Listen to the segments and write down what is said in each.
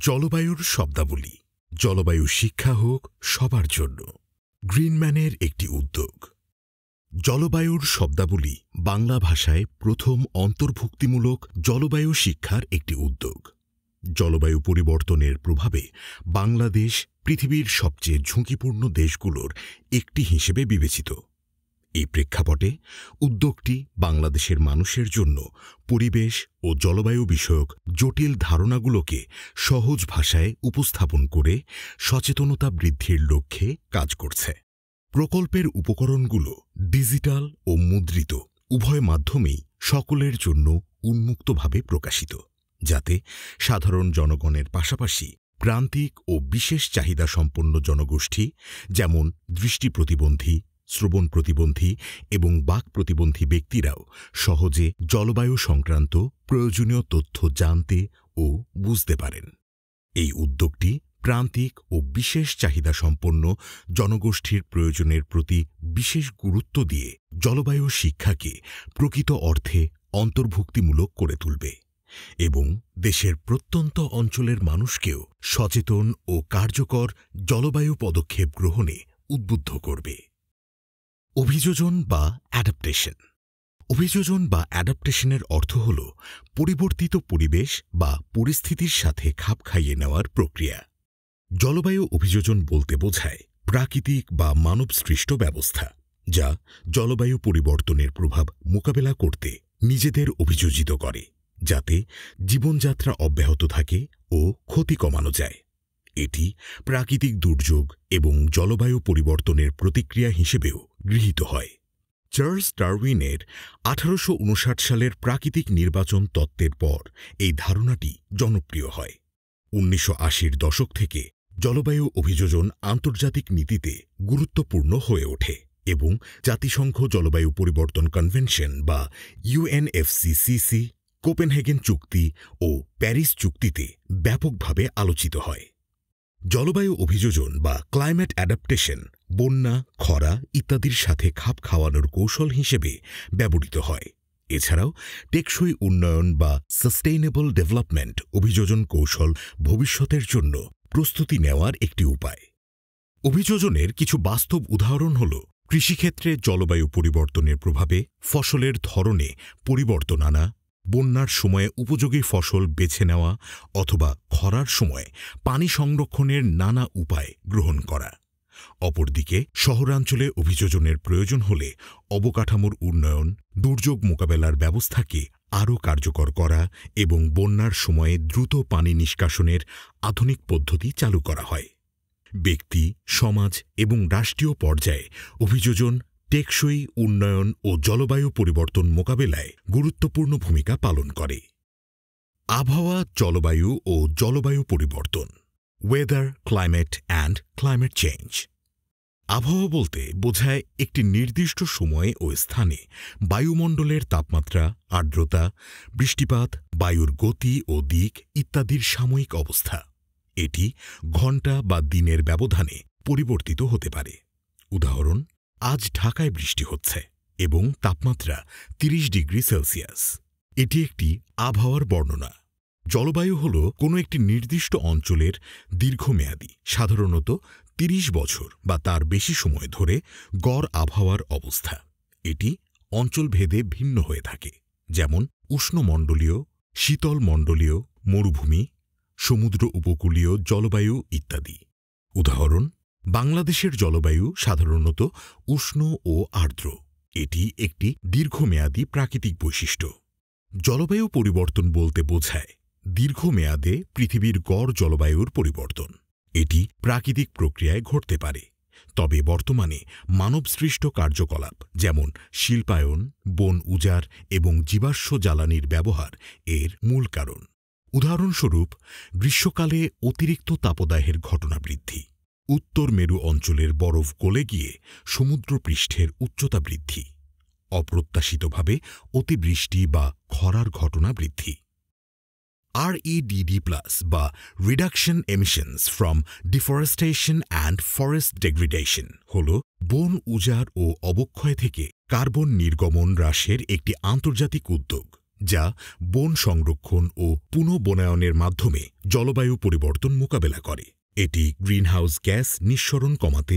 জলবায়ুর শব্দাবলী। জলবায়ু শিক্ষা হোক সবার জন্য। গ্রিনম্যানের একটি উদ্যোগ। জলবায়ুর শব্দাবলী বাংলা ভাষায় প্রথম অন্তর্ভুক্তিমূলক জলবায়ু শিক্ষার একটি উদ্যোগ। জলবায়ু পরিবর্তনের প্রভাবে বাংলাদেশ পৃথিবীর সবচেয়ে ঝুঁকিপূর্ণ দেশগুলোর একটি হিসেবে বিবেচিত। এই প্রেক্ষাপটে উদ্যোগটি বাংলাদেশের মানুষের জন্য পরিবেশ ও জলবায়ু বিষয়ক জটিল ধারণাগুলোকে সহজ ভাষায় উপস্থাপন করে সচেতনতা বৃদ্ধির লক্ষ্যে কাজ করছে। প্রকল্পের উপকরণগুলো ডিজিটাল ও মুদ্রিত উভয় মাধ্যমেই সকলের জন্য উন্মুক্তভাবে প্রকাশিত, যাতে সাধারণ জনগণের পাশাপাশি প্রান্তিক ও বিশেষ চাহিদা সম্পন্ন জনগোষ্ঠী যেমন দৃষ্টি প্রতিবন্ধী, শ্রবণ প্রতিবন্ধী এবং বাক প্রতিবন্ধী ব্যক্তিরাও সহজে জলবায়ু সংক্রান্ত প্রয়োজনীয় তথ্য জানতে ও বুঝতে পারেন। এই উদ্যোগটি প্রান্তিক ও বিশেষ চাহিদা সম্পন্ন জনগোষ্ঠীর প্রয়োজনের প্রতি বিশেষ গুরুত্ব দিয়ে জলবায়ু শিক্ষাকে প্রকৃত অর্থে অন্তর্ভুক্তিমূলক করে তুলবে এবং দেশের প্রত্যন্ত অঞ্চলের মানুষকেও সচেতন ও কার্যকর জলবায়ু পদক্ষেপ গ্রহণে উদ্বুদ্ধ করবে। অভিযোজন বা অ্যাডাপ্টেশন। অভিযোজন বা অ্যাডাপ্টেশনের অর্থ হল পরিবর্তিত পরিবেশ বা পরিস্থিতির সাথে খাপ খাইয়ে নেওয়ার প্রক্রিয়া। জলবায়ু অভিযোজন বলতে বোঝায় প্রাকৃতিক বা মানবসৃষ্ট ব্যবস্থা যা জলবায়ু পরিবর্তনের প্রভাব মোকাবেলা করতে নিজেদের অভিযোজিত করে, যাতে জীবনযাত্রা অব্যাহত থাকে ও ক্ষতি কমানো যায়। এটি প্রাকৃতিক দুর্যোগ এবং জলবায়ু পরিবর্তনের প্রতিক্রিয়া হিসেবেও গৃহীত হয়। চার্লস ডারউইনের 1859 সালের প্রাকৃতিক নির্বাচন তত্ত্বের পর এই ধারণাটি জনপ্রিয় হয়। 1980-র দশক থেকে জলবায়ু অভিযোজন আন্তর্জাতিক নীতিতে গুরুত্বপূর্ণ হয়ে ওঠে এবং জাতিসংঘ জলবায়ু পরিবর্তন কনভেনশন বা UNFCCC, কোপেনহেগেন চুক্তি ও প্যারিস চুক্তিতে ব্যাপকভাবে আলোচিত হয়। জলবায়ু অভিযোজন বা ক্লাইমেট অ্যাডাপ্টেশন বন্যা, খরা ইত্যাদির সাথে খাপ খাওয়ানোর কৌশল হিসেবে ব্যবহৃত হয়। এছাড়াও টেকসই উন্নয়ন বা সাস্টেইনেবল ডেভেলপমেন্ট অভিযোজন কৌশল ভবিষ্যতের জন্য প্রস্তুতি নেওয়ার একটি উপায়। অভিযোজনের কিছু বাস্তব উদাহরণ হল কৃষিক্ষেত্রে জলবায়ু পরিবর্তনের প্রভাবে ফসলের ধরনে পরিবর্তন আনা, বন্যার সময়ে উপযোগী ফসল বেছে নেওয়া অথবা খরার সময় পানি সংরক্ষণের নানা উপায় গ্রহণ করা। অপরদিকে শহরাঞ্চলে অভিযোজনের প্রয়োজন হলে অবকাঠামোর উন্নয়ন, দুর্যোগ মোকাবেলার ব্যবস্থাকে আরও কার্যকর করা এবং বন্যার সময়ে দ্রুত পানি নিষ্কাশনের আধুনিক পদ্ধতি চালু করা হয়। ব্যক্তি, সমাজ এবং রাষ্ট্রীয় পর্যায়ে অভিযোজন টেকসই উন্নয়ন ও জলবায়ু পরিবর্তন মোকাবেলায় গুরুত্বপূর্ণ ভূমিকা পালন করে। আবহাওয়া, জলবায়ু ও জলবায়ু পরিবর্তন। Weather, climate and climate change. আবহাওয়া বলতে বোঝায় একটি নির্দিষ্ট সময়ে ও স্থানে বায়ুমণ্ডলের তাপমাত্রা, আর্দ্রতা, বৃষ্টিপাত, বায়ুর গতি ও দিক ইত্যাদির সাময়িক অবস্থা। এটি ঘণ্টা বা দিনের ব্যবধানে পরিবর্তিত হতে পারে। উদাহরণ: আজ ঢাকায় বৃষ্টি হচ্ছে এবং তাপমাত্রা 30 ডিগ্রি সেলসিয়াস। এটি একটি আবহাওয়ার বর্ণনা। জলবায়ু হল কোনো একটি নির্দিষ্ট অঞ্চলের দীর্ঘমেয়াদী, সাধারণত 30 বছর বা তার বেশি সময় ধরে গড় আবহাওয়ার অবস্থা। এটি অঞ্চলভেদে ভিন্ন হয়ে থাকে, যেমন উষ্ণমণ্ডলীয়, শীতলমণ্ডলীয়, মরুভূমি, সমুদ্র উপকূলীয় জলবায়ু ইত্যাদি। উদাহরণ: বাংলাদেশের জলবায়ু সাধারণত উষ্ণ ও আর্দ্র। এটি একটি দীর্ঘমেয়াদী প্রাকৃতিক বৈশিষ্ট্য। জলবায়ু পরিবর্তন বলতে বোঝায় দীর্ঘমেয়াদে পৃথিবীর গড় জলবায়ুর পরিবর্তন। এটি প্রাকৃতিক প্রক্রিয়ায় ঘটতে পারে, তবে বর্তমানে মানবসৃষ্ট কার্যকলাপ যেমন শিল্পায়ন, বন উজাড় এবং জীবাশ্ম জ্বালানির ব্যবহার এর মূল কারণ। উদাহরণস্বরূপ, গ্রীষ্মকালে অতিরিক্ত তাপদাহের ঘটনা বৃদ্ধি, উত্তর মেরু অঞ্চলের বরফ গলে গিয়ে সমুদ্রপৃষ্ঠের উচ্চতা বৃদ্ধি, অপ্রত্যাশিতভাবে অতিবৃষ্টি বা খরার ঘটনা বৃদ্ধি। REDD+ বা reduction emissions from deforestation and forest degradation হল বন উজাড় ও অবক্ষয় থেকে কার্বন নির্গমন হ্রাসের একটি আন্তর্জাতিক উদ্যোগ যা বন সংরক্ষণ ও পুনঃবনায়নের মাধ্যমে জলবায়ু পরিবর্তন মোকাবেলা করে। এটি গ্রিনহাউস গ্যাস নিঃসরণ কমাতে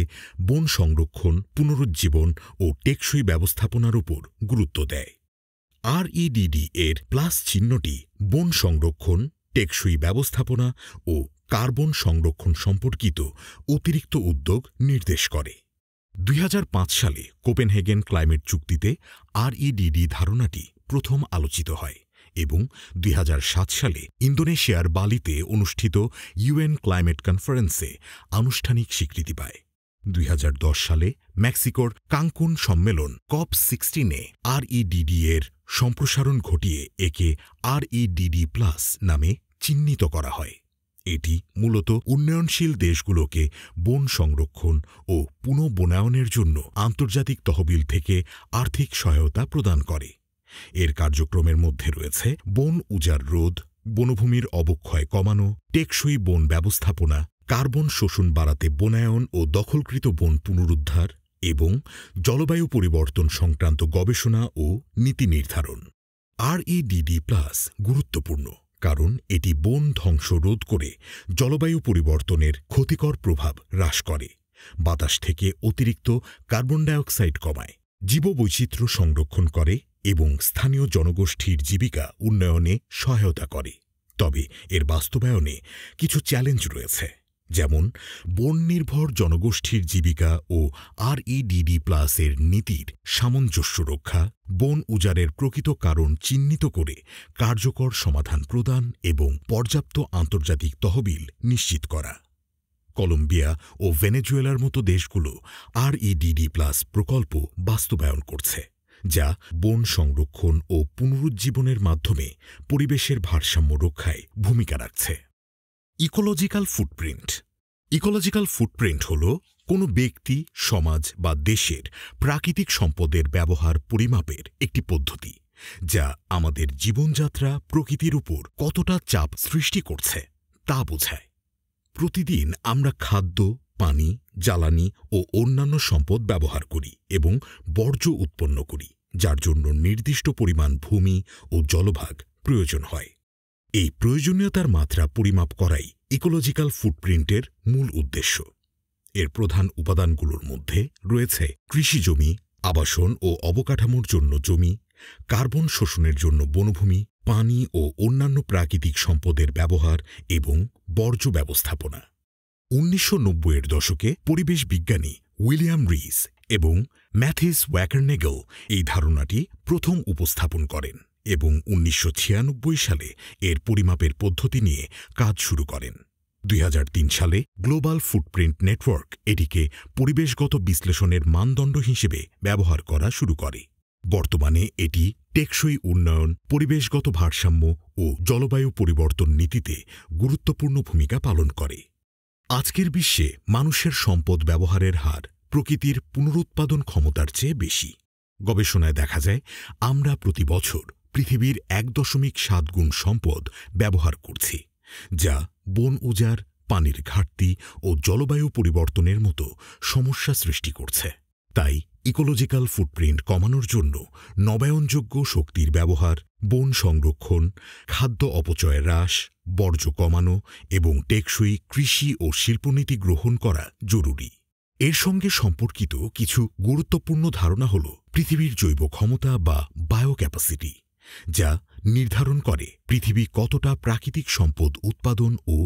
বন সংরক্ষণ, পুনরুজ্জীবন ও টেকসই ব্যবস্থাপনার উপর গুরুত্ব দেয়। REDD এর প্লাস চিহ্নটি বন সংরক্ষণ, টেকসই ব্যবস্থাপনা ও কার্বন সংরক্ষণ সম্পর্কিত অতিরিক্ত উদ্যোগ নির্দেশ করে। 2005 সালে কোপেনহেগেন ক্লাইমেট চুক্তিতে REDD ধারণাটি প্রথম আলোচিত হয় এবং 2007 সালে ইন্দোনেশিয়ার বালিতে অনুষ্ঠিত UN ক্লাইমেট কনফারেন্সে আনুষ্ঠানিক স্বীকৃতি পায়। 2010 সালে মেক্সিকোর কাঙ্কুন সম্মেলন COP16-এ REDD এর সম্প্রসারণ ঘটিয়ে একে REDD+ নামে চিহ্নিত করা হয়। এটি মূলত উন্নয়নশীল দেশগুলোকে বন সংরক্ষণ ও পুনঃবনায়নের জন্য আন্তর্জাতিক তহবিল থেকে আর্থিক সহায়তা প্রদান করে। এর কার্যক্রমের মধ্যে রয়েছে বন উজাড় রোধ, বনভূমির অবক্ষয় কমানো, টেকসই বন ব্যবস্থাপনা, কার্বন শোষণ বাড়াতে বনায়ন ও দখলকৃত বন পুনরুদ্ধার এবং জলবায়ু পরিবর্তন সংক্রান্ত গবেষণা ও নীতি নির্ধারণ। REDD+ গুরুত্বপূর্ণ কারণ এটি বন ধ্বংস রোধ করে জলবায়ু পরিবর্তনের ক্ষতিকর প্রভাব হ্রাস করে, বাতাস থেকে অতিরিক্ত কার্বন ডাইঅক্সাইড কমায়, জীববৈচিত্র্য সংরক্ষণ করে এবং স্থানীয় জনগোষ্ঠীর জীবিকা উন্নয়নে সহায়তা করে। তবে এর বাস্তবায়নে কিছু চ্যালেঞ্জ রয়েছে, যেমন বন নির্ভর জনগোষ্ঠীর জীবিকা ও REDD+ এর নীতির সামঞ্জস্য রক্ষা, বন উজাড়ের প্রকৃত কারণ চিহ্নিত করে কার্যকর সমাধান প্রদান এবং পর্যাপ্ত আন্তর্জাতিক তহবিল নিশ্চিত করা। কলম্বিয়া ও ভেনেজুয়েলার মতো দেশগুলো REDD+ প্রকল্প বাস্তবায়ন করছে, যা বন সংরক্ষণ ও পুনরুজ্জীবনের মাধ্যমে পরিবেশের ভারসাম্য রক্ষায় ভূমিকা রাখছে। Ecological footprint. ইকোলজিক্যাল ফুটপ্রিন্ট হল কোনো ব্যক্তি, সমাজ বা দেশের প্রাকৃতিক সম্পদের ব্যবহার পরিমাপের একটি পদ্ধতি, যা আমাদের জীবনযাত্রা প্রকৃতির উপর কতটা চাপ সৃষ্টি করছে তা বোঝায়। প্রতিদিন আমরা খাদ্য, পানি, জ্বালানি ও অন্যান্য সম্পদ ব্যবহার করি এবং বর্জ্য উৎপন্ন করি, যার জন্য নির্দিষ্ট পরিমাণ ভূমি ও জলভাগ প্রয়োজন হয়। এই প্রয়োজনীয়তার মাত্রা পরিমাপ করাই ইকোলজিক্যাল ফুটপ্রিন্টের মূল উদ্দেশ্য। এর প্রধান উপাদানগুলোর মধ্যে রয়েছে কৃষিজমি, আবাসন ও অবকাঠামোর জন্য জমি, কার্বন শোষণের জন্য বনভূমি, পানি ও অন্যান্য প্রাকৃতিক সম্পদের ব্যবহার এবং বর্জ্য ব্যবস্থাপনা। 1990-এর দশকে পরিবেশ বিজ্ঞানী উইলিয়াম রিস এবং ম্যাথিস ওয়াকারনেগল এই ধারণাটি প্রথম উপস্থাপন করেন এবং 1996 সালে এর পরিমাপের পদ্ধতি নিয়ে কাজ শুরু করেন। 2003 সালে গ্লোবাল ফুটপ্রিন্ট নেটওয়ার্ক এটিকে পরিবেশগত বিশ্লেষণের মানদণ্ড হিসেবে ব্যবহার করা শুরু করে। বর্তমানে এটি টেকসই উন্নয়ন, পরিবেশগত ভারসাম্য ও জলবায়ু পরিবর্তন নীতিতে গুরুত্বপূর্ণ ভূমিকা পালন করে। আজকের বিশ্বে মানুষের সম্পদ ব্যবহারের হার প্রকৃতির পুনরুৎপাদন ক্ষমতার চেয়ে বেশি। গবেষণায় দেখা যায় আমরা প্রতি বছর পৃথিবীর 1.7 গুণ সম্পদ ব্যবহার করছি, যা বন উজাড়, পানির ঘাটতি ও জলবায়ু পরিবর্তনের মতো সমস্যা সৃষ্টি করছে। তাই ইকোলজিক্যাল ফুটপ্রিন্ট কমানোর জন্য নবায়নযোগ্য শক্তির ব্যবহার, বন সংরক্ষণ, খাদ্য অপচয় হ্রাস, বর্জ্য কমানো এবং টেকসই কৃষি ও শিল্পনীতি গ্রহণ করা জরুরি। এর সঙ্গে সম্পর্কিত কিছু গুরুত্বপূর্ণ ধারণা হল পৃথিবীর জৈব ক্ষমতা বা বায়োক্যাপাসিটি, যা নির্ধারণ করে পৃথিবী কতটা প্রাকৃতিক সম্পদ উৎপাদন ও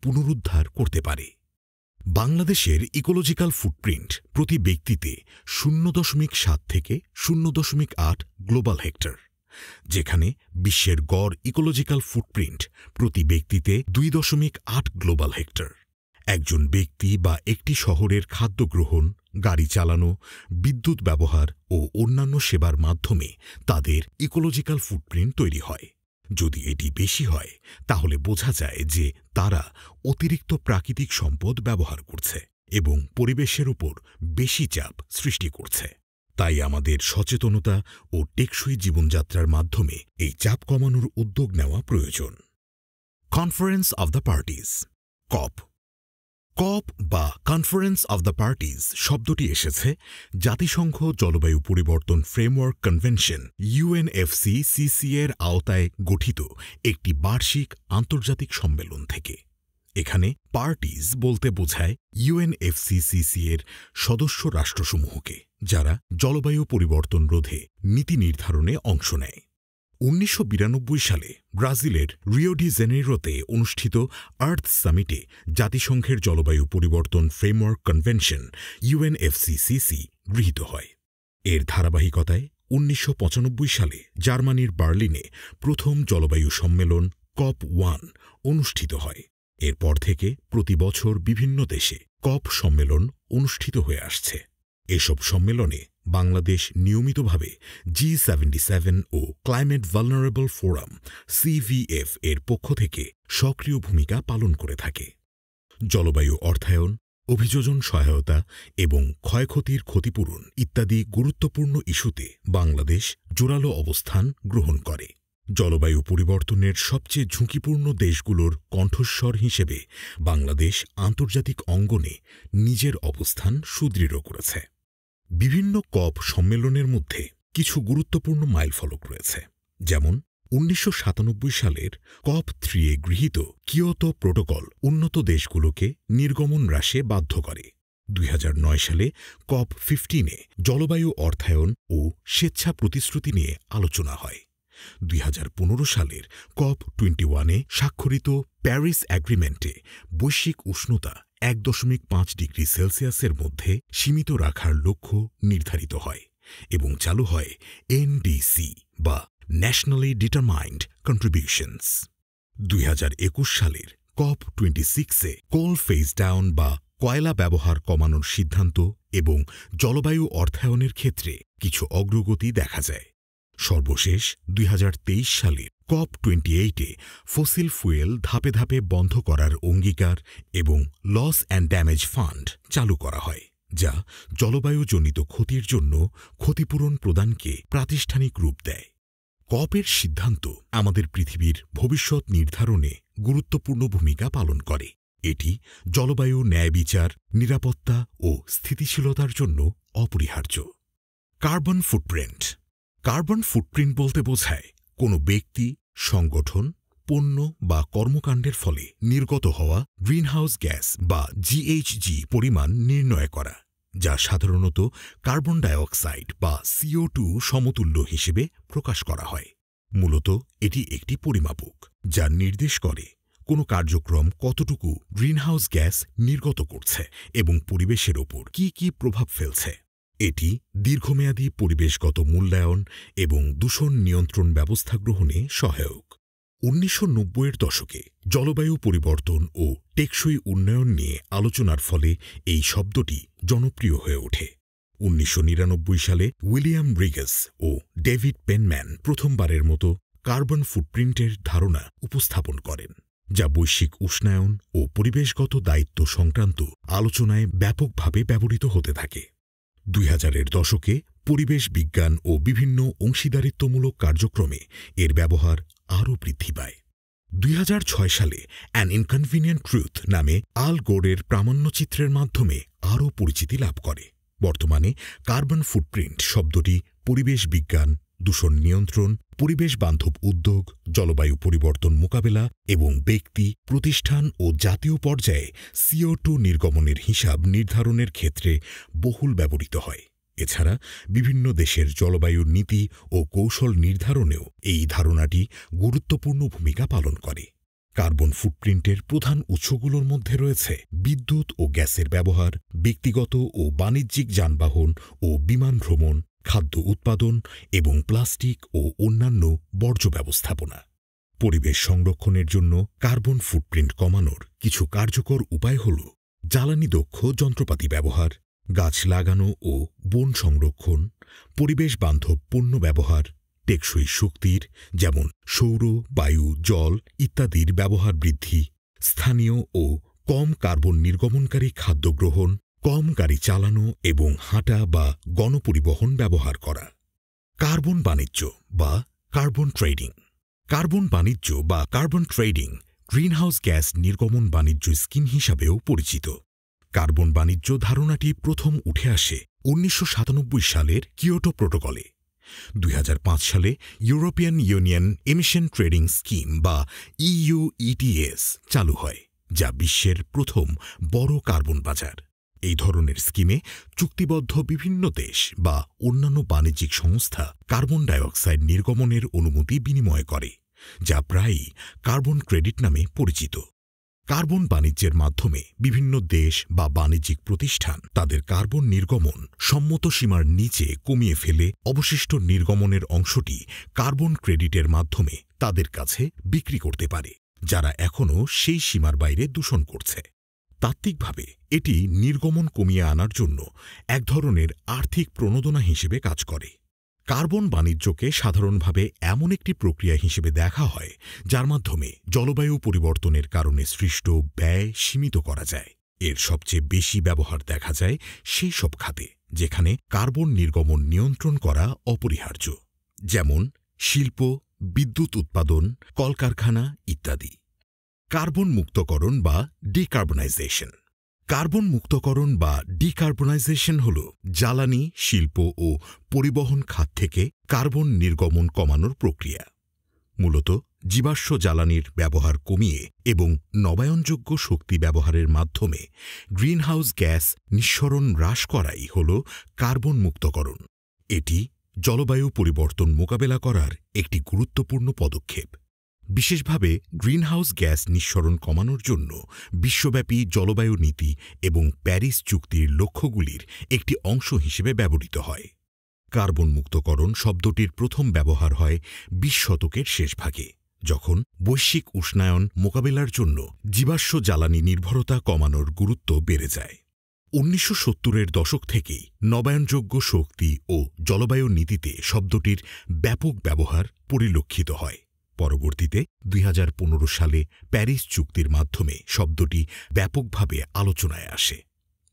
পুনরুদ্ধার করতে পারে। বাংলাদেশের ইকোলজিক্যাল ফুটপ্রিন্ট প্রতি ব্যক্তিতে 0.7 থেকে 0.8 গ্লোবাল হেক্টর, যেখানে বিশ্বের গড় ইকোলজিক্যাল ফুটপ্রিন্ট প্রতি ব্যক্তিতে 2.8 গ্লোবাল হেক্টর। একজন ব্যক্তি বা একটি শহরের খাদ্য গ্রহণ, গাড়ি চালানো, বিদ্যুৎ ব্যবহার ও অন্যান্য সেবার মাধ্যমে তাদের ইকোলজিক্যাল ফুটপ্রিন্ট তৈরি হয়। যদি এটি বেশি হয় তাহলে বোঝা যায় যে তারা অতিরিক্ত প্রাকৃতিক সম্পদ ব্যবহার করছে এবং পরিবেশের উপর বেশি চাপ সৃষ্টি করছে। তাই আমাদের সচেতনতা ও টেকসই জীবনযাত্রার মাধ্যমে এই চাপ কমানোর উদ্যোগ নেওয়া প্রয়োজন। Conference of the parties, COP। কপ বা কনফারেন্স অব দ্য পার্টিজ শব্দটি এসেছে জাতিসংঘ জলবায়ু পরিবর্তন ফ্রেমওয়ার্ক কনভেনশন UNFCCC এর আওতায় গঠিত একটি বার্ষিক আন্তর্জাতিক সম্মেলন থেকে। এখানে পার্টিজ বলতে বোঝায় UNFCCC এর সদস্য রাষ্ট্রসমূহকে, যারা জলবায়ু পরিবর্তন রোধে নীতি নির্ধারণে অংশ নেয়। 1992 সালে ব্রাজিলের রিও ডি জেনেইরোতে অনুষ্ঠিত আর্থ সামিটে জাতিসংঘের জলবায়ু পরিবর্তন ফ্রেমওয়ার্ক কনভেনশন UNFCCC গৃহীত হয়। এর ধারাবাহিকতায় 1995 সালে জার্মানির বার্লিনে প্রথম জলবায়ু সম্মেলন COP1 অনুষ্ঠিত হয়। এরপর থেকে প্রতি বছর বিভিন্ন দেশে কপ সম্মেলন অনুষ্ঠিত হয়ে আসছে। এসব সম্মেলনে বাংলাদেশ নিয়মিতভাবে G77 ও ক্লাইমেট ভালনারেবল ফোরাম CVF এর পক্ষ থেকে সক্রিয় ভূমিকা পালন করে থাকে। জলবায়ু অর্থায়ন, অভিযোজন সহায়তা এবং ক্ষয়ক্ষতির ক্ষতিপূরণ ইত্যাদি গুরুত্বপূর্ণ ইস্যুতে বাংলাদেশ জোরালো অবস্থান গ্রহণ করে। জলবায়ু পরিবর্তনের সবচেয়ে ঝুঁকিপূর্ণ দেশগুলোর কণ্ঠস্বর হিসেবে বাংলাদেশ আন্তর্জাতিক অঙ্গনে নিজের অবস্থান সুদৃঢ় করেছে। বিভিন্ন কপ সম্মেলনের মধ্যে কিছু গুরুত্বপূর্ণ মাইলফলক রয়েছে, যেমন 1997 সালের COP3 এ গৃহীত কিয়োতো প্রোটোকল উন্নত দেশগুলোকে নির্গমন হ্রাসে বাধ্য করে। 2009 সালে COP15 এ জলবায়ু অর্থায়ন ও স্বেচ্ছা প্রতিশ্রুতি নিয়ে আলোচনা হয়। 2015 সালের COP21 এ স্বাক্ষরিত প্যারিস অ্যাগ্রিমেন্টে বৈশ্বিক উষ্ণতা 1.5 ডিগ্রি সেলসিয়াসের মধ্যে সীমিত রাখার লক্ষ্য নির্ধারিত হয় এবং চালু হয় NDC বা ন্যাশনালি ডিটারমাইন্ড কন্ট্রিবিউশনস। 2021 সালের COP26 এ কোল ফেজ ডাউন বা কয়লা ব্যবহার কমানোর সিদ্ধান্ত এবং জলবায়ু অর্থায়নের ক্ষেত্রে কিছু অগ্রগতি দেখা যায়। সর্বশেষ 2023 সালের COP28 এ ফসিল ফুয়েল ধাপে ধাপে বন্ধ করার অঙ্গীকার এবং লস অ্যান্ড ড্যামেজ ফান্ড চালু করা হয়, যা জলবায়ুজনিত ক্ষতির জন্য ক্ষতিপূরণ প্রদানকে প্রাতিষ্ঠানিক রূপ দেয়। কপের সিদ্ধান্ত আমাদের পৃথিবীর ভবিষ্যৎ নির্ধারণে গুরুত্বপূর্ণ ভূমিকা পালন করে। এটি জলবায়ু ন্যায়বিচার, নিরাপত্তা ও স্থিতিশীলতার জন্য অপরিহার্য। Carbon footprint. কার্বন ফুটপ্রিন্ট বলতে বোঝায় কোনো ব্যক্তি, সংগঠন, পণ্য বা কর্মকাণ্ডের ফলে নির্গত হওয়া গ্রিনহাউস গ্যাস বা GHG পরিমাণ নির্ণয় করা, যা সাধারণত কার্বন ডাইঅক্সাইড বা CO2 সমতুল্য হিসেবে প্রকাশ করা হয়। মূলত এটি একটি পরিমাপক যা নির্দেশ করে কোনো কার্যক্রম কতটুকু গ্রিনহাউস গ্যাস নির্গত করছে এবং পরিবেশের ওপর কী কী প্রভাব ফেলছে। এটি দীর্ঘমেয়াদী পরিবেশগত মূল্যায়ন এবং দূষণ নিয়ন্ত্রণ ব্যবস্থা গ্রহণে সহায়ক। 1990-এর দশকে জলবায়ু পরিবর্তন ও টেকসই উন্নয়ন নিয়ে আলোচনার ফলে এই শব্দটি জনপ্রিয় হয়ে ওঠে। 1999 সালে উইলিয়াম রিগেস ও ডেভিড পেনম্যান প্রথমবারের মতো কার্বন ফুটপ্রিন্টের ধারণা উপস্থাপন করেন, যা বৈশ্বিক উষ্ণায়ন ও পরিবেশগত দায়িত্ব সংক্রান্ত আলোচনায় ব্যাপকভাবে ব্যবহৃত হতে থাকে। 2000-এর দশকে পরিবেশ বিজ্ঞান ও বিভিন্ন অংশীদারিত্বমূলক কার্যক্রমে এর ব্যবহার আরও বৃদ্ধি পায়। 2006 সালে অ্যান ইনকনভিনিয়েন্ট ট্রুথ নামে আল গোরের প্রামাণ্যচিত্রের মাধ্যমে আরও পরিচিতি লাভ করে। বর্তমানে কার্বন ফুটপ্রিন্ট শব্দটি পরিবেশ বিজ্ঞান, দূষণ নিয়ন্ত্রণ, পরিবেশ বান্ধব উদ্যোগ, জলবায়ু পরিবর্তন মোকাবেলা এবং ব্যক্তি, প্রতিষ্ঠান ও জাতীয় পর্যায়ে CO2 নির্গমনের হিসাব নির্ধারণের ক্ষেত্রে বহুল ব্যবহৃত হয়। এছাড়া বিভিন্ন দেশের জলবায়ুর নীতি ও কৌশল নির্ধারণেও এই ধারণাটি গুরুত্বপূর্ণ ভূমিকা পালন করে। কার্বন ফুটপ্রিন্টের প্রধান উৎসগুলোর মধ্যে রয়েছে বিদ্যুৎ ও গ্যাসের ব্যবহার, ব্যক্তিগত ও বাণিজ্যিক যানবাহন ও বিমান ভ্রমণ, খাদ্য উৎপাদন এবং প্লাস্টিক ও অন্যান্য বর্জ্য ব্যবস্থাপনা। পরিবেশ সংরক্ষণের জন্য কার্বন ফুটপ্রিন্ট কমানোর কিছু কার্যকর উপায় হল জ্বালানি দক্ষ যন্ত্রপাতি ব্যবহার, গাছ লাগানো ও বন সংরক্ষণ, পরিবেশ বান্ধব পণ্য ব্যবহার, টেকসই শক্তির যেমন সৌর, বায়ু, জল ইত্যাদির ব্যবহার বৃদ্ধি, স্থানীয় ও কম কার্বন নির্গমনকারী খাদ্য গ্রহণ, কম গাড়ি চালানো এবং হাঁটা বা গণপরিবহন ব্যবহার করা। কার্বন বাণিজ্য বা কার্বন ট্রেডিং। কার্বন বাণিজ্য বা কার্বন ট্রেডিং গ্রিনহাউস গ্যাস নির্গমন বাণিজ্য স্কিম হিসাবেও পরিচিত। কার্বন বাণিজ্য ধারণাটি প্রথম উঠে আসে ১৯৯৭ সালের কিয়োটো প্রোটোকলে। ২০০৫ সালে European union emission trading scheme বা ইইউ ইটিএস চালু হয়, যা বিশ্বের প্রথম বড় কার্বন বাজার। এই ধরনের স্কিমে চুক্তিবদ্ধ বিভিন্ন দেশ বা অন্যান্য বাণিজ্যিক সংস্থা কার্বন ডাইঅক্সাইড নির্গমনের অনুমতি বিনিময় করে, যা প্রায়ই কার্বন ক্রেডিট নামে পরিচিত। কার্বন বাণিজ্যের মাধ্যমে বিভিন্ন দেশ বা বাণিজ্যিক প্রতিষ্ঠান তাদের কার্বন নির্গমন সম্মত সীমার নিচে কমিয়ে ফেলে অবশিষ্ট নির্গমনের অংশটি কার্বন ক্রেডিটের মাধ্যমে তাদের কাছে বিক্রি করতে পারে, যারা এখনও সেই সীমার বাইরে দূষণ করছে। তাত্ত্বিকভাবে এটি নির্গমন কমিয়ে আনার জন্য এক ধরনের আর্থিক প্রণোদনা হিসেবে কাজ করে। কার্বন বাণিজ্যকে সাধারণভাবে এমন একটি প্রক্রিয়া হিসেবে দেখা হয় যার মাধ্যমে জলবায়ু পরিবর্তনের কারণে সৃষ্ট ব্যয় সীমিত করা যায়। এর সবচেয়ে বেশি ব্যবহার দেখা যায় সেই সব খাতে যেখানে কার্বন নির্গমন নিয়ন্ত্রণ করা অপরিহার্য, যেমন শিল্প, বিদ্যুৎ উৎপাদন, কলকারখানা ইত্যাদি। কার্বন মুক্তকরণ বা ডিকার্বনাইজেশন। কার্বন মুক্তকরণ বা ডিকার্বনাইজেশন হল জ্বালানি, শিল্প ও পরিবহন খাত থেকে কার্বন নির্গমন কমানোর প্রক্রিয়া। মূলত জীবাশ্ম জ্বালানির ব্যবহার কমিয়ে এবং নবায়নযোগ্য শক্তি ব্যবহারের মাধ্যমে গ্রিনহাউস গ্যাস নিঃসরণ হ্রাস করাই হল কার্বন মুক্তকরণ। এটি জলবায়ু পরিবর্তন মোকাবেলা করার একটি গুরুত্বপূর্ণ পদক্ষেপ। বিশেষভাবে গ্রিনহাউস গ্যাস নিঃসরণ কমানোর জন্য বিশ্বব্যাপী জলবায়ু নীতি এবং প্যারিস চুক্তির লক্ষ্যগুলির একটি অংশ হিসেবে ব্যবহৃত হয়। কার্বন মুক্তকরণ শব্দটির প্রথম ব্যবহার হয় ২০ শতকের শেষভাগে, যখন বৈশ্বিক উষ্ণায়ন মোকাবেলার জন্য জীবাশ্ম জ্বালানি নির্ভরতা কমানোর গুরুত্ব বেড়ে যায়। ১৯৭০-এর দশক থেকেই নবায়নযোগ্য শক্তি ও জলবায়ু নীতিতে শব্দটির ব্যাপক ব্যবহার পরিলক্ষিত হয়। পরবর্তীতে ২০১৫ সালে প্যারিস চুক্তির মাধ্যমে শব্দটি ব্যাপকভাবে আলোচনায় আসে।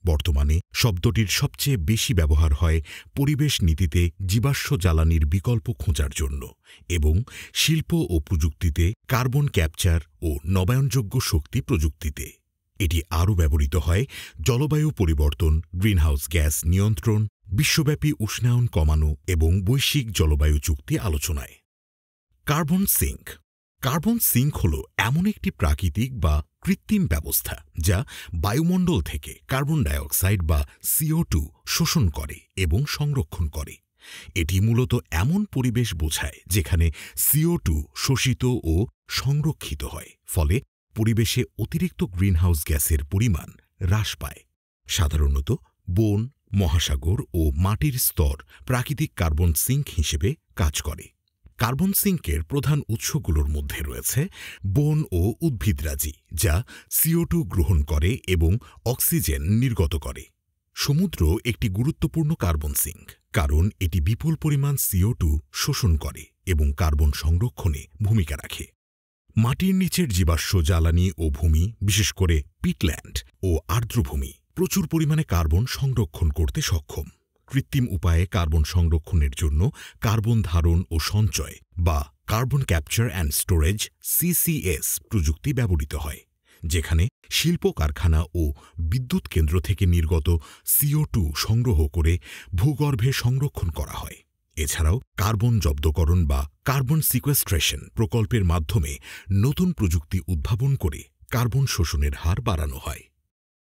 বর্তমানে শব্দটির সবচেয়ে বেশি ব্যবহার হয় পরিবেশ নীতিতে জীবাশ্ম জ্বালানির বিকল্প খোঁজার জন্য এবং শিল্প ও প্রযুক্তিতে কার্বন ক্যাপচার ও নবায়নযোগ্য শক্তি প্রযুক্তিতে। এটি আরও ব্যবহৃত হয় জলবায়ু পরিবর্তন, গ্রিনহাউস গ্যাস নিয়ন্ত্রণ, বিশ্বব্যাপী উষ্ণায়ন কমানো এবং বৈশ্বিক জলবায়ু চুক্তি আলোচনায়। Carbon sync. কার্বন সিঙ্ক হল এমন একটি প্রাকৃতিক বা কৃত্রিম ব্যবস্থা যা বায়ুমণ্ডল থেকে কার্বন ডাইঅক্সাইড বা CO2 শোষণ করে এবং সংরক্ষণ করে। এটি মূলত এমন পরিবেশ বোঝায় যেখানে CO2 শোষিত ও সংরক্ষিত হয়, ফলে পরিবেশে অতিরিক্ত গ্রিনহাউস গ্যাসের পরিমাণ হ্রাস পায়। সাধারণত বন, মহাসাগর ও মাটির স্তর প্রাকৃতিক কার্বন সিঙ্ক হিসেবে কাজ করে। কার্বন সিঙ্কের প্রধান উৎসগুলোর মধ্যে রয়েছে বন ও উদ্ভিদরাজি, যা CO2 গ্রহণ করে এবং অক্সিজেন নির্গত করে। সমুদ্র একটি গুরুত্বপূর্ণ কার্বন সিঙ্ক, কারণ এটি বিপুল পরিমাণ CO2 শোষণ করে এবং কার্বন সংরক্ষণে ভূমিকা রাখে। মাটির নিচের জীবাশ্ম জ্বালানি ও ভূমি, বিশেষ করে পিটল্যান্ড ও আর্দ্রভূমি, প্রচুর পরিমাণে কার্বন সংরক্ষণ করতে সক্ষম। কৃত্রিম উপায়ে কার্বন সংরক্ষণের জন্য কার্বন ধারণ ও সঞ্চয় বা carbon capture and storage CCS প্রযুক্তি ব্যবহৃত হয়, যেখানে শিল্প কারখানা ও বিদ্যুৎ কেন্দ্র থেকে নির্গত CO2 সংগ্রহ করে ভূগর্ভে সংরক্ষণ করা হয়। এছাড়াও কার্বন জব্দকরণ বা কার্বন সিকোয়েস্ট্রেশন প্রকল্পের মাধ্যমে নতুন প্রযুক্তি উদ্ভাবন করে কার্বন শোষণের হার বাড়ানো হয়।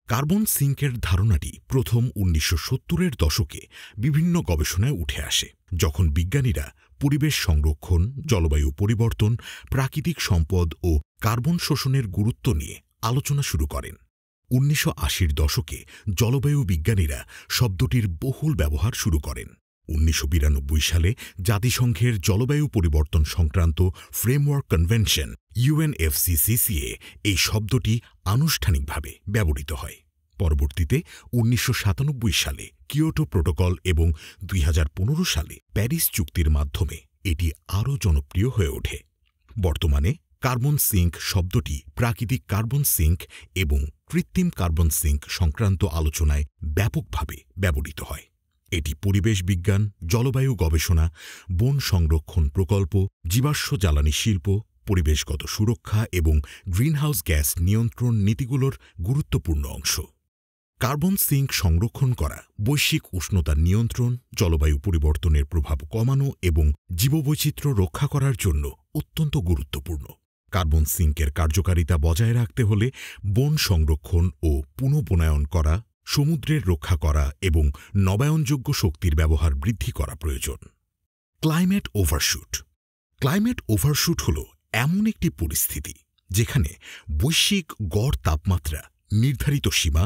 কার্বন সিঙ্কের ধারণাটি প্রথম ১৯৭০-এর দশকে বিভিন্ন গবেষণায় উঠে আসে, যখন বিজ্ঞানীরা পরিবেশ সংরক্ষণ, জলবায়ু পরিবর্তন, প্রাকৃতিক সম্পদ ও কার্বন শোষণের গুরুত্ব নিয়ে আলোচনা শুরু করেন। ১৯৮০-র দশকে জলবায়ু বিজ্ঞানীরা শব্দটির বহুল ব্যবহার শুরু করেন। ১৯৯২ সালে জাতিসংঘের জলবায়ু পরিবর্তন সংক্রান্ত ফ্রেমওয়ার্ক কনভেনশন UNFCCC-এ এই শব্দটি আনুষ্ঠানিকভাবে ব্যবহৃত হয়। পরবর্তীতে ১৯৯৭ সালে কিয়োটো প্রোটোকল এবং ২০১৫ সালে প্যারিস চুক্তির মাধ্যমে এটি আরও জনপ্রিয় হয়ে ওঠে। বর্তমানে কার্বন সিঙ্ক শব্দটি প্রাকৃতিক কার্বন সিঙ্ক এবং কৃত্রিম কার্বন সিঙ্ক সংক্রান্ত আলোচনায় ব্যাপকভাবে ব্যবহৃত হয়। এটি পরিবেশ বিজ্ঞান, জলবায়ু গবেষণা, বন সংরক্ষণ প্রকল্প, জীবাশ্ম জ্বালানি শিল্প, পরিবেশগত সুরক্ষা এবং গ্রিনহাউস গ্যাস নিয়ন্ত্রণ নীতিগুলোর গুরুত্বপূর্ণ অংশ। কার্বন সিঙ্ক সংরক্ষণ করা বৈশ্বিক উষ্ণতা নিয়ন্ত্রণ, জলবায়ু পরিবর্তনের প্রভাব কমানো এবং জীববৈচিত্র্য রক্ষা করার জন্য অত্যন্ত গুরুত্বপূর্ণ। কার্বন সিঙ্কের কার্যকারিতা বজায় রাখতে হলে বন সংরক্ষণ ও পুনঃবনায়ন করা, সমুদ্রের রক্ষা করা এবং নবায়নযোগ্য শক্তির ব্যবহার বৃদ্ধি করা প্রয়োজন। Climate overshoot. ক্লাইমেট ওভারশুট হল এমন একটি পরিস্থিতি যেখানে বৈশ্বিক গড় তাপমাত্রা নির্ধারিত সীমা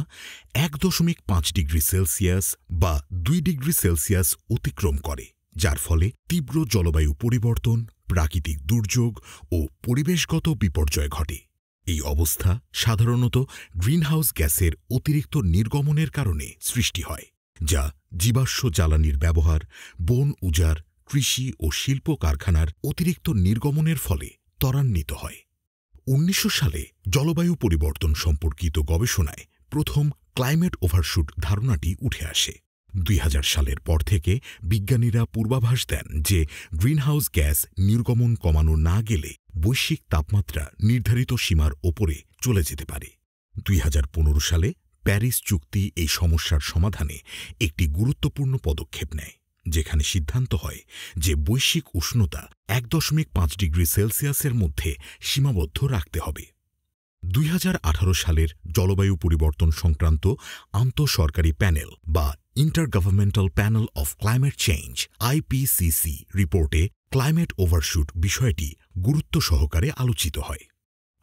১.৫ ডিগ্রি সেলসিয়াস বা ২ ডিগ্রি সেলসিয়াস অতিক্রম করে, যার ফলে তীব্র জলবায়ু পরিবর্তন, প্রাকৃতিক দুর্যোগ ও পরিবেশগত বিপর্যয় ঘটে। এই অবস্থা সাধারণত গ্রিনহাউস গ্যাসের অতিরিক্ত নির্গমনের কারণে সৃষ্টি হয়, যা জীবাশ্ম জ্বালানির ব্যবহার, বন উজাড়, কৃষি ও শিল্প কারখানার অতিরিক্ত নির্গমনের ফলে ত্বরান্বিত হয়। ১৯০০ সালে জলবায়ু পরিবর্তন সম্পর্কিত গবেষণায় প্রথম ক্লাইমেট ওভারশুট ধারণাটি উঠে আসে। ২০০০ সালের পর থেকে বিজ্ঞানীরা পূর্বাভাস দেন যে গ্রিনহাউস গ্যাস নির্গমন কমানো না গেলে বৈশ্বিক তাপমাত্রা নির্ধারিত সীমার ওপরে চলে যেতে পারে। ২০১৫ সালে প্যারিস চুক্তি এই সমস্যার সমাধানে একটি গুরুত্বপূর্ণ পদক্ষেপ নেয়, যেখানে সিদ্ধান্ত হয় যে বৈশ্বিক উষ্ণতা ১.৫ ডিগ্রি সেলসিয়াসের মধ্যে সীমাবদ্ধ রাখতে হবে। ২০১৮ সালের জলবায়ু পরিবর্তন সংক্রান্ত আন্তঃসরকারি প্যানেল বা ইন্টারগভর্নমেন্টাল panel of climate change IPCC রিপোর্টে ক্লাইমেট ওভারশুট বিষয়টি গুরুত্ব সহকারে আলোচিত হয়।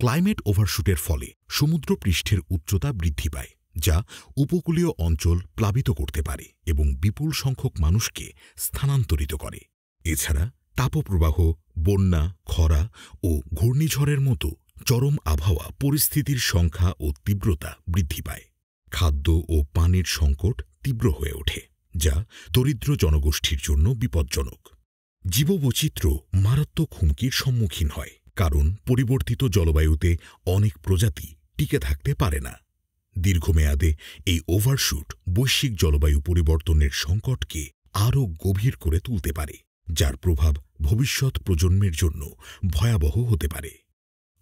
ক্লাইমেট ওভারশুটের ফলে সমুদ্রপৃষ্ঠের উচ্চতা বৃদ্ধি পায়, যা উপকূলীয় অঞ্চল প্লাবিত করতে পারে এবং বিপুল সংখ্যক মানুষকে স্থানান্তরিত করে। এছাড়া তাপপ্রবাহ, বন্যা, খরা ও ঘূর্ণিঝড়ের মতো চরম আবহাওয়া পরিস্থিতির সংখ্যা ও তীব্রতা বৃদ্ধি পায়। খাদ্য ও পানির সংকট তীব্র হয়ে ওঠে, যা দরিদ্র জনগোষ্ঠীর জন্য বিপজ্জনক। জীববৈচিত্র্য মারাত্মক হুমকির সম্মুখীন হয়, কারণ পরিবর্তিত জলবায়ুতে অনেক প্রজাতি টিকে থাকতে পারে না। দীর্ঘমেয়াদে এই ওভারশুট বৈশ্বিক জলবায়ু পরিবর্তনের সংকটকে আরও গভীর করে তুলতে পারে, যার প্রভাব ভবিষ্যৎ প্রজন্মের জন্য ভয়াবহ হতে পারে।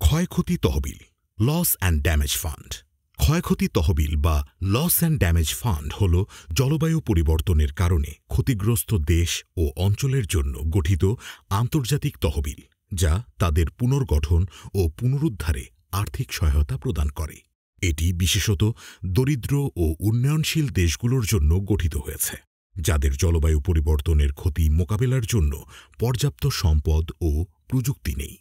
ক্ষয়ক্ষতি তহবিল, লস অ্যান্ড ড্যামেজ ফান্ড। ক্ষয়ক্ষতি তহবিল বা লস অ্যান্ড ড্যামেজ ফান্ড হল জলবায়ু পরিবর্তনের কারণে ক্ষতিগ্রস্ত দেশ ও অঞ্চলের জন্য গঠিত আন্তর্জাতিক তহবিল, যা তাদের পুনর্গঠন ও পুনরুদ্ধারে আর্থিক সহায়তা প্রদান করে। এটি বিশেষত দরিদ্র ও উন্নয়নশীল দেশগুলোর জন্য গঠিত হয়েছে, যাদের জলবায়ু পরিবর্তনের ক্ষতি মোকাবেলার জন্য পর্যাপ্ত সম্পদ ও প্রযুক্তি নেই।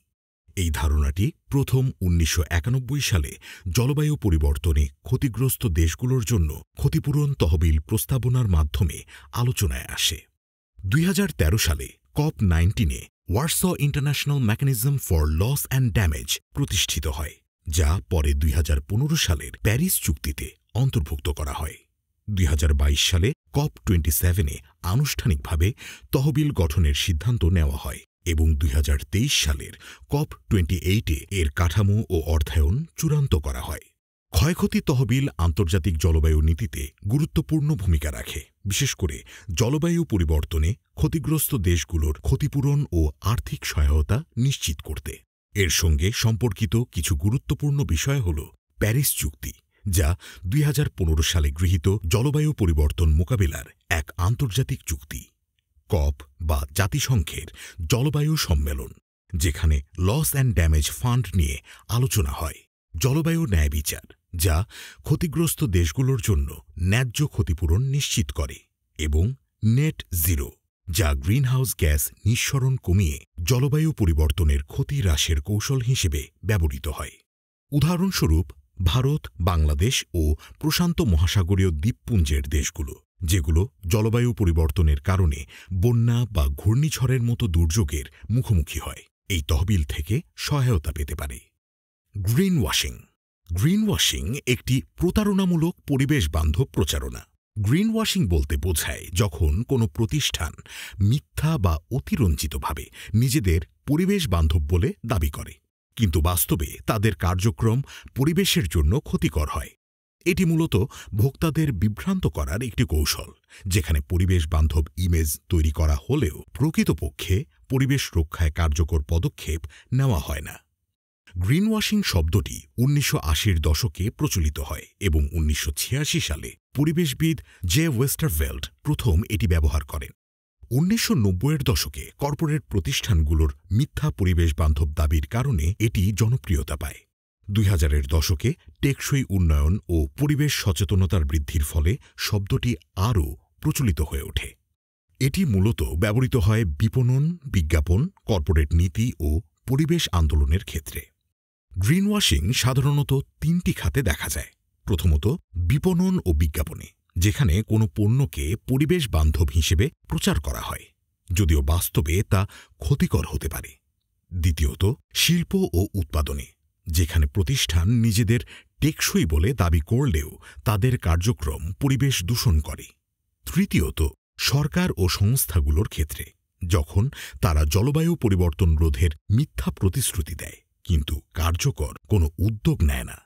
এই ধারণাটি প্রথম ১৯৯১ সালে জলবায়ু পরিবর্তনে ক্ষতিগ্রস্ত দেশগুলোর জন্য ক্ষতিপূরণ তহবিল প্রস্তাবনার মাধ্যমে আলোচনায় আসে। ২০১৩ সালে COP19-এ Warsaw international mechanism for loss and damage প্রতিষ্ঠিত হয়, যা পরে ২০১৫ সালের প্যারিস চুক্তিতে অন্তর্ভুক্ত করা হয়। ২০২২ সালে COP27-এ আনুষ্ঠানিকভাবে তহবিল গঠনের সিদ্ধান্ত নেওয়া হয় এবং ২০২৩ সালের COP28-এ এর কাঠামো ও অর্থায়ন চূড়ান্ত করা হয়। ক্ষয়ক্ষতি তহবিল আন্তর্জাতিক জলবায়ু নীতিতে গুরুত্বপূর্ণ ভূমিকা রাখে, বিশেষ করে জলবায়ু পরিবর্তনে ক্ষতিগ্রস্ত দেশগুলোর ক্ষতিপূরণ ও আর্থিক সহায়তা নিশ্চিত করতে। এর সঙ্গে সম্পর্কিত কিছু গুরুত্বপূর্ণ বিষয় হল প্যারিস চুক্তি, যা ২০১৫ সালে গৃহীত জলবায়ু পরিবর্তন মোকাবিলার এক আন্তর্জাতিক চুক্তি। COP বা জাতিসংঘের জলবায়ু সম্মেলন, যেখানে লস অ্যান্ড ড্যামেজ ফান্ড নিয়ে আলোচনা হয়। জলবায়ু ন্যায় বিচার, যা ক্ষতিগ্রস্ত দেশগুলোর জন্য ন্যায্য ক্ষতিপূরণ নিশ্চিত করে, এবং নেট জিরো, যা গ্রিনহাউস গ্যাস নিঃসরণ কমিয়ে জলবায়ু পরিবর্তনের ক্ষতি হ্রাসের কৌশল হিসেবে ব্যবহৃত হয়। উদাহরণস্বরূপ ভারত, বাংলাদেশ ও প্রশান্ত মহাসাগরীয় দ্বীপপুঞ্জের দেশগুলো, যেগুলো জলবায়ু পরিবর্তনের কারণে বন্যা বা ঘূর্ণিঝড়ের মতো দুর্যোগের মুখোমুখি হয়, এই তহবিল থেকে সহায়তা পেতে পারে। Green washing. গ্রিন ওয়াশিং একটি প্রতারণামূলক পরিবেশ বান্ধব প্রচারণা। গ্রিন ওয়াশিং বলতে বোঝায় যখন কোনো প্রতিষ্ঠান মিথ্যা বা অতিরঞ্জিতভাবে নিজেদের পরিবেশ বান্ধব বলে দাবি করে, কিন্তু বাস্তবে তাদের কার্যক্রম পরিবেশের জন্য ক্ষতিকর হয়। এটি মূলত ভোক্তাদের বিভ্রান্ত করার একটি কৌশল, যেখানে পরিবেশ বান্ধব ইমেজ তৈরি করা হলেও প্রকৃতপক্ষে পরিবেশ রক্ষায় কার্যকর পদক্ষেপ নেওয়া হয় না। গ্রিনওয়াশিং শব্দটি ১৯৮০-র দশকে প্রচলিত হয় এবং ১৯৮৬ সালে পরিবেশবিদ জে ওয়েস্টারভেল্ড প্রথম এটি ব্যবহার করেন। ১৯৯০-এর দশকে কর্পোরেট প্রতিষ্ঠানগুলোর মিথ্যা পরিবেশ বান্ধব দাবির কারণে এটি জনপ্রিয়তা পায়। ২০০০-এর দশকে টেকসই উন্নয়ন ও পরিবেশ সচেতনতার বৃদ্ধির ফলে শব্দটি আরও প্রচলিত হয়ে ওঠে। এটি মূলত ব্যবহৃত হয় বিপণন, বিজ্ঞাপন, কর্পোরেট নীতি ও পরিবেশ আন্দোলনের ক্ষেত্রে। গ্রিনওয়াশিং সাধারণত ৩টি খাতে দেখা যায়। প্রথমত, বিপণন ও বিজ্ঞাপনে, যেখানে কোনো পণ্যকে পরিবেশ বান্ধব হিসেবে প্রচার করা হয়, যদিও বাস্তবে তা ক্ষতিকর হতে পারে। দ্বিতীয়ত, শিল্প ও উৎপাদনে, যেখানে প্রতিষ্ঠান নিজেদের টেকসই বলে দাবি করলেও তাদের কার্যক্রম পরিবেশ দূষণ করে। তৃতীয়ত, সরকার ও সংস্থাগুলোর ক্ষেত্রে, যখন তারা জলবায়ু পরিবর্তন রোধের মিথ্যা প্রতিশ্রুতি দেয় কিন্তু কার্যকর কোনো উদ্যোগ নেয় না।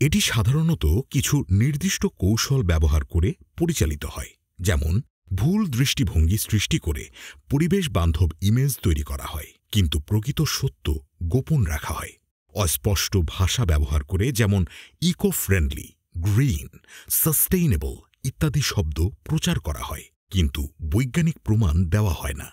এটি সাধারণত কিছু নির্দিষ্ট কৌশল ব্যবহার করে পরিচালিত হয়, যেমন ভুল দৃষ্টিভঙ্গি সৃষ্টি করে পরিবেশ বান্ধব ইমেজ তৈরি করা হয় কিন্তু প্রকৃত সত্য গোপন রাখা হয়। অস্পষ্ট ভাষা ব্যবহার করে, যেমন ইকো ফ্রেন্ডলি, গ্রিন, সাস্টেইনেবল ইত্যাদি শব্দ প্রচার করা হয় কিন্তু বৈজ্ঞানিক প্রমাণ দেওয়া হয় না।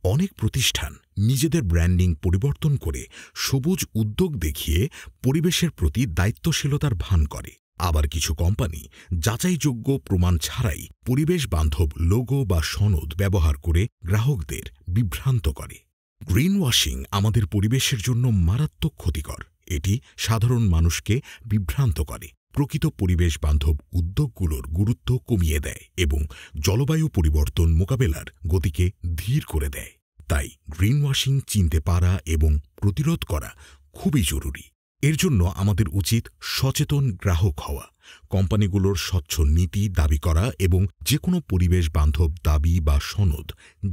অনেক প্রতিষ্ঠান নিজেদের ব্র্যান্ডিং পরিবর্তন করে সবুজ উদ্যোগ দেখিয়ে পরিবেশের প্রতি দায়িত্বশীলতার ভান করে। আবার কিছু কোম্পানি যাচাইযোগ্য প্রমাণ ছাড়াই পরিবেশ বান্ধব লোগো বা সনদ ব্যবহার করে গ্রাহকদের বিভ্রান্ত করে। গ্রিনওয়াশিং আমাদের পরিবেশের জন্য মারাত্মক ক্ষতিকর। এটি সাধারণ মানুষকে বিভ্রান্ত করে, প্রকৃত পরিবেশ বান্ধব উদ্যোগগুলোর গুরুত্ব কমিয়ে দেয় এবং জলবায়ু পরিবর্তন মোকাবেলার গতিকে ধীর করে দেয়। তাই গ্রিনওয়াশিং চিনতে পারা এবং প্রতিরোধ করা খুবই জরুরি। এর জন্য আমাদের উচিত সচেতন গ্রাহক হওয়া, কোম্পানিগুলোর স্বচ্ছ নীতি দাবি করা এবং যে কোনো পরিবেশ বান্ধব দাবি বা সনদ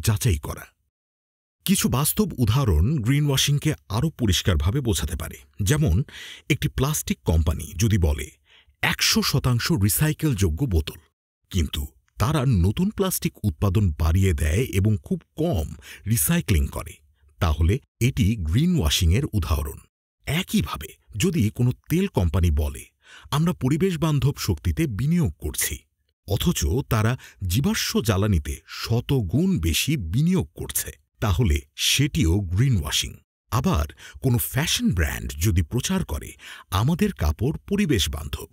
যাচাই করা। কিছু বাস্তব উদাহরণ গ্রিনওয়াশিংকে আরও পরিষ্কারভাবে বোঝাতে পারে। যেমন, একটি প্লাস্টিক কোম্পানি যদি বলে ১০০% রিসাইকেলযোগ্য বোতল, কিন্তু তারা নতুন প্লাস্টিক উৎপাদন বাড়িয়ে দেয় এবং খুব কম রিসাইক্লিং করে, তাহলে এটি গ্রিনওয়াশিংয়ের উদাহরণ। একইভাবে যদি কোনো তেল কোম্পানি বলে আমরা পরিবেশ বান্ধব শক্তিতে বিনিয়োগ করছি, অথচ তারা জীবাশ্ম জ্বালানিতে ১০০ গুণ বেশি বিনিয়োগ করছে, তাহলে সেটিও গ্রিনওয়াশিং। আবার কোনো ফ্যাশন ব্র্যান্ড যদি প্রচার করে আমাদের কাপড় পরিবেশ বান্ধব,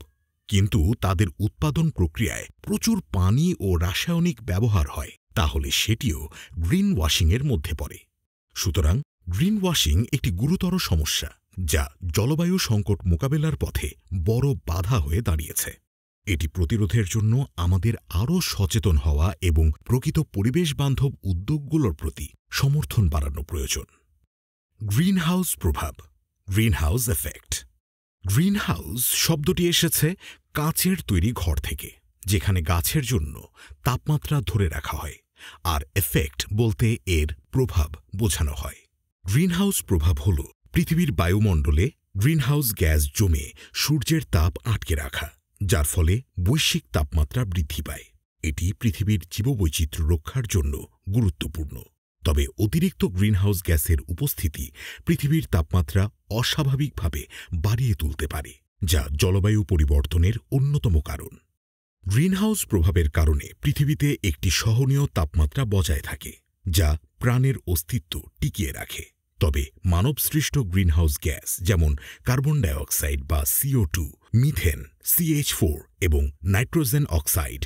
কিন্তু তাদের উৎপাদন প্রক্রিয়ায় প্রচুর পানি ও রাসায়নিক ব্যবহার হয়, তাহলে সেটিও গ্রিনওয়াশিংয়ের মধ্যে পড়ে। সুতরাং গ্রিনওয়াশিং একটি গুরুতর সমস্যা যা জলবায়ু সংকট মোকাবেলার পথে বড় বাধা হয়ে দাঁড়িয়েছে। এটি প্রতিরোধের জন্য আমাদের আরও সচেতন হওয়া এবং প্রকৃত পরিবেশ বান্ধব উদ্যোগগুলোর প্রতি সমর্থন বাড়ানো প্রয়োজন। গ্রিনহাউস প্রভাব, গ্রিনহাউস এফেক্ট। গ্রিনহাউস শব্দটি এসেছে কাঁচের তৈরি ঘর থেকে, যেখানে গাছের জন্য তাপমাত্রা ধরে রাখা হয়, আর এফেক্ট বলতে এর প্রভাব বোঝানো হয়। গ্রিনহাউস প্রভাব হল পৃথিবীর বায়ুমণ্ডলে গ্রিনহাউস গ্যাস জমে সূর্যের তাপ আটকে রাখা, যার ফলে বৈশ্বিক তাপমাত্রা বৃদ্ধি পায়। এটি পৃথিবীর জীববৈচিত্র্য রক্ষার জন্য গুরুত্বপূর্ণ। তবে অতিরিক্ত গ্রিনহাউস গ্যাসের উপস্থিতি পৃথিবীর তাপমাত্রা অস্বাভাবিকভাবে বাড়িয়ে তুলতে পারে, যা জলবায়ু পরিবর্তনের অন্যতম কারণ। গ্রিনহাউস প্রভাবের কারণে পৃথিবীতে একটি সহনীয় তাপমাত্রা বজায় থাকে, যা প্রাণের অস্তিত্ব টিকিয়ে রাখে। তবে মানবসৃষ্ট গ্রিনহাউস গ্যাস যেমন কার্বন ডাইঅক্সাইড বা CO2, মিথেন CH4 এবং নাইট্রোজেন অক্সাইড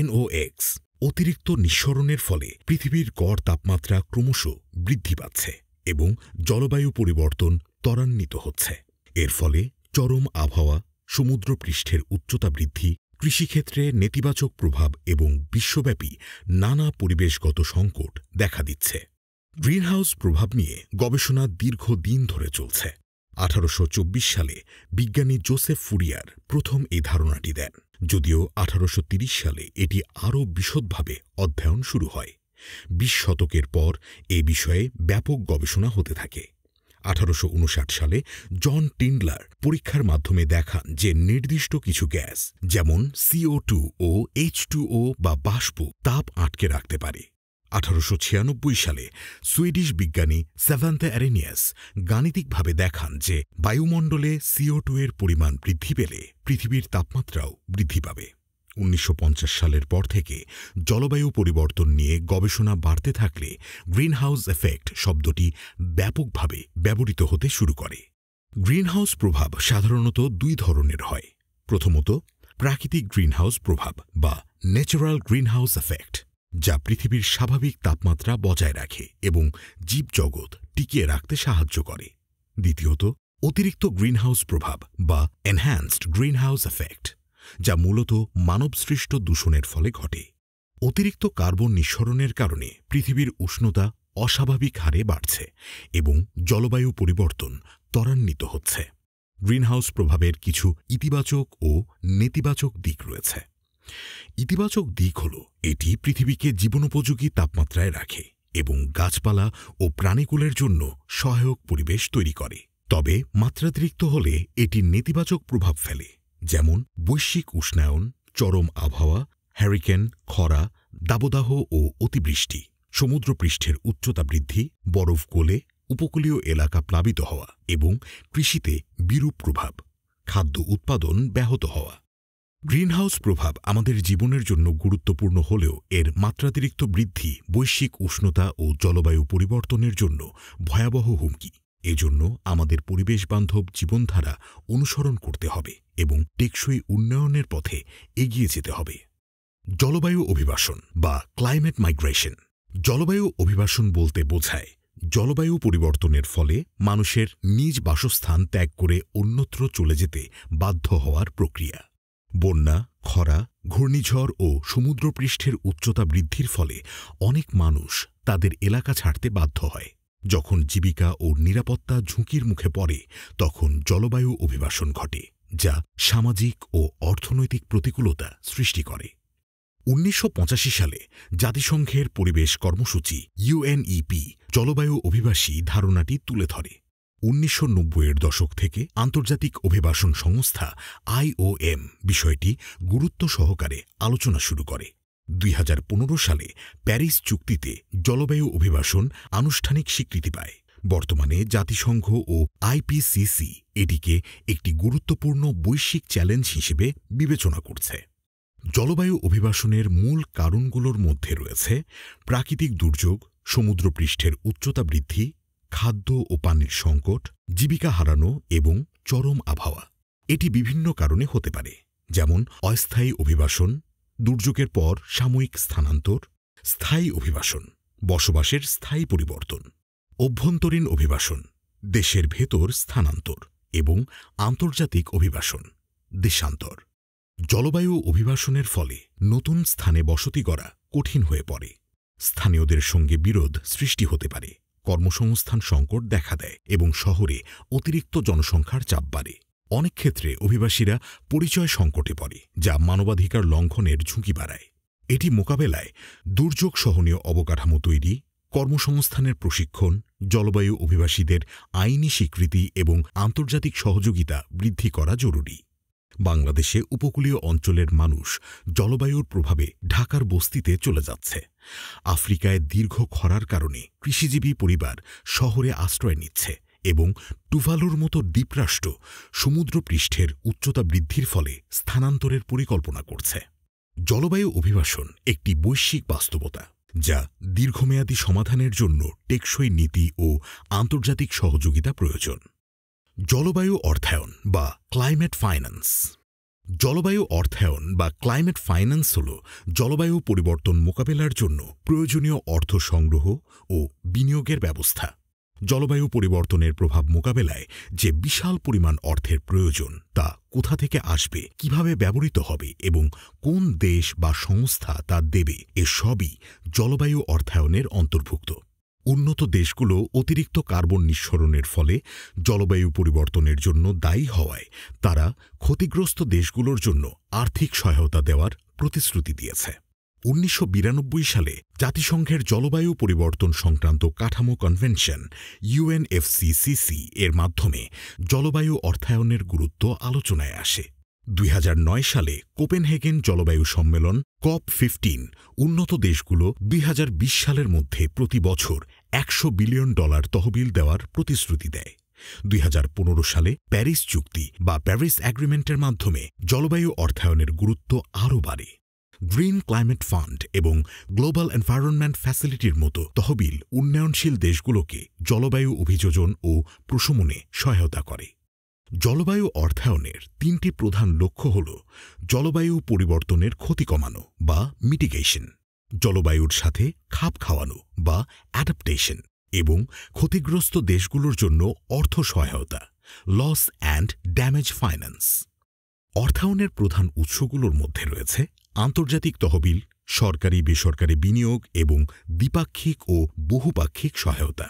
NOx অতিরিক্ত নিঃসরণের ফলে পৃথিবীর গড় তাপমাত্রা ক্রমশ বৃদ্ধি পাচ্ছে এবং জলবায়ু পরিবর্তন ত্বরান্বিত হচ্ছে। এর ফলে চরম আবহাওয়া, সমুদ্রপৃষ্ঠের উচ্চতা বৃদ্ধি, কৃষিক্ষেত্রে নেতিবাচক প্রভাব এবং বিশ্বব্যাপী নানা পরিবেশগত সংকট দেখা দিচ্ছে। গ্রিনহাউস প্রভাব নিয়ে গবেষণা দীর্ঘদিন ধরে চলছে। 1824 সালে বিজ্ঞানী জোসেফ ফুরিয়ার প্রথম এই ধারণাটি দেন, যদিও 1830 সালে এটি আরও বিশদভাবে অধ্যয়ন শুরু হয়। 20 শতকের পর এ বিষয়ে ব্যাপক গবেষণা হতে থাকে। 1859 সালে জন টিন্ডলার পরীক্ষার মাধ্যমে দেখান যে নির্দিষ্ট কিছু গ্যাস যেমন CO2 ও H2O বা বাষ্প তাপ আটকে রাখতে পারে। 1896 সালে সুইডিশ বিজ্ঞানী স্যাভান্তে অ্যারেনিয়াস গাণিতিকভাবে দেখান যে বায়ুমণ্ডলে CO2 এর পরিমাণ বৃদ্ধি পেলে পৃথিবীর তাপমাত্রাও বৃদ্ধি পাবে। 1950 সালের পর থেকে জলবায়ু পরিবর্তন নিয়ে গবেষণা বাড়তে থাকলে গ্রিনহাউস এফেক্ট শব্দটি ব্যাপকভাবে ব্যবহৃত হতে শুরু করে। গ্রিনহাউস প্রভাব সাধারণত দুই ধরনের হয়। প্রথমত, প্রাকৃতিক গ্রিনহাউস প্রভাব বা ন্যাচারাল গ্রিনহাউস এফেক্ট, যা পৃথিবীর স্বাভাবিক তাপমাত্রা বজায় রাখে এবং জীবজগৎ টিকিয়ে রাখতে সাহায্য করে। দ্বিতীয়ত, অতিরিক্ত গ্রিনহাউস প্রভাব বা এনহ্যান্সড গ্রিনহাউস এফেক্ট, যা মূলত মানবসৃষ্ট দূষণের ফলে ঘটে। অতিরিক্ত কার্বন নিঃসরণের কারণে পৃথিবীর উষ্ণতা অস্বাভাবিক হারে বাড়ছে এবং জলবায়ু পরিবর্তন ত্বরান্বিত হচ্ছে। গ্রিনহাউস প্রভাবের কিছু ইতিবাচক ও নেতিবাচক দিক রয়েছে। ইতিবাচক দিক হল এটি পৃথিবীকে জীবনোপযোগী তাপমাত্রায় রাখে এবং গাছপালা ও প্রাণীকুলের জন্য সহায়ক পরিবেশ তৈরি করে। তবে মাত্রাতিরিক্ত হলে এটি নেতিবাচক প্রভাব ফেলে, যেমন বৈশ্বিক উষ্ণায়ন, চরম আবহাওয়া, হ্যারিকেন, খরা, দাবদাহ ও অতিবৃষ্টি, সমুদ্রপৃষ্ঠের উচ্চতা বৃদ্ধি, বরফ গলে উপকূলীয় এলাকা প্লাবিত হওয়া এবং কৃষিতে বিরূপ প্রভাব, খাদ্য উৎপাদন ব্যাহত হওয়া। গ্রিনহাউস প্রভাব আমাদের জীবনের জন্য গুরুত্বপূর্ণ হলেও এর মাত্রাতিরিক্ত বৃদ্ধি বৈশ্বিক উষ্ণতা ও জলবায়ু পরিবর্তনের জন্য ভয়াবহ হুমকি। এজন্য আমাদের পরিবেশবান্ধব জীবনধারা অনুসরণ করতে হবে এবং টেকসই উন্নয়নের পথে এগিয়ে যেতে হবে। জলবায়ু অভিবাসন বা ক্লাইমেট মাইগ্রেশন। জলবায়ু অভিবাসন বলতে বোঝায় জলবায়ু পরিবর্তনের ফলে মানুষের নিজ বাসস্থান ত্যাগ করে অন্যত্র চলে যেতে বাধ্য হওয়ার প্রক্রিয়া। বন্যা, খরা, ঘূর্ণিঝড় ও সমুদ্রপৃষ্ঠের উচ্চতা বৃদ্ধির ফলে অনেক মানুষ তাদের এলাকা ছাড়তে বাধ্য হয়। যখন জীবিকা ও নিরাপত্তা ঝুঁকির মুখে পড়ে তখন জলবায়ু অভিবাসন ঘটে, যা সামাজিক ও অর্থনৈতিক প্রতিকূলতা সৃষ্টি করে। 1985 সালে জাতিসংঘের পরিবেশ কর্মসূচি UNEP জলবায়ু অভিবাসী ধারণাটি তুলে ধরে। 1990-এর দশক থেকে আন্তর্জাতিক অভিবাসন সংস্থা IOM বিষয়টি গুরুত্ব সহকারে আলোচনা শুরু করে। 2015 সালে প্যারিস চুক্তিতে জলবায়ু অভিবাসন আনুষ্ঠানিক স্বীকৃতি পায়। বর্তমানে জাতিসংঘ ও IPCC এটিকে একটি গুরুত্বপূর্ণ বৈশ্বিক চ্যালেঞ্জ হিসেবে বিবেচনা করছে। জলবায়ু অভিবাসনের মূল কারণগুলোর মধ্যে রয়েছে প্রাকৃতিক দুর্যোগ, সমুদ্রপৃষ্ঠের উচ্চতা বৃদ্ধি, খাদ্য ও পানির সংকট, জীবিকা হারানো এবং চরম আবহাওয়া। এটি বিভিন্ন কারণে হতে পারে, যেমন অস্থায়ী অভিবাসন, দুর্যোগের পর সাময়িক স্থানান্তর, স্থায়ী অভিবাসন, বসবাসের স্থায়ী পরিবর্তন, অভ্যন্তরীণ অভিবাসন, দেশের ভেতর স্থানান্তর এবং আন্তর্জাতিক অভিবাসন, দেশান্তর। জলবায়ু অভিবাসনের ফলে নতুন স্থানে বসতি করা কঠিন হয়ে পড়ে। স্থানীয়দের সঙ্গে বিরোধ সৃষ্টি হতে পারে, কর্মসংস্থান সংকট দেখা দেয় এবং শহরে অতিরিক্ত জনসংখ্যার চাপ বাড়ে। অনেক ক্ষেত্রে অভিবাসীরা পরিচয় সংকটে পড়ে, যা মানবাধিকার লঙ্ঘনের ঝুঁকি বাড়ায়। এটি মোকাবেলায় দুর্যোগ সহনীয় অবকাঠামো তৈরি, কর্মসংস্থানের প্রশিক্ষণ, জলবায়ু অভিবাসীদের আইনি স্বীকৃতি এবং আন্তর্জাতিক সহযোগিতা বৃদ্ধি করা জরুরি। বাংলাদেশে উপকূলীয় অঞ্চলের মানুষ জলবায়ুর প্রভাবে ঢাকার বস্তিতে চলে যাচ্ছে। আফ্রিকায় দীর্ঘ খরার কারণে কৃষিজীবী পরিবার শহরে আশ্রয় নিচ্ছে এবং টুভালুর মতো দ্বীপরাষ্ট্র সমুদ্রপৃষ্ঠের উচ্চতা বৃদ্ধির ফলে স্থানান্তরের পরিকল্পনা করছে। জলবায়ু অভিবাসন একটি বৈশ্বিক বাস্তবতা, যা দীর্ঘমেয়াদী সমাধানের জন্য টেকসই নীতি ও আন্তর্জাতিক সহযোগিতা প্রয়োজন। জলবায়ু অর্থায়ন বা ক্লাইমেট ফাইন্যান্স। জলবায়ু অর্থায়ন বা ক্লাইমেট ফাইন্যান্স হল জলবায়ু পরিবর্তন মোকাবেলার জন্য প্রয়োজনীয় অর্থ সংগ্রহ ও বিনিয়োগের ব্যবস্থা। জলবায়ু পরিবর্তনের প্রভাব মোকাবেলায় যে বিশাল পরিমাণ অর্থের প্রয়োজন তা কোথা থেকে আসবে, কিভাবে ব্যবহৃত হবে এবং কোন দেশ বা সংস্থা তা দেবে, এসবই জলবায়ু অর্থায়নের অন্তর্ভুক্ত। উন্নত দেশগুলো অতিরিক্ত কার্বন নিঃসরণের ফলে জলবায়ু পরিবর্তনের জন্য দায়ী হওয়ায় তারা ক্ষতিগ্রস্ত দেশগুলোর জন্য আর্থিক সহায়তা দেওয়ার প্রতিশ্রুতি দিয়েছে। 1992 সালে জাতিসংঘের জলবায়ু পরিবর্তন সংক্রান্ত কাঠামো কনভেনশন UNFCCC এর মাধ্যমে জলবায়ু অর্থায়নের গুরুত্ব আলোচনায় আসে। 2009 সালে কোপেনহেগেন জলবায়ু সম্মেলন COP15 উন্নত দেশগুলো 2020 সালের মধ্যে প্রতি বছর $100 বিলিয়ন তহবিল দেওয়ার প্রতিশ্রুতি দেয়। 2015 সালে প্যারিস চুক্তি বা প্যারিস অ্যাগ্রিমেন্টের মাধ্যমে জলবায়ু অর্থায়নের গুরুত্ব আরও বাড়ে। গ্রিন ক্লাইমেট ফান্ড এবং গ্লোবাল এনভায়রনমেন্ট ফ্যাসিলিটির মতো তহবিল উন্নয়নশীল দেশগুলোকে জলবায়ু অভিযোজন ও প্রশমনে সহায়তা করে। জলবায়ু অর্থায়নের 3টি প্রধান লক্ষ্য হল জলবায়ু পরিবর্তনের ক্ষতি কমানো বা মিটিগেশন, জলবায়ুর সাথে খাপ খাওয়ানো বা অ্যাডাপ্টেশন এবং ক্ষতিগ্রস্ত দেশগুলোর জন্য অর্থ সহায়তা, লস অ্যান্ড ড্যামেজ ফাইন্যান্স। অর্থায়নের প্রধান উৎসগুলোর মধ্যে রয়েছে আন্তর্জাতিক তহবিল, সরকারি বেসরকারি বিনিয়োগ এবং দ্বিপাক্ষিক ও বহুপাক্ষিক সহায়তা।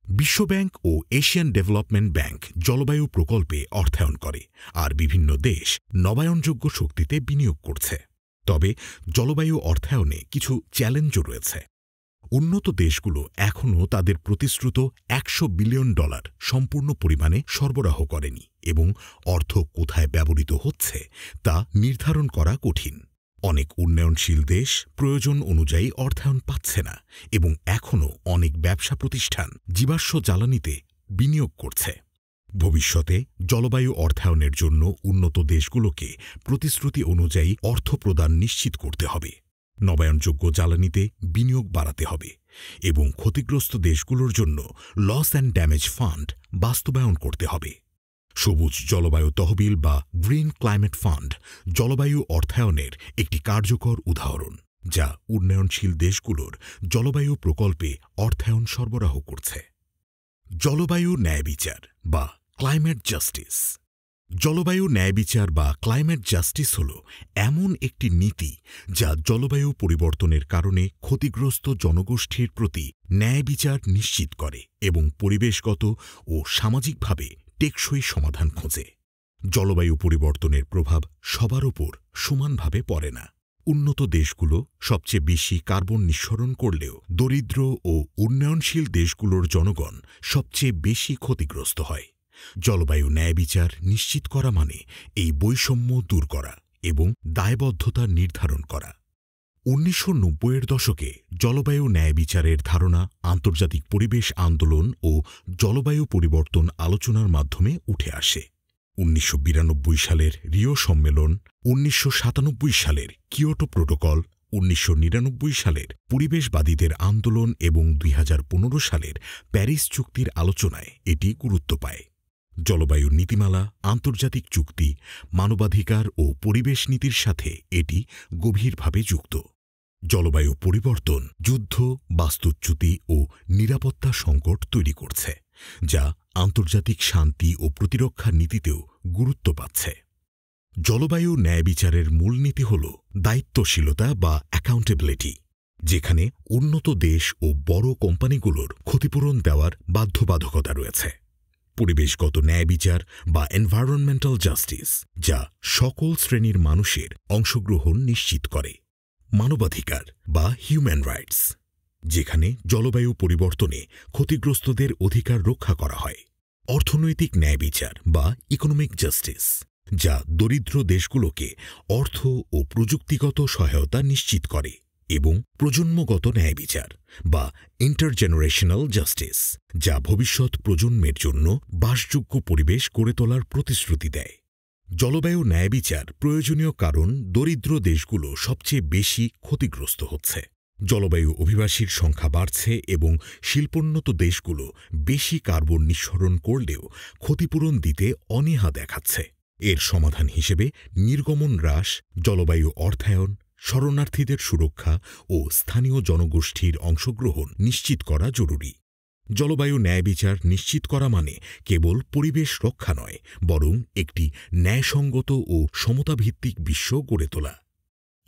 বিশ্বব্যাংক ও এশিয়ান ডেভেলপমেন্ট ব্যাংক জলবায়ু প্রকল্পে অর্থায়ন করে, আর বিভিন্ন দেশ নবায়নযোগ্য শক্তিতে বিনিয়োগ করছে। তবে জলবায়ু অর্থায়নে কিছু চ্যালেঞ্জও রয়েছে। উন্নত দেশগুলো এখনও তাদের প্রতিশ্রুত $100 বিলিয়ন সম্পূর্ণ পরিমাণে সরবরাহ করেনি এবং অর্থ কোথায় ব্যবহৃত হচ্ছে তা নির্ধারণ করা কঠিন। অনেক উন্নয়নশীল দেশ প্রয়োজন অনুযায়ী অর্থায়ন পাচ্ছে না এবং এখনও অনেক ব্যবসা প্রতিষ্ঠান জীবাশ্ম জ্বালানিতে বিনিয়োগ করছে। ভবিষ্যতে জলবায়ু অর্থায়নের জন্য উন্নত দেশগুলোকে প্রতিশ্রুতি অনুযায়ী অর্থ প্রদান নিশ্চিত করতে হবে, নবায়নযোগ্য জ্বালানিতে বিনিয়োগ বাড়াতে হবে এবং ক্ষতিগ্রস্ত দেশগুলোর জন্য লস অ্যান্ড ড্যামেজ ফান্ড বাস্তবায়ন করতে হবে। সবুজ জলবায়ু তহবিল বা গ্রিন ক্লাইমেট ফান্ড জলবায়ু অর্থায়নের একটি কার্যকর উদাহরণ, যা উন্নয়নশীল দেশগুলোর জলবায়ু প্রকল্পে অর্থায়ন সরবরাহ করছে। জলবায়ু ন্যায়বিচার বা ক্লাইমেট জাস্টিস। জলবায়ু ন্যায়বিচার বা ক্লাইমেট জাস্টিস হল এমন একটি নীতি যা জলবায়ু পরিবর্তনের কারণে ক্ষতিগ্রস্ত জনগোষ্ঠীর প্রতি ন্যায়বিচার নিশ্চিত করে এবং পরিবেশগত ও সামাজিকভাবে টেকসই সমাধান খোঁজে। জলবায়ু পরিবর্তনের প্রভাব সবার উপর সমানভাবে পড়ে না। উন্নত দেশগুলো সবচেয়ে বেশি কার্বন নিঃসরণ করলেও দরিদ্র ও উন্নয়নশীল দেশগুলোর জনগণ সবচেয়ে বেশি ক্ষতিগ্রস্ত হয়। জলবায়ু ন্যায়বিচার নিশ্চিত করা মানে এই বৈষম্য দূর করা এবং দায়বদ্ধতা নির্ধারণ করা। 1990-এর দশকে জলবায়ু ন্যায়বিচারের ধারণা আন্তর্জাতিক পরিবেশ আন্দোলন ও জলবায়ু পরিবর্তন আলোচনার মাধ্যমে উঠে আসে। 1992 সালের রিও সম্মেলন, 1997 সালের কিয়োটো প্রোটোকল, 1999 সালের পরিবেশবাদীদের আন্দোলন এবং 2015 সালের প্যারিস চুক্তির আলোচনায় এটি গুরুত্ব পায়। জলবায়ু নীতিমালা, আন্তর্জাতিক চুক্তি, মানবাধিকার ও পরিবেশ নীতির সাথে এটি গভীরভাবে যুক্ত। জলবায়ু পরিবর্তন যুদ্ধ, বাস্তুচ্যুতি ও নিরাপত্তা সংকট তৈরি করছে, যা আন্তর্জাতিক শান্তি ও প্রতিরক্ষা নীতিতেও গুরুত্ব পাচ্ছে। জলবায়ু ন্যায়বিচারের মূলনীতি হল দায়িত্বশীলতা বা অ্যাকাউন্টেবিলিটি, যেখানে উন্নত দেশ ও বড় কোম্পানিগুলোর ক্ষতিপূরণ দেওয়ার বাধ্যবাধকতা রয়েছে। পরিবেশগত ন্যায়বিচার বা এনভায়রনমেন্টাল জাস্টিস, যা সকল শ্রেণীর মানুষের অংশগ্রহণ নিশ্চিত করে। মানবাধিকার বা হিউম্যান রাইটস, যেখানে জলবায়ু পরিবর্তনে ক্ষতিগ্রস্তদের অধিকার রক্ষা করা হয়। অর্থনৈতিক ন্যায়বিচার বা ইকোনমিক জাস্টিস, যা দরিদ্র দেশগুলোকে অর্থ ও প্রযুক্তিগত সহায়তা নিশ্চিত করে। এবং প্রজন্মগত ন্যায়বিচার বা ইন্টারজেনারেশনাল জাস্টিস, যা ভবিষ্যৎ প্রজন্মের জন্য বাসযোগ্য পরিবেশ গড়ে তোলার প্রতিশ্রুতি দেয়। জলবায়ু ন্যায়বিচার প্রয়োজনীয় কারণ দরিদ্র দেশগুলো সবচেয়ে বেশি ক্ষতিগ্রস্ত হচ্ছে। জলবায়ু অভিবাসীর সংখ্যা বাড়ছে এবং শিল্পোন্নত দেশগুলো বেশি কার্বন নিঃসরণ করলেও ক্ষতিপূরণ দিতে অনীহা দেখাচ্ছে। এর সমাধান হিসেবে নির্গমন হ্রাস, জলবায়ু অর্থায়ন, শরণার্থীদের সুরক্ষা ও স্থানীয় জনগোষ্ঠীর অংশগ্রহণ নিশ্চিত করা জরুরি। জলবায়ু ন্যায়বিচার নিশ্চিত করা মানে কেবল পরিবেশ রক্ষা নয়, বরং একটি ন্যায়সঙ্গত ও সমতাভিত্তিক বিশ্ব গড়ে তোলা।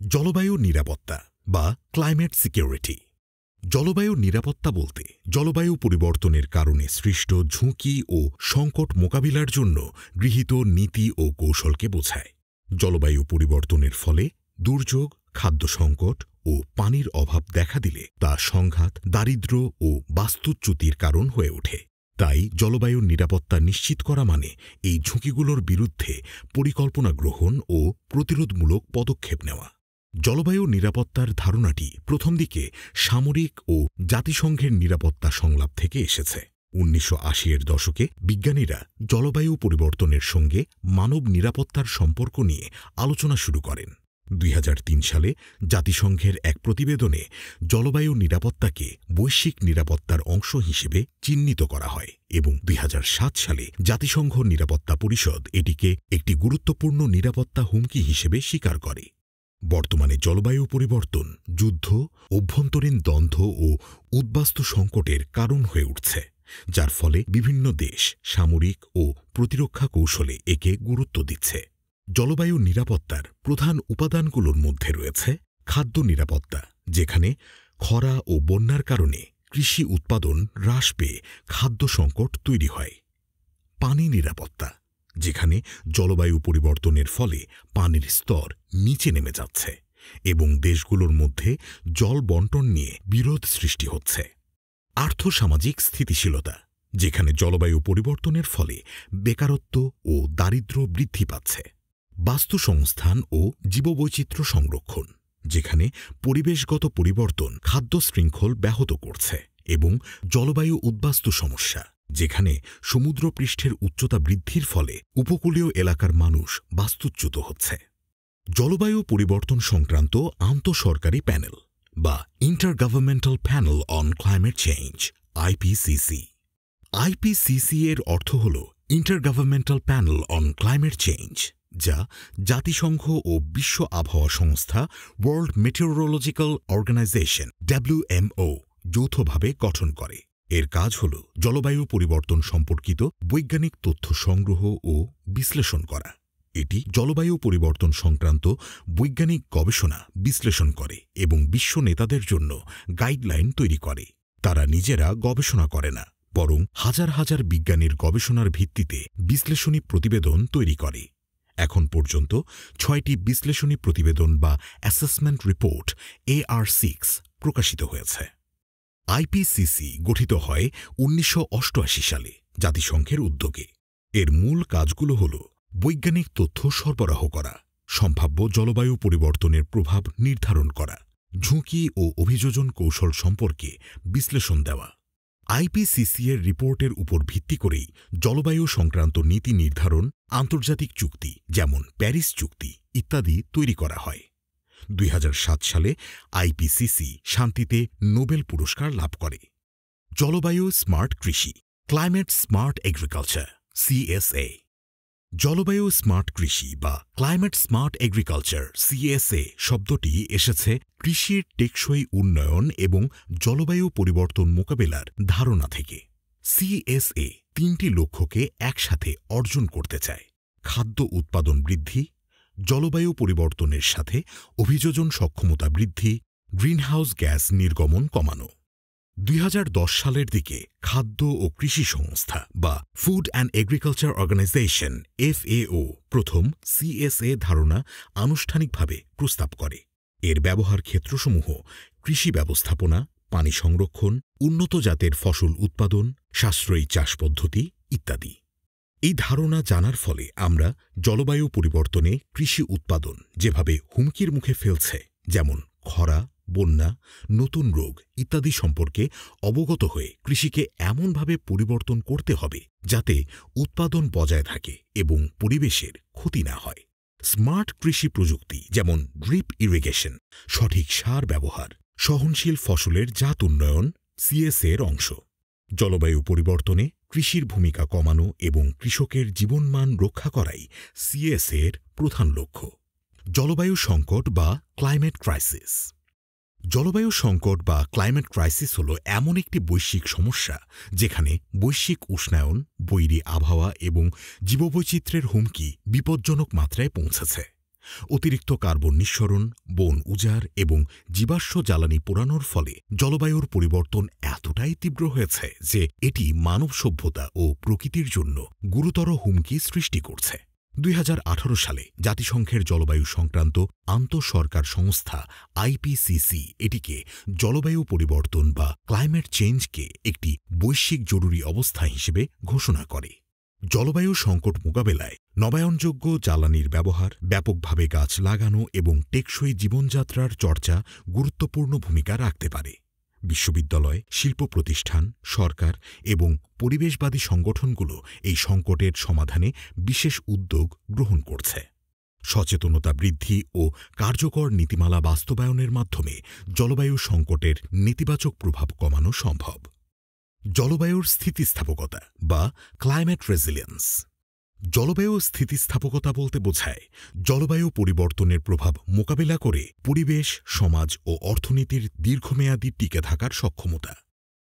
জলবায়ু নিরাপত্তা বা ক্লাইমেট সিকিউরিটি। জলবায়ু নিরাপত্তা বলতে জলবায়ু পরিবর্তনের কারণে সৃষ্ট ঝুঁকি ও সংকট মোকাবিলার জন্য গৃহীত নীতি ও কৌশলকে বোঝায়। জলবায়ু পরিবর্তনের ফলে দুর্যোগ, খাদ্য সংকট ও পানির অভাব দেখা দিলে তা সংঘাত, দারিদ্র্য ও বাস্তুচ্যুতির কারণ হয়ে ওঠে। তাই জলবায়ুর নিরাপত্তা নিশ্চিত করা মানে এই ঝুঁকিগুলোর বিরুদ্ধে পরিকল্পনা গ্রহণ ও প্রতিরোধমূলক পদক্ষেপ নেওয়া। জলবায়ু নিরাপত্তার ধারণাটি প্রথম দিকে সামরিক ও জাতিসংঘের নিরাপত্তা সংলাপ থেকে এসেছে। 1980-এর দশকে বিজ্ঞানীরা জলবায়ু পরিবর্তনের সঙ্গে মানব নিরাপত্তার সম্পর্ক নিয়ে আলোচনা শুরু করেন। 2003 সালে জাতিসংঘের এক প্রতিবেদনে জলবায়ু নিরাপত্তাকে বৈশ্বিক নিরাপত্তার অংশ হিসেবে চিহ্নিত করা হয় এবং 2007 সালে জাতিসংঘ নিরাপত্তা পরিষদ এটিকে একটি গুরুত্বপূর্ণ নিরাপত্তা হুমকি হিসেবে স্বীকার করে। বর্তমানে জলবায়ু পরিবর্তন যুদ্ধ, অভ্যন্তরীণ দ্বন্দ্ব ও উদ্বাস্তু সংকটের কারণ হয়ে উঠছে, যার ফলে বিভিন্ন দেশ সামরিক ও প্রতিরক্ষা কৌশলে একে গুরুত্ব দিচ্ছে। জলবায়ু নিরাপত্তার প্রধান উপাদানগুলোর মধ্যে রয়েছে খাদ্য নিরাপত্তা, যেখানে খরা ও বন্যার কারণে কৃষি উৎপাদন হ্রাস পেয়ে খাদ্য সংকট তৈরি হয়; পানি নিরাপত্তা, যেখানে জলবায়ু পরিবর্তনের ফলে পানির স্তর নিচে নেমে যাচ্ছে এবং দেশগুলোর মধ্যে জল বণ্টন নিয়ে বিরোধ সৃষ্টি হচ্ছে; আর্থসামাজিক স্থিতিশীলতা, যেখানে জলবায়ু পরিবর্তনের ফলে বেকারত্ব ও দারিদ্র্য বৃদ্ধি পাচ্ছে; বাস্তুসংস্থান ও জীববৈচিত্র্য সংরক্ষণ, যেখানে পরিবেশগত পরিবর্তন খাদ্য শৃঙ্খল ব্যাহত করছে; এবং জলবায়ু উদ্বাস্তু সমস্যা, যেখানে সমুদ্রপৃষ্ঠের উচ্চতা বৃদ্ধির ফলে উপকূলীয় এলাকার মানুষ বাস্তুচ্যুত হচ্ছে। জলবায়ু পরিবর্তন সংক্রান্ত আন্তঃসরকারি প্যানেল বা ইন্টারগভর্নমেন্টাল panel on climate change (IPCC). IPCC এর অর্থ হল ইন্টারগভর্নমেন্টাল প্যানেল অন ক্লাইমেট চেঞ্জ, যা জাতিসংঘ ও বিশ্ব আবহাওয়া সংস্থা ওয়ার্ল্ড মেটিওরোলজিক্যাল অর্গানাইজেশন WMO যৌথভাবে গঠন করে। এর কাজ হল জলবায়ু পরিবর্তন সম্পর্কিত বৈজ্ঞানিক তথ্য সংগ্রহ ও বিশ্লেষণ করা। এটি জলবায়ু পরিবর্তন সংক্রান্ত বৈজ্ঞানিক গবেষণা বিশ্লেষণ করে এবং বিশ্ব নেতাদের জন্য গাইডলাইন তৈরি করে। তারা নিজেরা গবেষণা করে না, বরং হাজার হাজার বিজ্ঞানীর গবেষণার ভিত্তিতে বিশ্লেষণী প্রতিবেদন তৈরি করে। এখন পর্যন্ত 6টি বিশ্লেষণী প্রতিবেদন বা অ্যাসেসমেন্ট রিপোর্ট AR6 প্রকাশিত হয়েছে। IPCC গঠিত হয় 1988 সালে জাতিসংঘের উদ্যোগে। এর মূল কাজগুলো হল বৈজ্ঞানিক তথ্য সরবরাহ করা, সম্ভাব্য জলবায়ু পরিবর্তনের প্রভাব নির্ধারণ করা, ঝুঁকি ও অভিযোজন কৌশল সম্পর্কে বিশ্লেষণ দেওয়া। IPCC এর রিপোর্টের উপর ভিত্তি করেই জলবায়ু সংক্রান্ত নীতি নির্ধারণ, আন্তর্জাতিক চুক্তি যেমন প্যারিস চুক্তি ইত্যাদি তৈরি করা হয়। 2007 সালে IPCC শান্তিতে নোবেল পুরস্কার লাভ করে। জলবায়ু স্মার্ট কৃষি ক্লাইমেট স্মার্ট এগ্রিকালচার CSA। জলবায়ু স্মার্ট কৃষি বা ক্লাইমেট স্মার্ট এগ্রিকালচার CSA শব্দটি এসেছে কৃষির টেকসই উন্নয়ন এবং জলবায়ু পরিবর্তন মোকাবেলার ধারণা থেকে। CSA 3টি লক্ষ্যকে একসাথে অর্জন করতে চায়: খাদ্য উৎপাদন বৃদ্ধি, জলবায়ু পরিবর্তনের সাথে অভিযোজন সক্ষমতা বৃদ্ধি, গ্রিনহাউস গ্যাস নির্গমন কমানো। 2010 সালের দিকে খাদ্য ও কৃষি সংস্থা বা food and agriculture organisation FAO প্রথম CSA ধারণা আনুষ্ঠানিকভাবে প্রস্তাব করে। এর ব্যবহার ক্ষেত্রসমূহ কৃষি ব্যবস্থাপনা, পানি সংরক্ষণ, উন্নত জাতের ফসল উৎপাদন, সাশ্রয়ী চাষ পদ্ধতি ইত্যাদি। এই ধারণা জানার ফলে আমরা জলবায়ু পরিবর্তনে কৃষি উৎপাদন যেভাবে হুমকির মুখে ফেলছে, যেমন খরা, বন্যা, নতুন রোগ ইত্যাদি সম্পর্কে অবগত হয়ে কৃষিকে এমনভাবে পরিবর্তন করতে হবে যাতে উৎপাদন বজায় থাকে এবং পরিবেশের ক্ষতি না হয়। স্মার্ট কৃষি প্রযুক্তি যেমন ড্রিপ ইরিগেশন, সঠিক সার ব্যবহার, সহনশীল ফসলের জাত উন্নয়ন CSA এর অংশ। জলবায়ু পরিবর্তনে কৃষির ভূমিকা কমানো এবং কৃষকের জীবনমান রক্ষা করাই CSA এর প্রধান লক্ষ্য। জলবায়ু সংকট বা ক্লাইমেট ক্রাইসিস। জলবায়ু সংকট বা ক্লাইমেট ক্রাইসিস হল এমন একটি বৈশ্বিক সমস্যা যেখানে বৈশ্বিক উষ্ণায়ন, বৈরী আবহাওয়া এবং জীববৈচিত্র্যের হুমকি বিপজ্জনক মাত্রায় পৌঁছেছে। অতিরিক্ত কার্বন নিঃসরণ, বন উজাড় এবং জীবাশ্ম জ্বালানি পোড়ানোর ফলে জলবায়ুর পরিবর্তন এতটাই তীব্র হয়েছে যে এটি মানব সভ্যতা ও প্রকৃতির জন্য গুরুতর হুমকি সৃষ্টি করছে। 2018 সালে জাতিসংঘের জলবায়ু সংক্রান্ত আন্তঃসরকার সংস্থা আইপিসিসি এটিকে জলবায়ু পরিবর্তন বা ক্লাইমেট চেঞ্জকে একটি বৈশ্বিক জরুরি অবস্থা হিসেবে ঘোষণা করে। জলবায়ু সংকট মোকাবেলায় নবায়নযোগ্য জ্বালানির ব্যবহার, ব্যাপকভাবে গাছ লাগানো এবং টেকসই জীবনযাত্রার চর্চা গুরুত্বপূর্ণ ভূমিকা রাখতে পারে। বিশ্ববিদ্যালয়, শিল্প প্রতিষ্ঠান, সরকার এবং পরিবেশবাদী সংগঠনগুলো এই সংকটের সমাধানে বিশেষ উদ্যোগ গ্রহণ করছে। সচেতনতা বৃদ্ধি ও কার্যকর নীতিমালা বাস্তবায়নের মাধ্যমে জলবায়ু সংকটের নেতিবাচক প্রভাব কমানো সম্ভব। জলবায়ুর স্থিতিস্থাপকতা বা ক্লাইমেট রেজিলিয়েন্স। জলবায়ু স্থিতিস্থাপকতা বলতে বোঝায় জলবায়ু পরিবর্তনের প্রভাব মোকাবিলা করে পরিবেশ, সমাজ ও অর্থনীতির দীর্ঘমেয়াদী টিকে থাকার সক্ষমতা।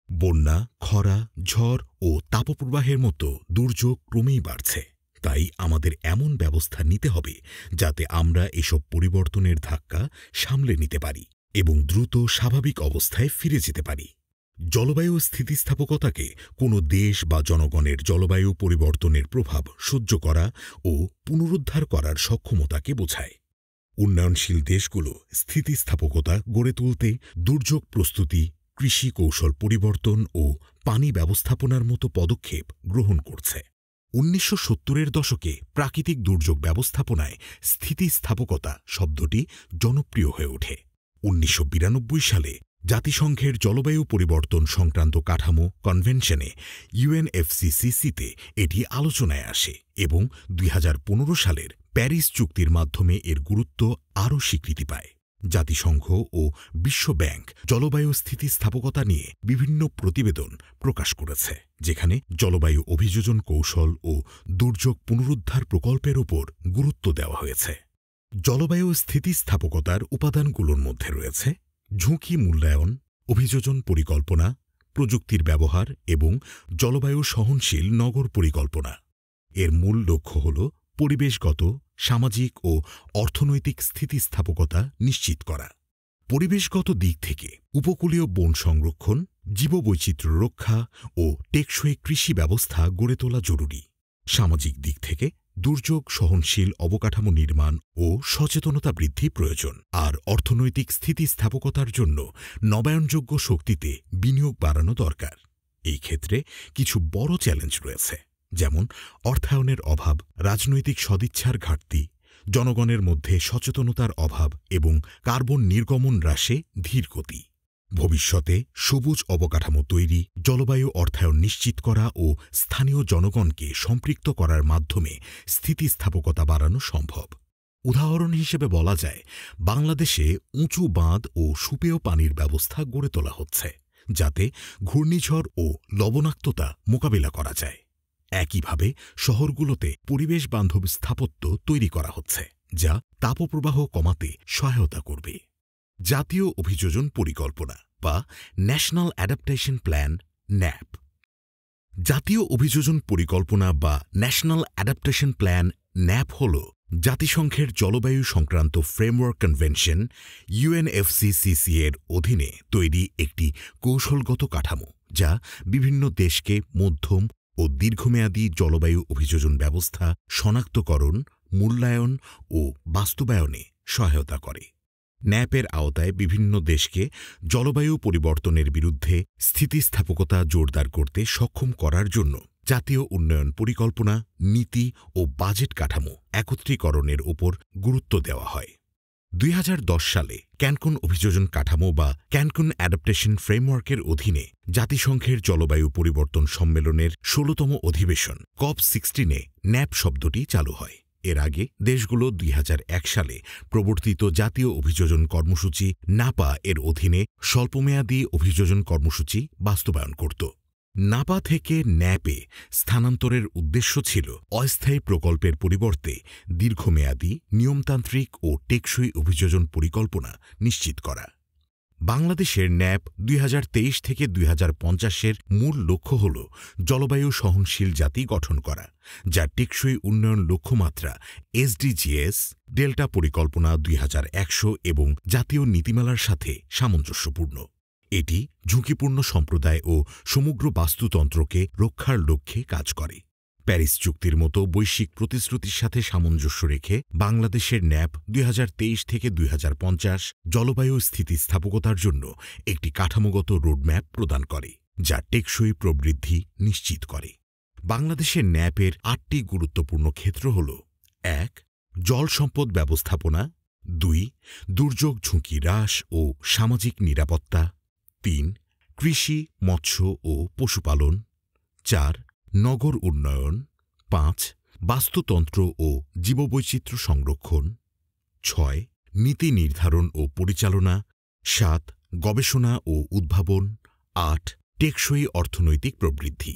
বন্যা, খরা, ঝড় ও তাপপ্রবাহের মতো দুর্যোগ ক্রমেই বাড়ছে। তাই আমাদের এমন ব্যবস্থা নিতে হবে যাতে আমরা এসব পরিবর্তনের ধাক্কা সামলে নিতে পারি এবং দ্রুত স্বাভাবিক অবস্থায় ফিরে যেতে পারি। জলবায়ু স্থিতিস্থাপকতাকে কোনো দেশ বা জনগণের জলবায়ু পরিবর্তনের প্রভাব সহ্য করা ও পুনরুদ্ধার করার সক্ষমতাকে বোঝায়। উন্নয়নশীল দেশগুলো স্থিতিস্থাপকতা গড়ে তুলতে দুর্যোগ প্রস্তুতি, কৃষি কৌশল পরিবর্তন ও পানি ব্যবস্থাপনার মতো পদক্ষেপ গ্রহণ করছে। 1970-এর দশকে প্রাকৃতিক দুর্যোগ ব্যবস্থাপনায় স্থিতিস্থাপকতা শব্দটি জনপ্রিয় হয়ে ওঠে। 1992 সালে জাতিসংঘের জলবায়ু পরিবর্তন সংক্রান্ত কাঠামো কনভেনশনে ইউএনএফসিসিতে এটি আলোচনায় আসে এবং 2015 সালের প্যারিস চুক্তির মাধ্যমে এর গুরুত্ব আরও স্বীকৃতি পায়। জাতিসংঘ ও বিশ্ব ব্যাংক জলবায়ু স্থিতিস্থাপকতা নিয়ে বিভিন্ন প্রতিবেদন প্রকাশ করেছে, যেখানে জলবায়ু অভিযোজন কৌশল ও দুর্যোগ পুনরুদ্ধার প্রকল্পের উপর গুরুত্ব দেওয়া হয়েছে। জলবায়ু স্থিতিস্থাপকতার উপাদানগুলোর মধ্যে রয়েছে ঝুঁকি মূল্যায়ন, অভিযোজন পরিকল্পনা, প্রযুক্তির ব্যবহার এবং জলবায়ু সহনশীল নগর পরিকল্পনা। এর মূল লক্ষ্য হল পরিবেশগত, সামাজিক ও অর্থনৈতিক স্থিতিস্থাপকতা নিশ্চিত করা। পরিবেশগত দিক থেকে উপকূলীয় বন সংরক্ষণ, জীববৈচিত্র্য রক্ষা ও টেকসই কৃষি ব্যবস্থা গড়ে তোলা জরুরি। সামাজিক দিক থেকে দুর্যোগ সহনশীল অবকাঠামো নির্মাণ ও সচেতনতা বৃদ্ধি প্রয়োজন। আর অর্থনৈতিক স্থিতিস্থাপকতার জন্য নবায়নযোগ্য শক্তিতে বিনিয়োগ বাড়ানো দরকার। এই ক্ষেত্রে কিছু বড় চ্যালেঞ্জ রয়েছে, যেমন অর্থায়নের অভাব, রাজনৈতিক সদিচ্ছার ঘাটতি, জনগণের মধ্যে সচেতনতার অভাব এবং কার্বন নির্গমন হ্রাসে ধীর গতি। ভবিষ্যতে সবুজ অবকাঠামো তৈরি, জলবায়ু অর্থায়ন নিশ্চিত করা ও স্থানীয় জনগণকে সম্পৃক্ত করার মাধ্যমে স্থিতিস্থাপকতা বাড়ানো সম্ভব। উদাহরণ হিসেবে বলা যায়, বাংলাদেশে উঁচু বাঁধ ও সুপেয় পানির ব্যবস্থা গড়ে তোলা হচ্ছে, যাতে ঘূর্ণিঝড় ও লবণাক্ততা মোকাবিলা করা যায়। একইভাবে শহরগুলোতে পরিবেশ বান্ধব স্থাপত্য তৈরি করা হচ্ছে, যা তাপপ্রবাহ কমাতে সহায়তা করবে। জাতীয় অভিযোজন পরিকল্পনা বা ন্যাশনাল অ্যাডাপ্টেশন প্ল্যান ন্যাপ। জাতীয় অভিযোজন পরিকল্পনা বা ন্যাশনাল অ্যাডাপ্টেশন প্ল্যান ন্যাপ হল জাতিসংঘের জলবায়ু সংক্রান্ত ফ্রেমওয়ার্ক কনভেনশন ইউএনএফসিসিসি এর অধীনে তৈরি একটি কৌশলগত কাঠামো, যা বিভিন্ন দেশকে মধ্যম ও দীর্ঘমেয়াদী জলবায়ু অভিযোজন ব্যবস্থা শনাক্তকরণ, মূল্যায়ন ও বাস্তবায়নে সহায়তা করে। ন্যাপের আওতায় বিভিন্ন দেশকে জলবায়ু পরিবর্তনের বিরুদ্ধে স্থিতিস্থাপকতা জোরদার করতে সক্ষম করার জন্য জাতীয় উন্নয়ন পরিকল্পনা, নীতি ও বাজেট কাঠামো একত্রীকরণের ওপর গুরুত্ব দেওয়া হয়। 2010 সালে ক্যানকুন অভিযোজন কাঠামো বা ক্যানকুন অ্যাডাপ্টেশন ফ্রেমওয়ার্কের অধীনে জাতিসংঘের জলবায়ু পরিবর্তন সম্মেলনের 16তম অধিবেশন COP16-এ ন্যাপ শব্দটি চালু হয়। এর আগে দেশগুলো 2001 সালে প্রবর্তিত জাতীয় অভিযোজন কর্মসূচি নাপা এর অধীনে স্বল্পমেয়াদী অভিযোজন কর্মসূচি বাস্তবায়ন করত। নাপা থেকে ন্যাপে স্থানান্তরের উদ্দেশ্য ছিল অস্থায়ী প্রকল্পের পরিবর্তে দীর্ঘমেয়াদী, নিয়মতান্ত্রিক ও টেকসই অভিযোজন পরিকল্পনা নিশ্চিত করা। বাংলাদেশের ন্যাপ 2023 থেকে 2050-এর মূল লক্ষ্য হল জলবায়ু সহনশীল জাতি গঠন করা, যা টেকসই উন্নয়ন লক্ষ্যমাত্রা SDGs, ডেল্টা পরিকল্পনা 2100 এবং জাতীয় নীতিমালার সাথে সামঞ্জস্যপূর্ণ। এটি ঝুঁকিপূর্ণ সম্প্রদায় ও সমগ্র বাস্তুতন্ত্রকে রক্ষার লক্ষ্যে কাজ করে। প্যারিস চুক্তির মতো বৈশ্বিক প্রতিশ্রুতির সাথে সামঞ্জস্য রেখে বাংলাদেশের ন্যাপ ২০২৩ থেকে ২০৫০ জলবায়ু স্থিতিস্থাপকতার জন্য একটি কাঠামোগত রোডম্যাপ প্রদান করে, যা টেকসই প্রবৃদ্ধি নিশ্চিত করে। বাংলাদেশের ন্যাপের ৮টি গুরুত্বপূর্ণ ক্ষেত্র হল: ১. জল সম্পদ ব্যবস্থাপনা, ২. দুর্যোগ ঝুঁকি হ্রাস ও সামাজিক নিরাপত্তা, ৩. কৃষি, মৎস্য ও পশুপালন, ৪. নগর উন্নয়ন, ৫. বাস্তুতন্ত্র ও জীববৈচিত্র্য সংরক্ষণ, ৬. নীতি নির্ধারণ ও পরিচালনা, ৭. গবেষণা ও উদ্ভাবন, ৮. টেকসই অর্থনৈতিক প্রবৃদ্ধি।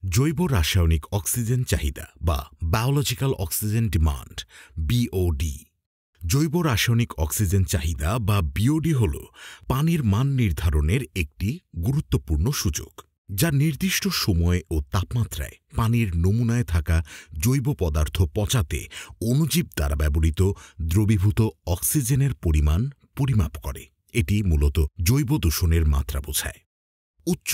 জৈব রাসায়নিক অক্সিজেন চাহিদা বা বায়োলজিক্যাল অক্সিজেন ডিমান্ড বিওডি। জৈব রাসায়নিক অক্সিজেন চাহিদা বা বিওডি হল পানির মান নির্ধারণের একটি গুরুত্বপূর্ণ সূচক, যা নির্দিষ্ট সময় ও তাপমাত্রায় পানির নমুনায় থাকা জৈব পদার্থ পচাতে অণুজীব দ্বারা ব্যবহৃত দ্রবীভূত অক্সিজেনের পরিমাণ পরিমাপ করে। এটি মূলত জৈব দূষণের মাত্রা বোঝায়। উচ্চ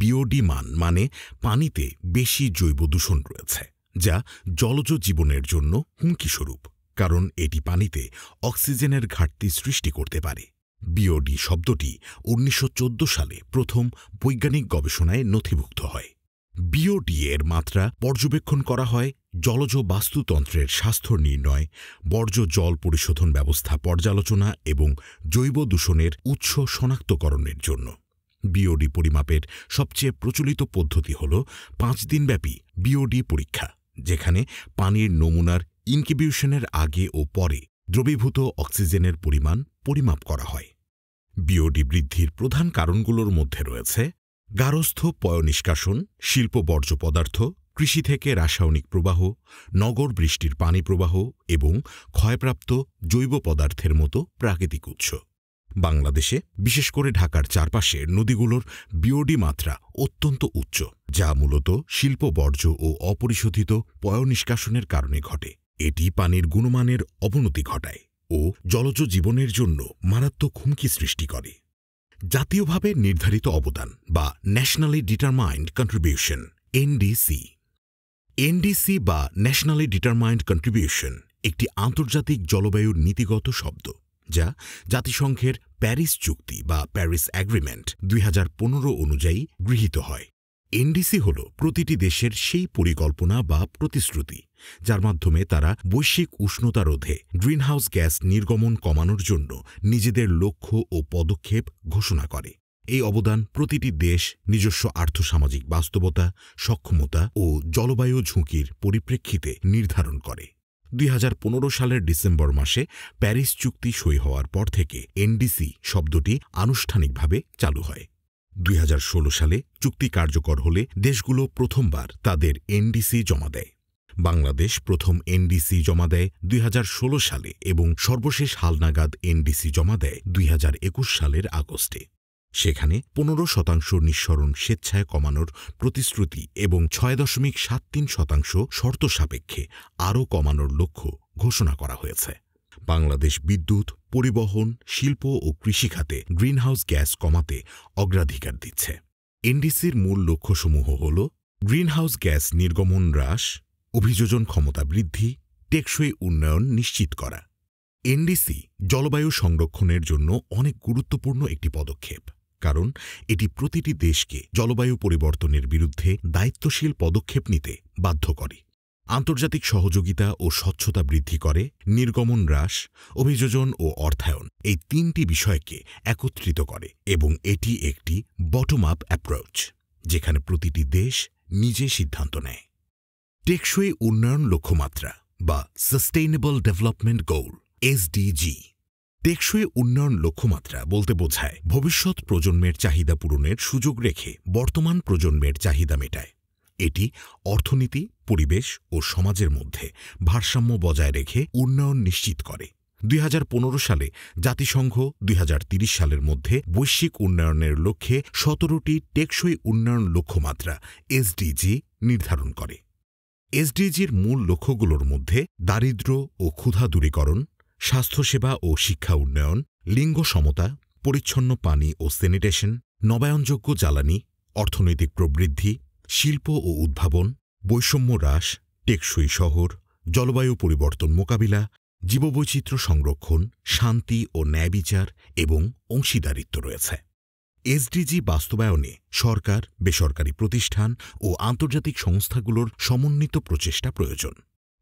বিওডি মান মানে পানিতে বেশি জৈব দূষণ রয়েছে, যা জলজ জীবনের জন্য হুমকিস্বরূপ, কারণ এটি পানিতে অক্সিজেনের ঘাটতি সৃষ্টি করতে পারে। বিওডি শব্দটি ১৯১৪ সালে প্রথম বৈজ্ঞানিক গবেষণায় নথিভুক্ত হয়। বিওডি এর মাত্রা পর্যবেক্ষণ করা হয় জলজ বাস্তুতন্ত্রের স্বাস্থ্য নির্ণয়, বর্জ্য জল পরিশোধন ব্যবস্থা পর্যালোচনা এবং জৈব দূষণের উৎস শনাক্তকরণের জন্য। বিওডি পরিমাপের সবচেয়ে প্রচলিত পদ্ধতি হল ৫ দিনব্যাপী বিওডি পরীক্ষা, যেখানে পানির নমুনার ইনকিউবেশনের আগে ও পরে দ্রবীভূত অক্সিজেনের পরিমাণ পরিমাপ করা হয়। বিওডি বৃদ্ধির প্রধান কারণগুলোর মধ্যে রয়েছে গার্হস্থ্য পয়ঃনিষ্কাশন, শিল্প বর্জ্য পদার্থ, কৃষি থেকে রাসায়নিক প্রবাহ, নগর বৃষ্টির পানি প্রবাহ এবং ক্ষয়প্রাপ্ত জৈব পদার্থের মতো প্রাকৃতিক উৎস। বাংলাদেশে, বিশেষ করে ঢাকার চারপাশের নদীগুলোর বিওডি মাত্রা অত্যন্ত উচ্চ, যা মূলত শিল্প বর্জ্য ও অপরিশোধিত পয়ঃনিষ্কাশনের কারণে ঘটে। এটি পানির গুণমানের অবনতি ঘটায় ও জলজ জীবনের জন্য মারাত্মক হুমকি সৃষ্টি করে। জাতীয়ভাবে নির্ধারিত অবদান বা ন্যাশনালি ডিটারমাইন্ড কন্ট্রিবিউশন এনডিসি বা ন্যাশনালি ডিটারমাইন্ড কন্ট্রিবিউশন একটি আন্তর্জাতিক জলবায়ুর নীতিগত শব্দ, যা জাতিসংঘের প্যারিস চুক্তি বা প্যারিস অ্যাগ্রিমেন্ট ২০১৫ অনুযায়ী গৃহীত হয়। এনডিসি হল প্রতিটি দেশের সেই পরিকল্পনা বা প্রতিশ্রুতি যার মাধ্যমে তারা বৈশ্বিক উষ্ণতা রোধে গ্রিনহাউস গ্যাস নির্গমন কমানোর জন্য নিজেদের লক্ষ্য ও পদক্ষেপ ঘোষণা করে। এই অবদান প্রতিটি দেশ নিজস্ব আর্থসামাজিক বাস্তবতা, সক্ষমতা ও জলবায়ু ঝুঁকির পরিপ্রেক্ষিতে নির্ধারণ করে। ২০১৫ সালের ডিসেম্বর মাসে প্যারিস চুক্তি সই হওয়ার পর থেকে এনডিসি শব্দটি আনুষ্ঠানিকভাবে চালু হয়। ২০১৬ সালে চুক্তি কার্যকর হলে দেশগুলো প্রথমবার তাদের এনডিসি জমা দেয়। বাংলাদেশ প্রথম এনডিসি জমা দেয় ২০১৬ সালে এবং সর্বশেষ হালনাগাদ এনডিসি জমা দেয় ২০২১ সালের আগস্টে। সেখানে ১৫% নিঃসরণ স্বেচ্ছায় কমানোর প্রতিশ্রুতি এবং ৬.৭৩% শর্ত সাপেক্ষে আরও কমানোর লক্ষ্য ঘোষণা করা হয়েছে। বাংলাদেশ বিদ্যুৎ, পরিবহন, শিল্প ও কৃষিখাতে গ্রিনহাউস গ্যাস কমাতে অগ্রাধিকার দিচ্ছে। এনডিসির মূল লক্ষ্যসমূহ হল গ্রিনহাউস গ্যাস নির্গমন হ্রাস, অভিযোজন ক্ষমতা বৃদ্ধি, টেকসই উন্নয়ন নিশ্চিত করা। এনডিসি জলবায়ু সংরক্ষণের জন্য অনেক গুরুত্বপূর্ণ একটি পদক্ষেপ, কারণ এটি প্রতিটি দেশকে জলবায়ু পরিবর্তনের বিরুদ্ধে দায়িত্বশীল পদক্ষেপ নিতে বাধ্য করে। আন্তর্জাতিক সহযোগিতা ও স্বচ্ছতা বৃদ্ধি করে, নির্গমন হ্রাস, অভিযোজন ও অর্থায়ন এই ৩টি বিষয়কে একত্রিত করে এবং এটি একটি বটম আপ অ্যাপ্রোচ, যেখানে প্রতিটি দেশ নিজে সিদ্ধান্ত নেয়। টেকসই উন্নয়ন লক্ষ্যমাত্রা বা সাস্টেইনেবল ডেভেলপমেন্ট গোল এসডিজি। টেকসই উন্নয়ন লক্ষ্যমাত্রা বলতে বোঝায় ভবিষ্যৎ প্রজন্মের চাহিদা পূরণের সুযোগ রেখে বর্তমান প্রজন্মের চাহিদা মেটায়। এটি অর্থনীতি, পরিবেশ ও সমাজের মধ্যে ভারসাম্য বজায় রেখে উন্নয়ন নিশ্চিত করে। ২০১৫ সালে জাতিসংঘ ২০৩০ সালের মধ্যে বৈশ্বিক উন্নয়নের লক্ষ্যে ১৭টি টেকসই উন্নয়ন লক্ষ্যমাত্রা এসডিজি নির্ধারণ করে। এসডিজির মূল লক্ষ্যগুলোর মধ্যে দারিদ্র্য ও ক্ষুধা দূরীকরণ, স্বাস্থ্যসেবা ও শিক্ষা উন্নয়ন, লিঙ্গ সমতা, পরিচ্ছন্ন পানি ও স্যানিটেশন, নবায়নযোগ্য জ্বালানি, অর্থনৈতিক প্রবৃদ্ধি, শিল্প ও উদ্ভাবন, বৈষম্য হ্রাস, টেকসই শহর, জলবায়ু পরিবর্তন মোকাবিলা, জীববৈচিত্র্য সংরক্ষণ, শান্তি ও ন্যায় বিচার এবং অংশীদারিত্ব রয়েছে। এসডিজি বাস্তবায়নে সরকার, বেসরকারি প্রতিষ্ঠান ও আন্তর্জাতিক সংস্থাগুলোর সমন্বিত প্রচেষ্টা প্রয়োজন।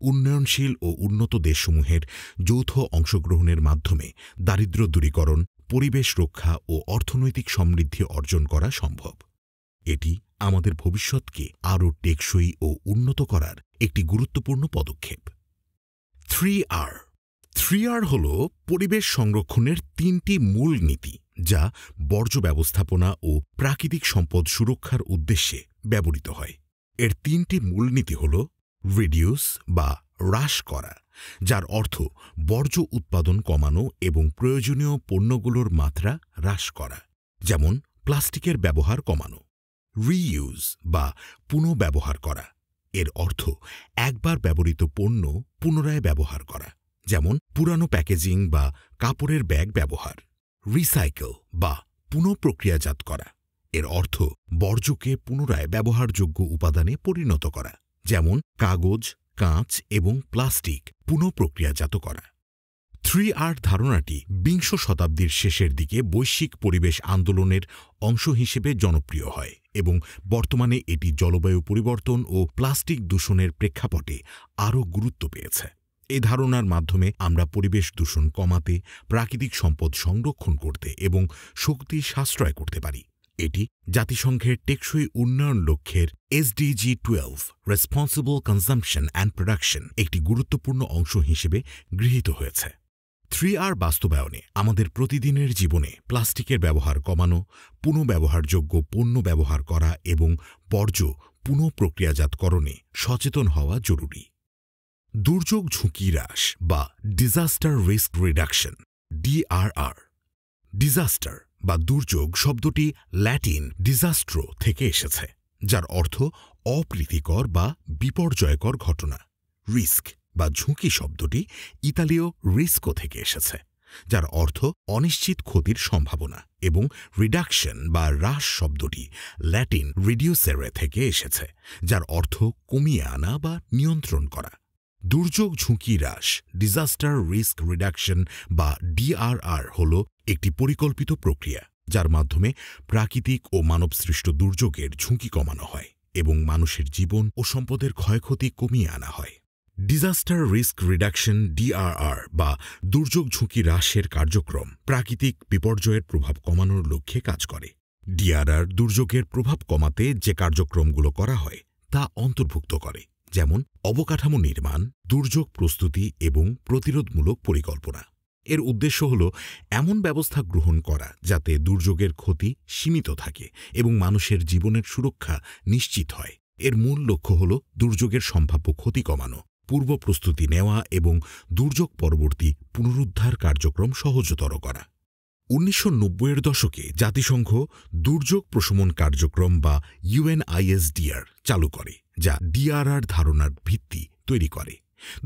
উন্নয়নশীল ও উন্নত দেশসমূহের যৌথ অংশগ্রহণের মাধ্যমে দারিদ্র্য দূরীকরণ, পরিবেশ রক্ষা ও অর্থনৈতিক সমৃদ্ধি অর্জন করা সম্ভব। এটি আমাদের ভবিষ্যৎকে আরও টেকসই ও উন্নত করার একটি গুরুত্বপূর্ণ পদক্ষেপ। 3R হল পরিবেশ সংরক্ষণের ৩টি মূল নীতি, যা বর্জ্য ব্যবস্থাপনা ও প্রাকৃতিক সম্পদ সুরক্ষার উদ্দেশ্যে ব্যবহৃত হয়। এর ৩টি মূলনীতি হল রিডিউস বা হ্রাস করা, যার অর্থ বর্জ্য উৎপাদন কমানো এবং প্রয়োজনীয় পণ্যগুলোর মাত্রা হ্রাস করা, যেমন প্লাস্টিকের ব্যবহার কমানো। রিইউজ বা পুনঃব্যবহার করা, এর অর্থ একবার ব্যবহৃত পণ্য পুনরায় ব্যবহার করা, যেমন পুরানো প্যাকেজিং বা কাপড়ের ব্যাগ ব্যবহার। রিসাইকেল বা পুনঃপ্রক্রিয়াজাত করা, এর অর্থ বর্জ্যকে পুনরায় ব্যবহারযোগ্য উপাদানে পরিণত করা, যেমন কাগজ, কাঁচ এবং প্লাস্টিক পুনঃপ্রক্রিয়াজাত করা। 3R ধারণাটি বিংশ শতাব্দীর শেষের দিকে বৈশ্বিক পরিবেশ আন্দোলনের অংশ হিসেবে জনপ্রিয় হয় এবং বর্তমানে এটি জলবায়ু পরিবর্তন ও প্লাস্টিক দূষণের প্রেক্ষাপটে আরও গুরুত্ব পেয়েছে। এই ধারণার মাধ্যমে আমরা পরিবেশ দূষণ কমাতে, প্রাকৃতিক সম্পদ সংরক্ষণ করতে এবং শক্তি সাশ্রয় করতে পারি। এটি জাতিসংঘের টেকসই উন্নয়ন লক্ষ্যের SDG 12 responsible consumption and production একটি গুরুত্বপূর্ণ অংশ হিসেবে গৃহীত হয়েছে। 3R বাস্তবায়নে আমাদের প্রতিদিনের জীবনে প্লাস্টিকের ব্যবহার কমানো, পুনঃব্যবহারযোগ্য পণ্য ব্যবহার করা এবং বর্জ্য পুনঃপ্রক্রিয়াজাতকরণে সচেতন হওয়া জরুরি। দুর্যোগ ঝুঁকি হ্রাস বা disaster risk reduction DRR। Disaster বা দুর্যোগ শব্দটি ল্যাটিন ডিজাস্ট্রো থেকে এসেছে, যার অর্থ অপ্রীতিকর বা বিপর্যয়কর ঘটনা। রিস্ক বা ঝুঁকি শব্দটি ইতালীয় রিস্কো থেকে এসেছে, যার অর্থ অনিশ্চিত ক্ষতির সম্ভাবনা, এবং রিডাকশন বা হ্রাস শব্দটি ল্যাটিন রিডিউসেরে থেকে এসেছে, যার অর্থ কমিয়ে আনা বা নিয়ন্ত্রণ করা। দুর্যোগ ঝুঁকি হ্রাস ডিজাস্টার রিস্ক রিডাকশন বা DRR হল একটি পরিকল্পিত প্রক্রিয়া, যার মাধ্যমে প্রাকৃতিক ও মানবসৃষ্ট দুর্যোগের ঝুঁকি কমানো হয় এবং মানুষের জীবন ও সম্পদের ক্ষয়ক্ষতি কমিয়ে আনা হয়। ডিজাস্টার রিস্ক রিডাকশন DRR বা দুর্যোগ ঝুঁকি হ্রাসের কার্যক্রম প্রাকৃতিক বিপর্যয়ের প্রভাব কমানোর লক্ষ্যে কাজ করে। DRR দুর্যোগের প্রভাব কমাতে যে কার্যক্রমগুলো করা হয় তা অন্তর্ভুক্ত করে, যেমন অবকাঠামো নির্মাণ, দুর্যোগ প্রস্তুতি এবং প্রতিরোধমূলক পরিকল্পনা। এর উদ্দেশ্য হল এমন ব্যবস্থা গ্রহণ করা যাতে দুর্যোগের ক্ষতি সীমিত থাকে এবং মানুষের জীবনের সুরক্ষা নিশ্চিত হয়। এর মূল লক্ষ্য হল দুর্যোগের সম্ভাব্য ক্ষতি কমানো, পূর্ব প্রস্তুতি নেওয়া এবং দুর্যোগ পরবর্তী পুনরুদ্ধার কার্যক্রম সহজতর করা। 1990-এর দশকে জাতিসংঘ দুর্যোগ প্রশমন কার্যক্রম বা UNISDR চালু করে, যা DRR ধারণার ভিত্তি তৈরি করে।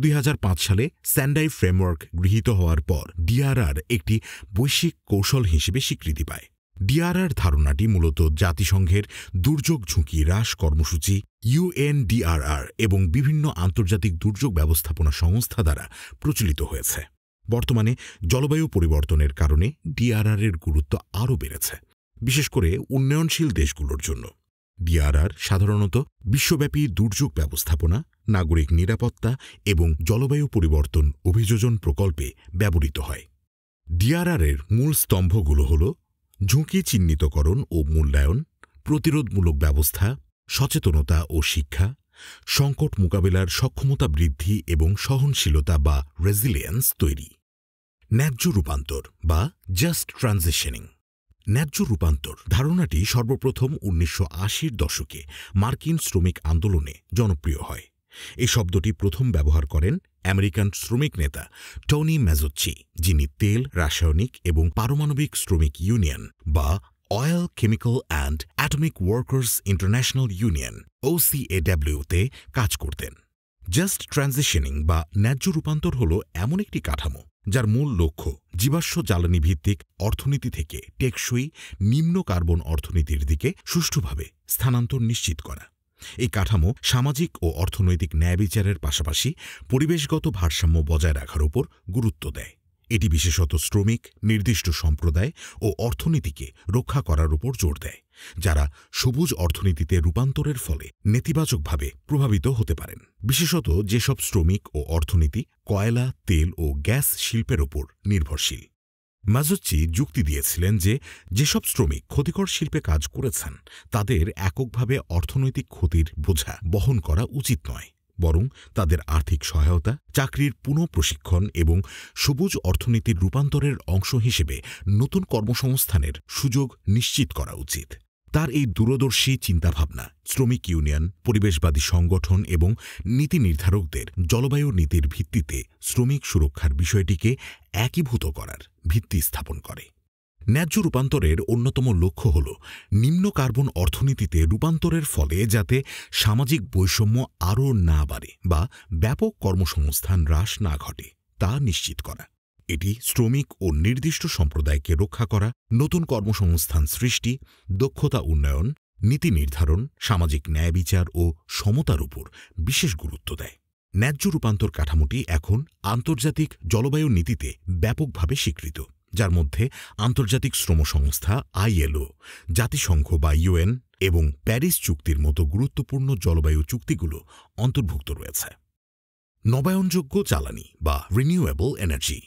2005 সালে সেন্ডাই ফ্রেমওয়ার্ক গৃহীত হওয়ার পর DRR একটি বৈশ্বিক কৌশল হিসেবে স্বীকৃতি পায়। DRR ধারণাটি মূলত জাতিসংঘের দুর্যোগ ঝুঁকি হ্রাস কর্মসূচি UNDRR এবং বিভিন্ন আন্তর্জাতিক দুর্যোগ ব্যবস্থাপনা সংস্থা দ্বারা প্রচলিত হয়েছে। বর্তমানে জলবায়ু পরিবর্তনের কারণে DRR এর গুরুত্ব আরও বেড়েছে, বিশেষ করে উন্নয়নশীল দেশগুলোর জন্য। DRR সাধারণত বিশ্বব্যাপী দুর্যোগ ব্যবস্থাপনা, নাগরিক নিরাপত্তা এবং জলবায়ু পরিবর্তন অভিযোজন প্রকল্পে ব্যবহৃত হয়। DRR এর মূল স্তম্ভগুলো হল ঝুঁকি চিহ্নিতকরণ ও মূল্যায়ন, প্রতিরোধমূলক ব্যবস্থা, সচেতনতা ও শিক্ষা, সংকট মোকাবেলার সক্ষমতা বৃদ্ধি এবং সহনশীলতা বা রেজিলিয়েন্স তৈরি। ন্যায্য রূপান্তর বা জাস্ট ট্রানজিশনিং। ন্যায্য রূপান্তর ধারণাটি সর্বপ্রথম 1980-র দশকে মার্কিন শ্রমিক আন্দোলনে জনপ্রিয় হয়। এই শব্দটি প্রথম ব্যবহার করেন আমেরিকান শ্রমিক নেতা টনি ম্যাজোচ্চি, যিনি তেল, রাসায়নিক এবং পারমাণবিক শ্রমিক ইউনিয়ন বা oil, chemical and atomic workers international union OCAW-তে কাজ করতেন। জাস্ট ট্রানজিশনিং বা ন্যায্য রূপান্তর হল এমন একটি কাঠামো যার মূল লক্ষ্য জীবাশ্ম জ্বালানি ভিত্তিক অর্থনীতি থেকে টেকসই নিম্ন কার্বন অর্থনীতির দিকে সুষ্ঠুভাবে স্থানান্তর নিশ্চিত করা। এই কাঠামো সামাজিক ও অর্থনৈতিক ন্যায়বিচারের পাশাপাশি পরিবেশগত ভারসাম্য বজায় রাখার উপর গুরুত্ব দেয়। এটি বিশেষত শ্রমিক, নির্দিষ্ট সম্প্রদায় ও অর্থনীতিকে রক্ষা করার উপর জোর দেয়, যারা সবুজ অর্থনীতিতে রূপান্তরের ফলে নেতিবাচকভাবে প্রভাবিত হতে পারেন। বিশেষত যেসব শ্রমিক ও অর্থনীতি কয়লা, তেল ও গ্যাস শিল্পের ওপর নির্ভরশীল। মাজুচ্চি যুক্তি দিয়েছিলেন যে যেসব শ্রমিক ক্ষতিকর শিল্পে কাজ করেছেন তাদের এককভাবে অর্থনৈতিক ক্ষতির বোঝা বহন করা উচিত নয়, বরং তাদের আর্থিক সহায়তা, চাকরির পুনঃপ্রশিক্ষণ এবং সবুজ অর্থনীতির রূপান্তরের অংশ হিসেবে নতুন কর্মসংস্থানের সুযোগ নিশ্চিত করা উচিত। তার এই দূরদর্শী চিন্তাভাবনা শ্রমিক ইউনিয়ন, পরিবেশবাদী সংগঠন এবং নীতি নির্ধারকদের জলবায়ু নীতির ভিত্তিতে শ্রমিক সুরক্ষার বিষয়টিকে একীভূত করার ভিত্তি স্থাপন করে। ন্যায্য রূপান্তরের অন্যতম লক্ষ্য হল নিম্ন কার্বন অর্থনীতিতে রূপান্তরের ফলে যাতে সামাজিক বৈষম্য আরও না বাড়ে বা ব্যাপক কর্মসংস্থান হ্রাস না ঘটে তা নিশ্চিত করা। এটি শ্রমিক ও নির্দিষ্ট সম্প্রদায়কে রক্ষা করা, নতুন কর্মসংস্থান সৃষ্টি, দক্ষতা উন্নয়ন, নীতি নির্ধারণ, সামাজিক ন্যায় বিচার ও সমতার উপর বিশেষ গুরুত্ব দেয়। ন্যায্য রূপান্তর কাঠামোটি এখন আন্তর্জাতিক জলবায়ু নীতিতে ব্যাপকভাবে স্বীকৃত, যার মধ্যে আন্তর্জাতিক শ্রম সংস্থা ILO, জাতিসংঘ বা UN এবং প্যারিস চুক্তির মতো গুরুত্বপূর্ণ জলবায়ু চুক্তিগুলো অন্তর্ভুক্ত রয়েছে। নবায়নযোগ্য জ্বালানি বা রিনিউয়েবল এনার্জি।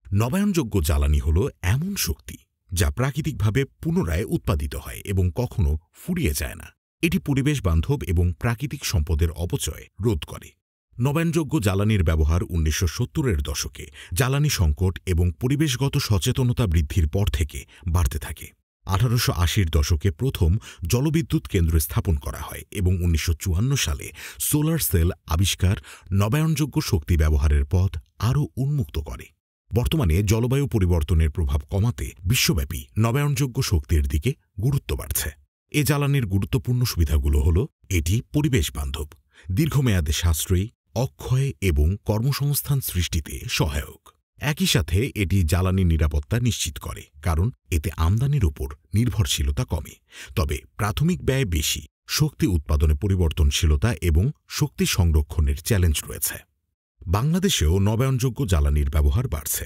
নবায়নযোগ্য জ্বালানি হল এমন শক্তি যা প্রাকৃতিকভাবে পুনরায় উৎপাদিত হয় এবং কখনো ফুরিয়ে যায় না। এটি পরিবেশ বান্ধব এবং প্রাকৃতিক সম্পদের অপচয় রোধ করে। নবায়নযোগ্য জ্বালানির ব্যবহার 1970-এর দশকে জ্বালানি সংকট এবং পরিবেশগত সচেতনতা বৃদ্ধির পর থেকে বাড়তে থাকে। 1880-র দশকে প্রথম জলবিদ্যুৎ কেন্দ্র স্থাপন করা হয় এবং 1954 সালে সোলার সেল আবিষ্কার নবায়নযোগ্য শক্তি ব্যবহারের পথ আরও উন্মুক্ত করে। বর্তমানে জলবায়ু পরিবর্তনের প্রভাব কমাতে বিশ্বব্যাপী নবায়নযোগ্য শক্তির দিকে গুরুত্ব বাড়ছে। এ জ্বালানির গুরুত্বপূর্ণ সুবিধাগুলো হল এটি পরিবেশ বান্ধব, দীর্ঘমেয়াদে সাশ্রয়ী, অক্ষয় এবং কর্মসংস্থান সৃষ্টিতে সহায়ক। একই সাথে এটি জ্বালানি নিরাপত্তা নিশ্চিত করে, কারণ এতে আমদানির উপর নির্ভরশীলতা কমে। তবে প্রাথমিক ব্যয় বেশি, শক্তি উৎপাদনে পরিবর্তনশীলতা এবং শক্তি সংরক্ষণের চ্যালেঞ্জ রয়েছে। বাংলাদেশেও নবায়নযোগ্য জ্বালানির ব্যবহার বাড়ছে।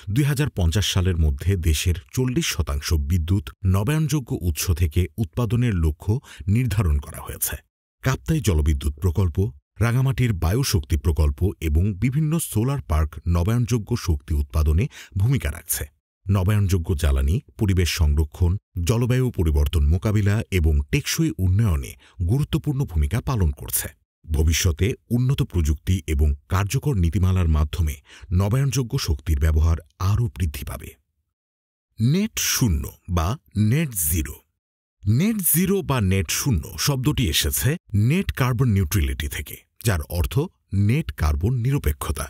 2050 সালের মধ্যে দেশের 40% বিদ্যুৎ নবায়নযোগ্য উৎস থেকে উৎপাদনের লক্ষ্য নির্ধারণ করা হয়েছে। কাপ্তাই জলবিদ্যুৎ প্রকল্প, রাঙামাটির বায়ুশক্তি প্রকল্প এবং বিভিন্ন সোলার পার্ক নবায়নযোগ্য শক্তি উৎপাদনে ভূমিকা রাখছে। নবায়নযোগ্য জ্বালানি পরিবেশ সংরক্ষণ, জলবায়ু পরিবর্তন মোকাবিলা এবং টেকসই উন্নয়নে গুরুত্বপূর্ণ ভূমিকা পালন করছে। ভবিষ্যতে উন্নত প্রযুক্তি এবং কার্যকর নীতিমালার মাধ্যমে নবায়নযোগ্য শক্তির ব্যবহার আরও বৃদ্ধি পাবে। নেট শূন্য বা নেট জিরো। নেট জিরো বা নেট শূন্য শব্দটি এসেছে নেট কার্বন নিউট্রিলিটি থেকে, যার অর্থ নেট কার্বন নিরপেক্ষতা।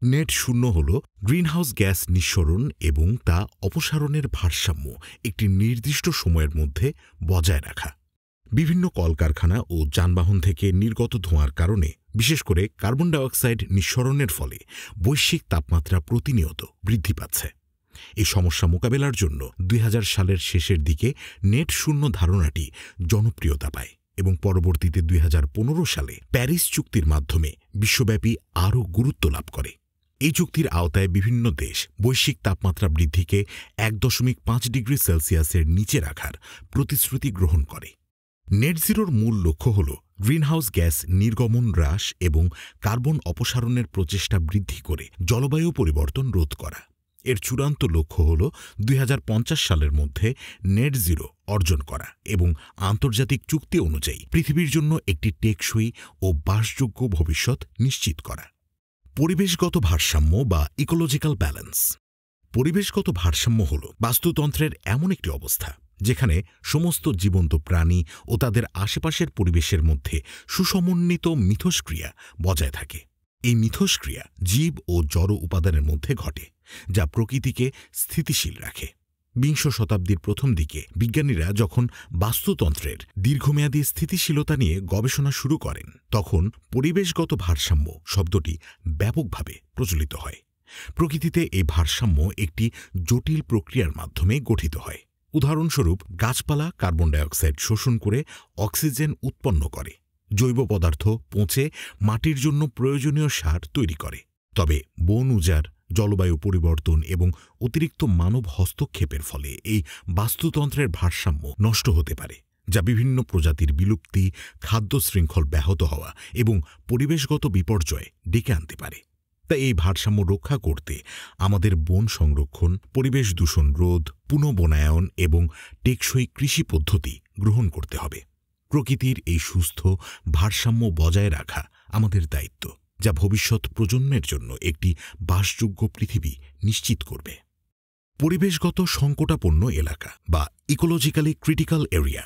নেট শূন্য হল গ্রিনহাউস গ্যাস নিঃসরণ এবং তা অপসারণের ভারসাম্য একটি নির্দিষ্ট সময়ের মধ্যে বজায় রাখা। বিভিন্ন কলকারখানা ও যানবাহন থেকে নির্গত ধোঁয়ার কারণে, বিশেষ করে কার্বন ডাইঅক্সাইড নিঃসরণের ফলে বৈশ্বিক তাপমাত্রা প্রতিনিয়ত বৃদ্ধি পাচ্ছে। এই সমস্যা মোকাবেলার জন্য 2000 সালের শেষের দিকে নেট শূন্য ধারণাটি জনপ্রিয়তা পায় এবং পরবর্তীতে 2015 সালে প্যারিস চুক্তির মাধ্যমে বিশ্বব্যাপী আরও গুরুত্ব লাভ করে। এই চুক্তির আওতায় বিভিন্ন দেশ বৈশ্বিক তাপমাত্রা বৃদ্ধিকে 1.5 ডিগ্রি সেলসিয়াসের নিচে রাখার প্রতিশ্রুতি গ্রহণ করে। নেট জিরোর মূল লক্ষ্য হল গ্রিনহাউস গ্যাস নির্গমন হ্রাস এবং কার্বন অপসারণের প্রচেষ্টা বৃদ্ধি করে জলবায়ু পরিবর্তন রোধ করা। এর চূড়ান্ত লক্ষ্য হল 2050 সালের মধ্যে নেট জিরো অর্জন করা এবং আন্তর্জাতিক চুক্তি অনুযায়ী পৃথিবীর জন্য একটি টেকসই ও বাসযোগ্য ভবিষ্যৎ নিশ্চিত করা। পরিবেশগত ভারসাম্য বা ইকোলজিক্যাল ব্যালেন্স। পরিবেশগত ভারসাম্য হল বাস্তুতন্ত্রের এমন একটি অবস্থা যেখানে সমস্ত জীবন্ত প্রাণী ও তাদের আশেপাশের পরিবেশের মধ্যে সুসমন্বিত মিথস্ক্রিয়া বজায় থাকে। এই মিথস্ক্রিয়া জীব ও জড় উপাদানের মধ্যে ঘটে, যা প্রকৃতিকে স্থিতিশীল রাখে। 20 শতাব্দীর প্রথম দিকে বিজ্ঞানীরা যখন বাস্তুতন্ত্রের দীর্ঘমেয়াদী স্থিতিশীলতা নিয়ে গবেষণা শুরু করেন, তখন পরিবেশগত ভারসাম্য শব্দটি ব্যাপকভাবে প্রচলিত হয়। প্রকৃতিতে এই ভারসাম্য একটি জটিল প্রক্রিয়ার মাধ্যমে গঠিত হয়। উদাহরণস্বরূপ, গাছপালা কার্বন ডাইঅক্সাইড শোষণ করে অক্সিজেন উৎপন্ন করে জৈব পদার্থ পচে মাটির জন্য প্রয়োজনীয় সার তৈরি করে। তবে বন উজাড়, জলবায়ু পরিবর্তন এবং অতিরিক্ত মানব হস্তক্ষেপের ফলে এই বাস্তুতন্ত্রের ভারসাম্য নষ্ট হতে পারে, যা বিভিন্ন প্রজাতির বিলুপ্তি, খাদ্য শৃঙ্খল ব্যাহত হওয়া এবং পরিবেশগত বিপর্যয় ডেকে আনতে পারে। তাই এই ভারসাম্য রক্ষা করতে আমাদের বন সংরক্ষণ, পরিবেশ দূষণ রোধ, পুনঃবনায়ন এবং টেকসই কৃষি পদ্ধতি গ্রহণ করতে হবে। প্রকৃতির এই সুস্থ ভারসাম্য বজায় রাখা আমাদের দায়িত্ব, যা ভবিষ্যৎ প্রজন্মের জন্য একটি বাসযোগ্য পৃথিবী নিশ্চিত করবে। পরিবেশগত সংকটাপন্ন এলাকা বা ইকোলজিক্যালি ক্রিটিক্যাল এরিয়া।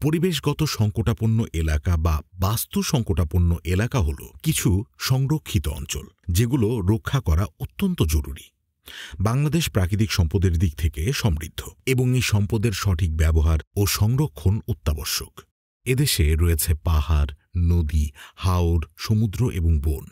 পরিবেশগত সংকটাপন্ন এলাকা বা বাস্তু সংকটাপন্ন এলাকা হল কিছু সংরক্ষিত অঞ্চল যেগুলো রক্ষা করা অত্যন্ত জরুরি। বাংলাদেশ প্রাকৃতিক সম্পদের দিক থেকে সমৃদ্ধ এবং এই সম্পদের সঠিক ব্যবহার ও সংরক্ষণ অত্যাবশ্যক। এদেশে রয়েছে পাহাড়, নদী, হাওর, সমুদ্র এবং বন।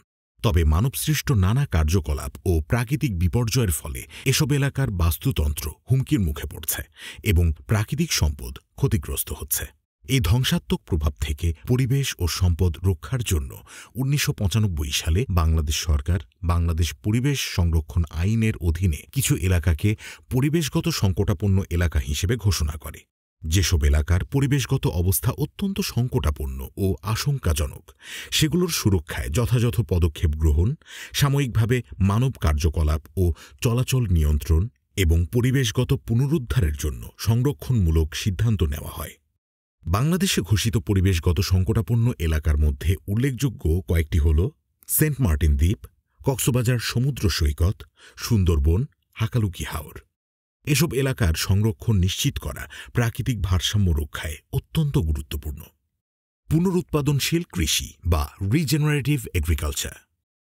তবে মানবসৃষ্ট নানা কার্যকলাপ ও প্রাকৃতিক বিপর্যয়ের ফলে এসব এলাকার বাস্তুতন্ত্র হুমকির মুখে পড়ছে এবং প্রাকৃতিক সম্পদ ক্ষতিগ্রস্ত হচ্ছে। এই ধ্বংসাত্মক প্রভাব থেকে পরিবেশ ও সম্পদ রক্ষার জন্য ১৯৯৫ সালে বাংলাদেশ সরকার বাংলাদেশ পরিবেশ সংরক্ষণ আইনের অধীনে কিছু এলাকাকে পরিবেশগত সংকটাপন্ন এলাকা হিসেবে ঘোষণা করে। যেসব এলাকার পরিবেশগত অবস্থা অত্যন্ত সংকটাপন্ন ও আশঙ্কাজনক, সেগুলোর সুরক্ষায় যথাযথ পদক্ষেপ গ্রহণ, সাময়িকভাবে মানব কার্যকলাপ ও চলাচল নিয়ন্ত্রণ এবং পরিবেশগত পুনরুদ্ধারের জন্য সংরক্ষণমূলক সিদ্ধান্ত নেওয়া হয়। বাংলাদেশে ঘোষিত পরিবেশগত সংকটাপন্ন এলাকার মধ্যে উল্লেখযোগ্য কয়েকটি হল সেন্ট মার্টিন দ্বীপ, কক্সবাজার সমুদ্র সৈকত, সুন্দরবন, হাকালুকি হাওর। এসব এলাকার সংরক্ষণ নিশ্চিত করা প্রাকৃতিক ভারসাম্য রক্ষায় অত্যন্ত গুরুত্বপূর্ণ। পুনরুৎপাদনশীল কৃষি বা রিজেনারেটিভ এগ্রিকালচার।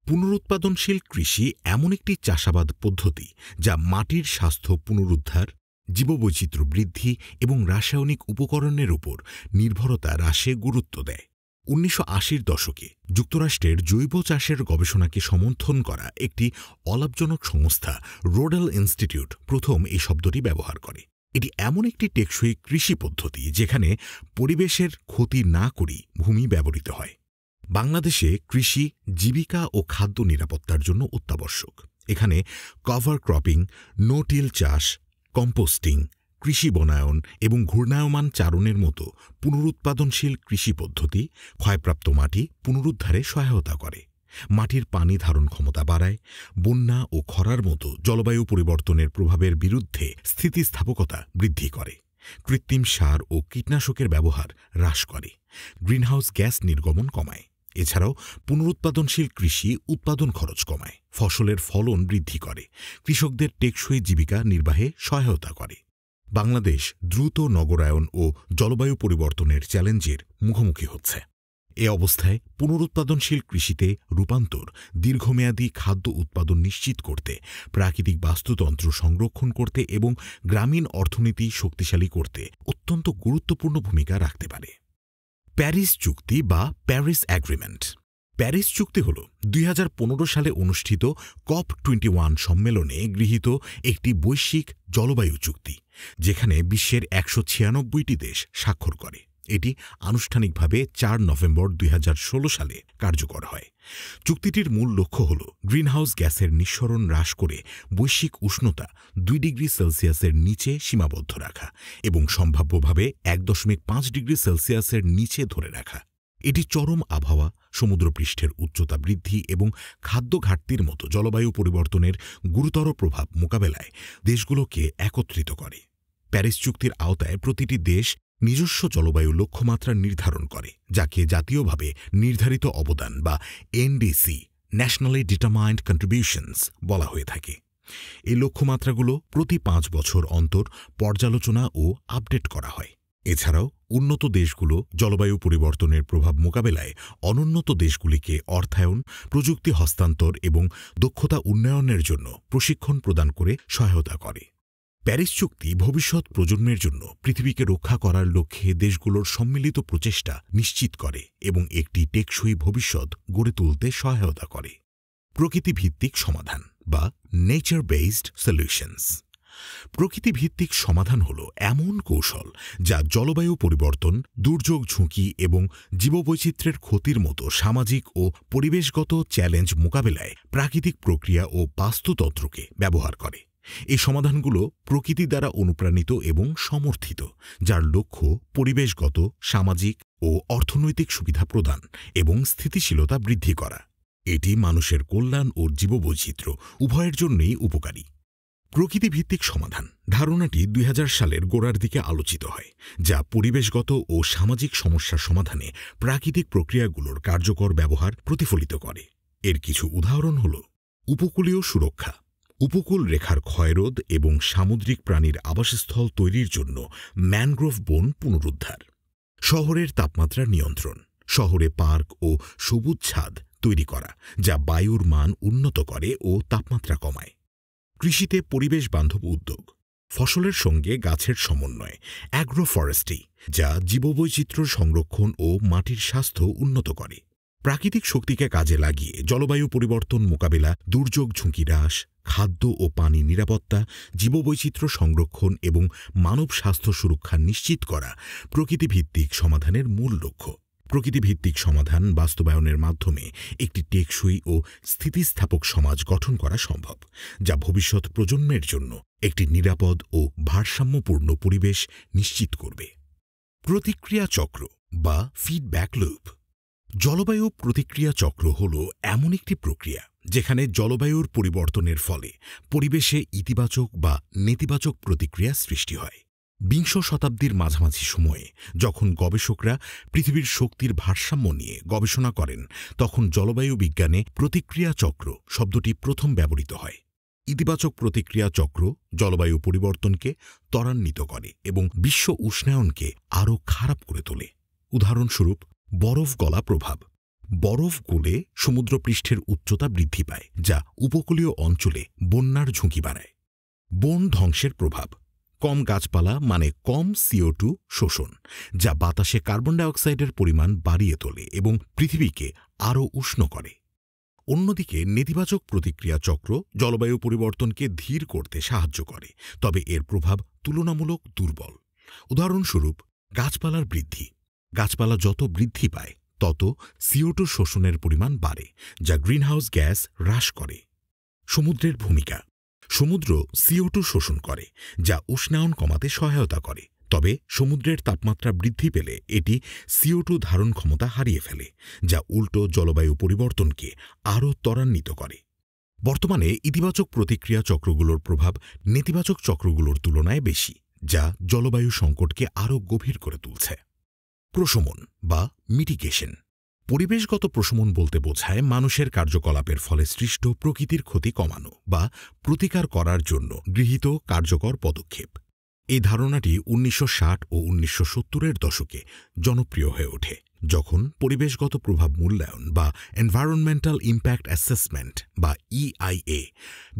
পুনরুৎপাদনশীল কৃষি এমন একটি চাষাবাদ পদ্ধতি যা মাটির স্বাস্থ্য পুনরুদ্ধার, জীববৈচিত্র্য বৃদ্ধি এবং রাসায়নিক উপকরণের উপর নির্ভরতা হ্রাসে গুরুত্ব দেয়। ১৯৮০-র দশকে যুক্তরাষ্ট্রের জৈব চাষের গবেষণাকে সমর্থন করা একটি অলাভজনক সংস্থা রোডেল ইনস্টিটিউট প্রথম এই শব্দটি ব্যবহার করে। এটি এমন একটি টেকসই কৃষি পদ্ধতি যেখানে পরিবেশের ক্ষতি না করেই ভূমি ব্যবহৃত হয়। বাংলাদেশে কৃষি জীবিকা ও খাদ্য নিরাপত্তার জন্য অত্যাবশ্যক। এখানে কভার ক্রপিং, নো টিল চাষ, কম্পোস্টিং, কৃষি বনায়ন এবং ঘূর্ণায়মান চারণের মতো পুনরুৎপাদনশীল কৃষি পদ্ধতি ক্ষয়প্রাপ্ত মাটি পুনরুদ্ধারে সহায়তা করে, মাটির পানি ধারণ ক্ষমতা বাড়ায়, বন্যা ও খরার মতো জলবায়ু পরিবর্তনের প্রভাবের বিরুদ্ধে স্থিতিস্থাপকতা বৃদ্ধি করে, কৃত্রিম সার ও কীটনাশকের ব্যবহার হ্রাস করে, গ্রিনহাউস গ্যাস নির্গমন কমায়। এছাড়াও পুনরুৎপাদনশীল কৃষি উৎপাদন খরচ কমায়, ফসলের ফলন বৃদ্ধি করে, কৃষকদের টেকসই জীবিকা নির্বাহে সহায়তা করে। বাংলাদেশ দ্রুত নগরায়ন ও জলবায়ু পরিবর্তনের চ্যালেঞ্জের মুখোমুখি হচ্ছে। এ অবস্থায় পুনরুৎপাদনশীল কৃষিতে রূপান্তর দীর্ঘমেয়াদী খাদ্য উৎপাদন নিশ্চিত করতে, প্রাকৃতিক বাস্তুতন্ত্র সংরক্ষণ করতে এবং গ্রামীণ অর্থনীতি শক্তিশালী করতে অত্যন্ত গুরুত্বপূর্ণ ভূমিকা রাখতে পারে। প্যারিস চুক্তি বা প্যারিস অ্যাগ্রিমেন্ট। প্যারিস চুক্তি হল ২০১৫ সালে অনুষ্ঠিত COP21 সম্মেলনে গৃহীত একটি বৈশ্বিক জলবায়ু চুক্তি, যেখানে বিশ্বের ১৯৬টি দেশ স্বাক্ষর করে। এটি আনুষ্ঠানিকভাবে ৪ নভেম্বর ২০১৬ সালে কার্যকর হয়। চুক্তিটির মূল লক্ষ্য হল গ্রিনহাউস গ্যাসের নিঃসরণ হ্রাস করে বৈশ্বিক উষ্ণতা ২ ডিগ্রি সেলসিয়াসের নিচে সীমাবদ্ধ রাখা এবং সম্ভাব্যভাবে ১.৫ ডিগ্রি সেলসিয়াসের নিচে ধরে রাখা। এটি চরম আবহাওয়া, সমুদ্রপৃষ্ঠের উচ্চতা বৃদ্ধি এবং খাদ্য ঘাটতির মতো জলবায়ু পরিবর্তনের গুরুতর প্রভাব মোকাবেলায় দেশগুলোকে একত্রিত করে। প্যারিস চুক্তির আওতায় প্রতিটি দেশ নিজস্ব জলবায়ু লক্ষ্যমাত্রা নির্ধারণ করে, যাকে জাতীয়ভাবে নির্ধারিত অবদান বা এনডিসি ন্যাশনালি ডিটারমাইন্ড কন্ট্রিবিউশনস বলা হয়ে থাকে। এই লক্ষ্যমাত্রাগুলো প্রতি ৫ বছর অন্তর পর্যালোচনা ও আপডেট করা হয়। এছাড়াও উন্নত দেশগুলো জলবায়ু পরিবর্তনের প্রভাব মোকাবেলায় অনুন্নত দেশগুলিকে অর্থায়ন, প্রযুক্তি হস্তান্তর এবং দক্ষতা উন্নয়নের জন্য প্রশিক্ষণ প্রদান করে সহায়তা করে। প্যারিস চুক্তি ভবিষ্যৎ প্রজন্মের জন্য পৃথিবীকে রক্ষা করার লক্ষ্যে দেশগুলোর সম্মিলিত প্রচেষ্টা নিশ্চিত করে এবং একটি টেকসই ভবিষ্যৎ গড়ে তুলতে সহায়তা করে। প্রকৃতিভিত্তিক সমাধান বা নেচার বেসড সলিউশনস। প্রকৃতিভিত্তিক সমাধান হল এমন কৌশল যা জলবায়ু পরিবর্তন, দুর্যোগ ঝুঁকি এবং জীববৈচিত্র্যের ক্ষতির মতো সামাজিক ও পরিবেশগত চ্যালেঞ্জ মোকাবেলায় প্রাকৃতিক প্রক্রিয়া ও বাস্তুতন্ত্রকে ব্যবহার করে। এই সমাধানগুলো প্রকৃতি দ্বারা অনুপ্রাণিত এবং সমর্থিত, যার লক্ষ্য পরিবেশগত, সামাজিক ও অর্থনৈতিক সুবিধা প্রদান এবং স্থিতিশীলতা বৃদ্ধি করা। এটি মানুষের কল্যাণ ও জীববৈচিত্র্য উভয়ের জন্যই উপকারী। প্রকৃতিভিত্তিক সমাধান ধারণাটি ২০০০ সালের গোড়ার দিকে আলোচিত হয়, যা পরিবেশগত ও সামাজিক সমস্যার সমাধানে প্রাকৃতিক প্রক্রিয়াগুলোর কার্যকর ব্যবহার প্রতিফলিত করে। এর কিছু উদাহরণ হল উপকূলীয় সুরক্ষা, উপকূল রেখার ক্ষয়রোধ এবং সামুদ্রিক প্রাণীর আবাসস্থল তৈরির জন্য ম্যানগ্রোভ বন পুনরুদ্ধার, শহরের তাপমাত্রা নিয়ন্ত্রণ, শহরে পার্ক ও সবুজ ছাদ তৈরি করা যা বায়ুর মান উন্নত করে ও তাপমাত্রা কমায়, কৃষিতে পরিবেশ বান্ধব উদ্যোগ, ফসলের সঙ্গে গাছের সমন্বয়, অ্যাগ্রোফরেস্ট্রি যা জীববৈচিত্র্য সংরক্ষণ ও মাটির স্বাস্থ্য উন্নত করে, প্রাকৃতিক শক্তিকে কাজে লাগিয়ে জলবায়ু পরিবর্তন মোকাবেলা, দুর্যোগ ঝুঁকি হ্রাস, খাদ্য ও পানি নিরাপত্তা, জীববৈচিত্র্য সংরক্ষণ এবং মানব স্বাস্থ্য সুরক্ষা নিশ্চিত করা প্রকৃতিভিত্তিক সমাধানের মূল লক্ষ্য। প্রকৃতিভিত্তিক সমাধান বাস্তবায়নের মাধ্যমে একটি টেকসই ও স্থিতিস্থাপক সমাজ গঠন করা সম্ভব, যা ভবিষ্যৎ প্রজন্মের জন্য একটি নিরাপদ ও ভারসাম্যপূর্ণ পরিবেশ নিশ্চিত করবে। প্রতিক্রিয়া চক্র বা ফিডব্যাক লুপ। জলবায়ু প্রতিক্রিয়া চক্র হল এমন একটি প্রক্রিয়া যেখানে জলবায়ুর পরিবর্তনের ফলে পরিবেশে ইতিবাচক বা নেতিবাচক প্রতিক্রিয়া সৃষ্টি হয়। বিংশ শতাব্দীর মাঝামাঝি সময়ে যখন গবেষকরা পৃথিবীর শক্তির ভারসাম্য নিয়ে গবেষণা করেন, তখন জলবায়ু বিজ্ঞানে প্রতিক্রিয়া চক্র শব্দটি প্রথম ব্যবহৃত হয়। ইতিবাচক প্রতিক্রিয়া চক্র জলবায়ু পরিবর্তনকে ত্বরান্বিত করে এবং বিশ্ব উষ্ণায়নকে আরও খারাপ করে তোলে। উদাহরণস্বরূপ, বরফ গলা প্রভাব। বরফ গলে সমুদ্রপৃষ্ঠের উচ্চতা বৃদ্ধি পায়, যা উপকূলীয় অঞ্চলে বন্যার ঝুঁকি বাড়ায়। বন ধ্বংসের প্রভাব। কম গাছপালা মানে কম CO2 শোষণ, যা বাতাসে কার্বন ডাইঅক্সাইডের পরিমাণ বাড়িয়ে তোলে এবং পৃথিবীকে আরও উষ্ণ করে। অন্যদিকে নেতিবাচক প্রতিক্রিয়া চক্র জলবায়ু পরিবর্তনকে ধীর করতে সাহায্য করে, তবে এর প্রভাব তুলনামূলক দুর্বল। উদাহরণস্বরূপ, গাছপালার বৃদ্ধি। গাছপালা যত বৃদ্ধি পায় তত CO2 শোষণের পরিমাণ বাড়ে, যা গ্রিনহাউস গ্যাস হ্রাস করে। সমুদ্রের ভূমিকা। সমুদ্র CO2 শোষণ করে, যা উষ্ণায়ন কমাতে সহায়তা করে, তবে সমুদ্রের তাপমাত্রা বৃদ্ধি পেলে এটি CO2 ধারণ ক্ষমতা হারিয়ে ফেলে, যা উল্টো জলবায়ু পরিবর্তনকে আরও ত্বরান্বিত করে। বর্তমানে ইতিবাচক প্রতিক্রিয়া চক্রগুলোর প্রভাব নেতিবাচক চক্রগুলোর তুলনায় বেশি, যা জলবায়ু সংকটকে আরও গভীর করে তুলছে। প্রশমন বা মিটিগেশন। পরিবেশগত প্রশমন বলতে বোঝায় মানুষের কার্যকলাপের ফলে সৃষ্ট প্রকৃতির ক্ষতি কমানো বা প্রতিকার করার জন্য গৃহীত কার্যকর পদক্ষেপ। এই ধারণাটি 1960 ও 1970-এর দশকে জনপ্রিয় হয়ে ওঠে, যখন পরিবেশগত প্রভাব মূল্যায়ন বা এনভায়রনমেন্টাল ইম্প্যাক্ট অ্যাসেসমেন্ট বা EIA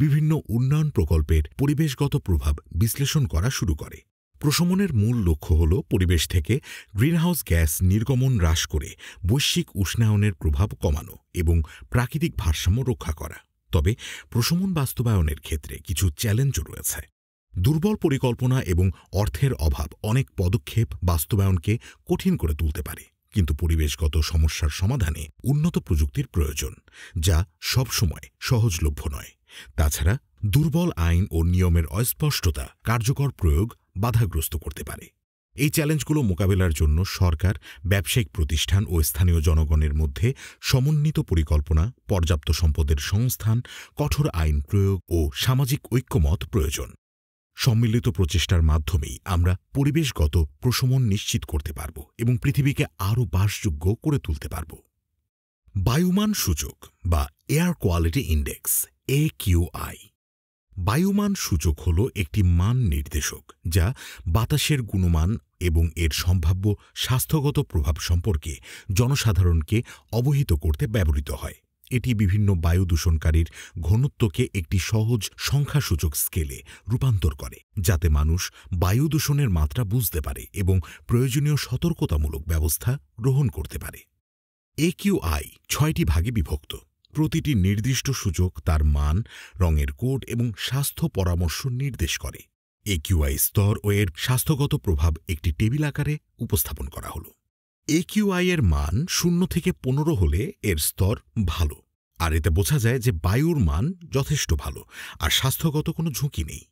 বিভিন্ন উন্নয়ন প্রকল্পের পরিবেশগত প্রভাব বিশ্লেষণ করা শুরু করে। প্রশমনের মূল লক্ষ্য হল পরিবেশ থেকে গ্রিনহাউস গ্যাস নির্গমন হ্রাস করে বৈশ্বিক উষ্ণায়নের প্রভাব কমানো এবং প্রাকৃতিক ভারসাম্য রক্ষা করা। তবে প্রশমন বাস্তবায়নের ক্ষেত্রে কিছু চ্যালেঞ্জও রয়েছে। দুর্বল পরিকল্পনা এবং অর্থের অভাব অনেক পদক্ষেপ বাস্তবায়নকে কঠিন করে তুলতে পারে, কিন্তু পরিবেশগত সমস্যার সমাধানে উন্নত প্রযুক্তির প্রয়োজন, যা সবসময় সহজলভ্য নয়। তাছাড়া দুর্বল আইন ও নিয়মের অস্পষ্টতা কার্যকর প্রয়োগ বাধাগ্রস্ত করতে পারে। এই চ্যালেঞ্জগুলো মোকাবেলার জন্য সরকার, ব্যবসায়িক প্রতিষ্ঠান ও স্থানীয় জনগণের মধ্যে সমন্বিত পরিকল্পনা, পর্যাপ্ত সম্পদের সংস্থান, কঠোর আইন প্রয়োগ ও সামাজিক ঐক্যমত প্রয়োজন। সম্মিলিত প্রচেষ্টার মাধ্যমেই আমরা পরিবেশগত প্রশমন নিশ্চিত করতে পারব এবং পৃথিবীকে আরও বাসযোগ্য করে তুলতে পারব। বায়ুমান সূচক বা এয়ার কোয়ালিটি ইন্ডেক্স AQI। বায়ুমান সূচক হল একটি মান নির্দেশক যা বাতাসের গুণমান এবং এর সম্ভাব্য স্বাস্থ্যগত প্রভাব সম্পর্কে জনসাধারণকে অবহিত করতে ব্যবহৃত হয়। এটি বিভিন্ন বায়ু দূষণকারীর ঘনত্বকে একটি সহজ সংখ্যাসূচক স্কেলে রূপান্তর করে, যাতে মানুষ বায়ু দূষণের মাত্রা বুঝতে পারে এবং প্রয়োজনীয় সতর্কতামূলক ব্যবস্থা গ্রহণ করতে পারে। AQI 6টি ভাগে বিভক্ত: প্রতিটি নির্দিষ্ট সূচক তার মান, রঙের কোড এবং স্বাস্থ্য পরামর্শ নির্দেশ করে। একিউআই স্তর ও এর স্বাস্থ্যগত প্রভাব একটি টেবিল আকারে উপস্থাপন করা হল। একিউআই এর মান 0 থেকে 15 হলে এর স্তর ভালো, আর এতে বোঝা যায় যে বায়ুর মান যথেষ্ট ভালো আর স্বাস্থ্যগত কোনো ঝুঁকি নেই।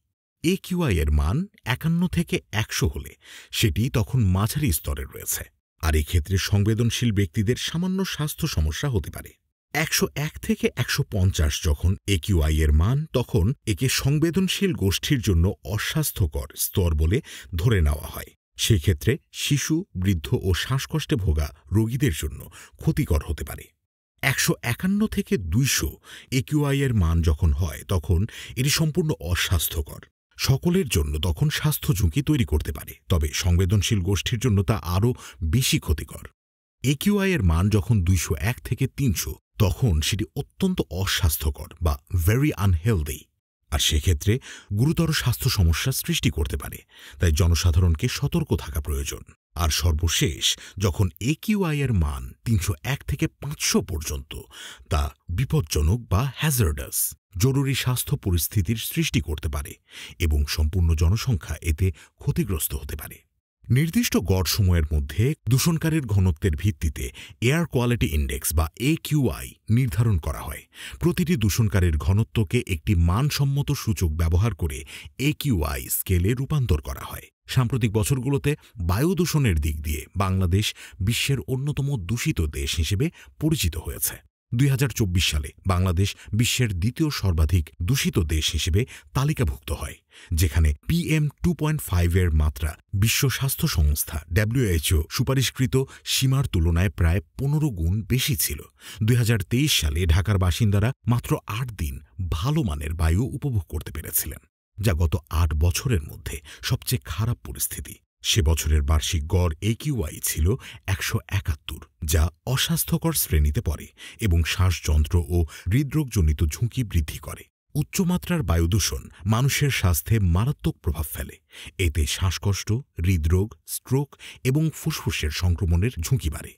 একিউআই এর মান 51 থেকে 100 হলে সেটি তখন মাঝারি স্তরে রয়েছে, আর এক্ষেত্রে সংবেদনশীল ব্যক্তিদের সামান্য স্বাস্থ্য সমস্যা হতে পারে। 101 থেকে 150 যখন একিউআই এর মান, তখন একে সংবেদনশীল গোষ্ঠীর জন্য অস্বাস্থ্যকর স্তর বলে ধরে নেওয়া হয়। সেক্ষেত্রে শিশু, বৃদ্ধ ও শ্বাসকষ্টে ভোগা রোগীদের জন্য ক্ষতিকর হতে পারে। 151 থেকে 200 একিউআই এর মান যখন হয়, তখন এটি সম্পূর্ণ অস্বাস্থ্যকর। সকলের জন্য তখন স্বাস্থ্য ঝুঁকি তৈরি করতে পারে, তবে সংবেদনশীল গোষ্ঠীর জন্য তা আরও বেশি ক্ষতিকর। একিউআই এর মান যখন 201 থেকে 300, তখন সেটি অত্যন্ত অস্বাস্থ্যকর বা ভেরি আনহেলদি, আর সেক্ষেত্রে গুরুতর স্বাস্থ্য সমস্যার সৃষ্টি করতে পারে। তাই জনসাধারণকে সতর্ক থাকা প্রয়োজন। আর সর্বশেষ যখন একিউআই এর মান 301 থেকে 500 পর্যন্ত, তা বিপজ্জনক বা হ্যাজার্ডাস, জরুরি স্বাস্থ্য পরিস্থিতির সৃষ্টি করতে পারে এবং সম্পূর্ণ জনসংখ্যা এতে ক্ষতিগ্রস্ত হতে পারে। নির্দিষ্ট গড় সময়ের মধ্যে দূষণকারীর ঘনত্বের ভিত্তিতে এয়ার কোয়ালিটি ইন্ডেক্স বা একিউআই নির্ধারণ করা হয়। প্রতিটি দূষণকারীর ঘনত্বকে একটি মানসম্মত সূচক ব্যবহার করে একিউআই স্কেলে রূপান্তর করা হয়। সাম্প্রতিক বছরগুলোতে বায়ু দূষণের দিক দিয়ে বাংলাদেশ বিশ্বের অন্যতম দূষিত দেশ হিসেবে পরিচিত হয়েছে। 2024 সালে বাংলাদেশ বিশ্বের দ্বিতীয় সর্বাধিক দূষিত দেশ হিসেবে তালিকাভুক্ত হয়, যেখানে PM2.5 এর মাত্রা বিশ্ব স্বাস্থ্য সংস্থা WHO সুপারিশকৃত সীমার তুলনায় প্রায় 15 গুণ বেশি ছিল। 2023 সালে ঢাকার বাসিন্দারা মাত্র 8 দিন ভালো মানের বায়ু উপভোগ করতে পেরেছিলেন, যা গত 8 বছরের মধ্যে সবচেয়ে খারাপ পরিস্থিতি। সে বছরের বার্ষিক গড় একিউআই ছিল 171, যা অস্বাস্থ্যকর শ্রেণীতে পড়ে এবং শ্বাসযন্ত্র ও হৃদরোগজনিত ঝুঁকি বৃদ্ধি করে। উচ্চমাত্রার বায়ুদূষণ মানুষের স্বাস্থ্যে মারাত্মক প্রভাব ফেলে। এতে শ্বাসকষ্ট, হৃদরোগ, স্ট্রোক এবং ফুসফুসের সংক্রমণের ঝুঁকি বাড়ে।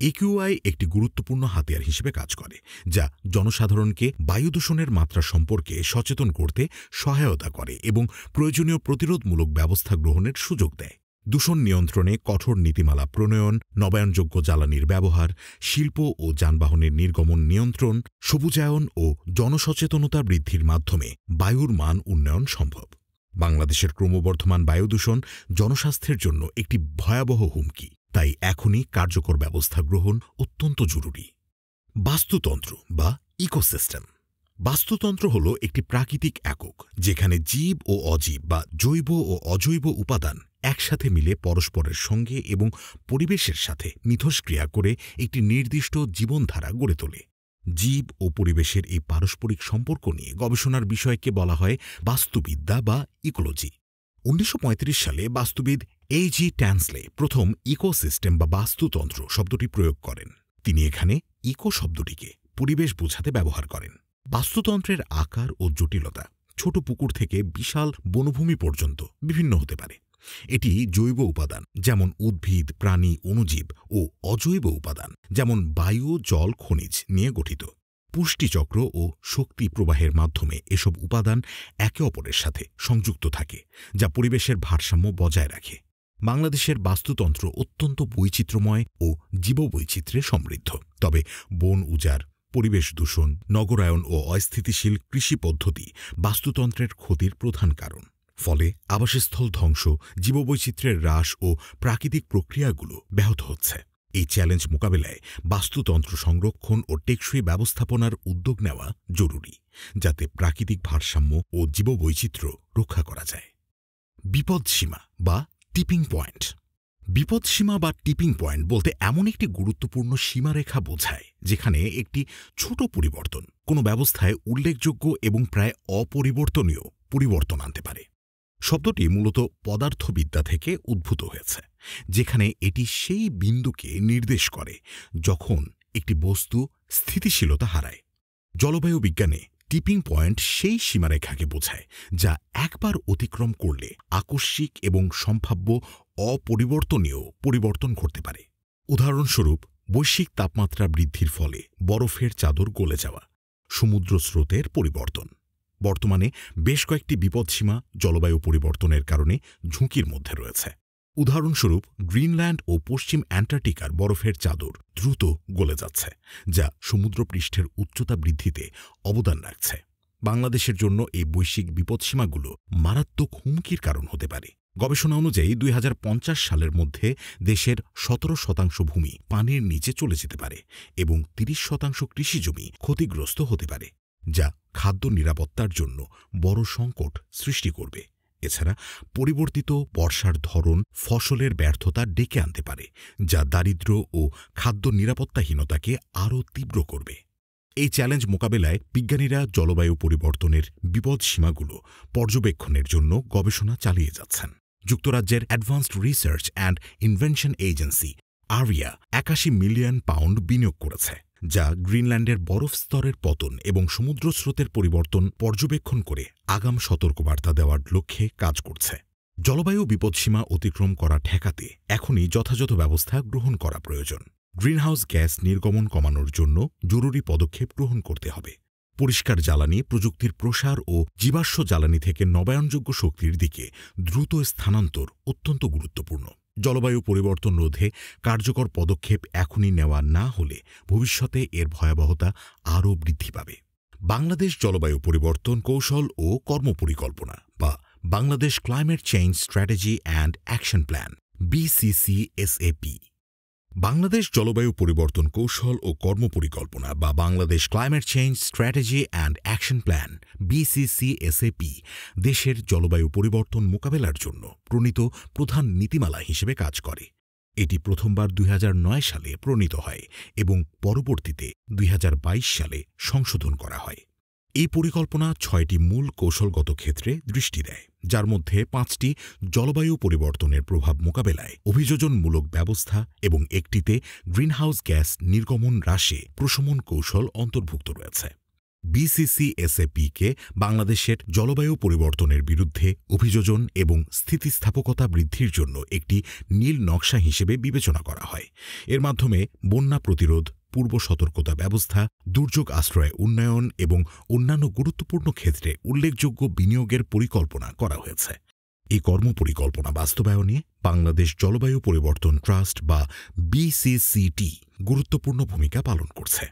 একিউআই একটি গুরুত্বপূর্ণ হাতিয়ার হিসেবে কাজ করে, যা জনসাধারণকে বায়ুদূষণের মাত্রা সম্পর্কে সচেতন করতে সহায়তা করে এবং প্রয়োজনীয় প্রতিরোধমূলক ব্যবস্থা গ্রহণের সুযোগ দেয়। দূষণ নিয়ন্ত্রণে কঠোর নীতিমালা প্রণয়ন, নবায়নযোগ্য জ্বালানির ব্যবহার, শিল্প ও যানবাহনের নির্গমন নিয়ন্ত্রণ, সবুজায়ন ও জনসচেতনতা বৃদ্ধির মাধ্যমে বায়ুর মান উন্নয়ন সম্ভব। বাংলাদেশের ক্রমবর্ধমান বায়ুদূষণ জনস্বাস্থ্যের জন্য একটি ভয়াবহ হুমকি, তাই এখনই কার্যকর ব্যবস্থা গ্রহণ অত্যন্ত জরুরি। বাস্তুতন্ত্র বা ইকোসিস্টেম। বাস্তুতন্ত্র হল একটি প্রাকৃতিক একক, যেখানে জীব ও অজীব বা জৈব ও অজৈব উপাদান একসাথে মিলে পরস্পরের সঙ্গে এবং পরিবেশের সাথে মিথস্ক্রিয়া করে একটি নির্দিষ্ট জীবনধারা গড়ে তোলে। জীব ও পরিবেশের এই পারস্পরিক সম্পর্ক নিয়ে গবেষণার বিষয়কে বলা হয় বাস্তুবিদ্যা বা ইকোলজি। 1935 সালে বাস্তুবিদ A.G. ট্যান্সলে প্রথম ইকোসিস্টেম বা বাস্তুতন্ত্র শব্দটি প্রয়োগ করেন। তিনি এখানে ইকো শব্দটিকে পরিবেশ বোঝাতে ব্যবহার করেন। বাস্তুতন্ত্রের আকার ও জটিলতা ছোট পুকুর থেকে বিশাল বনভূমি পর্যন্ত বিভিন্ন হতে পারে। এটি জৈব উপাদান যেমন উদ্ভিদ, প্রাণী, অণুজীব ও অজৈব উপাদান যেমন বায়ু, জল, খনিজ নিয়ে গঠিত। পুষ্টিচক্র ও শক্তি প্রবাহের মাধ্যমে এসব উপাদান একে অপরের সাথে সংযুক্ত থাকে, যা পরিবেশের ভারসাম্য বজায় রাখে। বাংলাদেশের বাস্তুতন্ত্র অত্যন্ত বৈচিত্র্যময় ও জীববৈচিত্র্যে সমৃদ্ধ, তবে বন উজাড়, পরিবেশ দূষণ, নগরায়ন ও অস্থিতিশীল কৃষি পদ্ধতি বাস্তুতন্ত্রের ক্ষতির প্রধান কারণ। ফলে আবাসস্থল ধ্বংস, জীববৈচিত্র্যের হ্রাস ও প্রাকৃতিক প্রক্রিয়াগুলো ব্যাহত হচ্ছে। এই চ্যালেঞ্জ মোকাবেলায় বাস্তুতন্ত্র সংরক্ষণ ও টেকসই ব্যবস্থাপনার উদ্যোগ নেওয়া জরুরি, যাতে প্রাকৃতিক ভারসাম্য ও জীববৈচিত্র্য রক্ষা করা যায়। বিপদসীমা বা টিপিং পয়েন্ট। বিপদসীমা বা টিপিং পয়েন্ট বলতে এমন একটি গুরুত্বপূর্ণ সীমারেখা বোঝায় যেখানে একটি ছোট পরিবর্তন কোনো ব্যবস্থায় উল্লেখযোগ্য এবং প্রায় অপরিবর্তনীয় পরিবর্তন আনতে পারে। শব্দটি মূলত পদার্থবিদ্যা থেকে উদ্ভূত হয়েছে, যেখানে এটি সেই বিন্দুকে নির্দেশ করে যখন একটি বস্তু স্থিতিশীলতা হারায়। জলবায়ু বিজ্ঞানে টিপিং পয়েন্ট সেই সীমারেখাকে বোঝায় যা একবার অতিক্রম করলে আকস্মিক এবং সম্ভাব্য অপরিবর্তনীয় পরিবর্তন ঘটতে পারে। উদাহরণস্বরূপ, বৈশ্বিক তাপমাত্রা বৃদ্ধির ফলে বরফের চাদর গলে যাওয়া, সমুদ্র স্রোতের পরিবর্তন। বর্তমানে বেশ কয়েকটি বিপদসীমা জলবায়ু পরিবর্তনের কারণে ঝুঁকির মধ্যে রয়েছে। উদাহরণস্বরূপ, গ্রিনল্যান্ড ও পশ্চিম অ্যান্টার্কটিকার বরফের চাদর দ্রুত গলে যাচ্ছে, যা সমুদ্রপৃষ্ঠের উচ্চতা বৃদ্ধিতে অবদান রাখছে। বাংলাদেশের জন্য এই বৈশ্বিক বিপদসীমাগুলো মারাত্মক হুমকির কারণ হতে পারে। গবেষণা অনুযায়ী ২০৫০ সালের মধ্যে দেশের ১৭% ভূমি পানির নিচে চলে যেতে পারে এবং ৩০% কৃষিজমি ক্ষতিগ্রস্ত হতে পারে, যা খাদ্য নিরাপত্তার জন্য বড় সংকট সৃষ্টি করবে। এছাড়া পরিবর্তিত বর্ষার ধরন ফসলের ব্যর্থতা ডেকে আনতে পারে, যা দারিদ্র্য ও খাদ্য নিরাপত্তাহীনতাকে আরও তীব্র করবে। এই চ্যালেঞ্জ মোকাবেলায় বিজ্ঞানীরা জলবায়ু পরিবর্তনের বিপদসীমাগুলো পর্যবেক্ষণের জন্য গবেষণা চালিয়ে যাচ্ছেন। যুক্তরাজ্যের advanced research and invention agency ARIA ৮১ million pound বিনিয়োগ করেছে, যা গ্রিনল্যান্ডের বরফ স্তরের পতন এবং সমুদ্র স্রোতের পরিবর্তন পর্যবেক্ষণ করে আগাম সতর্কবার্তা দেওয়ার লক্ষ্যে কাজ করছে। জলবায়ু বিপদসীমা অতিক্রম করা ঠেকাতে এখনই যথাযথ ব্যবস্থা গ্রহণ করা প্রয়োজন। গ্রিনহাউস গ্যাস নির্গমন কমানোর জন্য জরুরি পদক্ষেপ গ্রহণ করতে হবে। পরিষ্কার জ্বালানি প্রযুক্তির প্রসার ও জীবাশ্ম জ্বালানি থেকে নবায়নযোগ্য শক্তির দিকে দ্রুত স্থানান্তর অত্যন্ত গুরুত্বপূর্ণ। জলবায়ু পরিবর্তন রোধে কার্যকর পদক্ষেপ এখনই নেওয়া না হলে ভবিষ্যতে এর ভয়াবহতা আরও বৃদ্ধি পাবে। বাংলাদেশ জলবায়ু পরিবর্তন কৌশল ও কর্মপরিকল্পনা বা Bangladesh climate change strategy and action plan BCCSAP। Bangladesh জলবায়ু পরিবর্তন কৌশল ও কর্মপরিকল্পনা বা Bangladesh climate change strategy and action plan BCCSAP দেশের জলবায়ু পরিবর্তন মোকাবেলার জন্য প্রণীত প্রধান নীতিমালা হিসেবে কাজ করে। এটি প্রথমবার ২০০৯ সালে প্রণীত হয় এবং পরবর্তীতে ২০২২ সালে সংশোধন করা হয়। এই পরিকল্পনা ৬টি মূল কৌশলগত ক্ষেত্রে দৃষ্টি দেয়, যার মধ্যে ৫টি জলবায়ু পরিবর্তনের প্রভাব মোকাবেলায় অভিযোজনমূলক ব্যবস্থা এবং একটিতে গ্রিনহাউস গ্যাস নির্গমন হ্রাসে প্রশমন কৌশল অন্তর্ভুক্ত রয়েছে। BCCSAP-কে বাংলাদেশের জলবায়ু পরিবর্তনের বিরুদ্ধে অভিযোজন এবং স্থিতিস্থাপকতা বৃদ্ধির জন্য একটি নীল নকশা হিসেবে বিবেচনা করা হয়। এর মাধ্যমে বন্যা প্রতিরোধ, পূর্ব সতর্কতা ব্যবস্থা, দুর্যোগ আশ্রয় উন্নয়ন এবং অন্যান্য গুরুত্বপূর্ণ ক্ষেত্রে উল্লেখযোগ্য বিনিয়োগের পরিকল্পনা করা হয়েছে। এই কর্মপরিকল্পনা বাস্তবায়নে বাংলাদেশ জলবায়ু পরিবর্তন ট্রাস্ট বা BCCT গুরুত্বপূর্ণ ভূমিকা পালন করছে।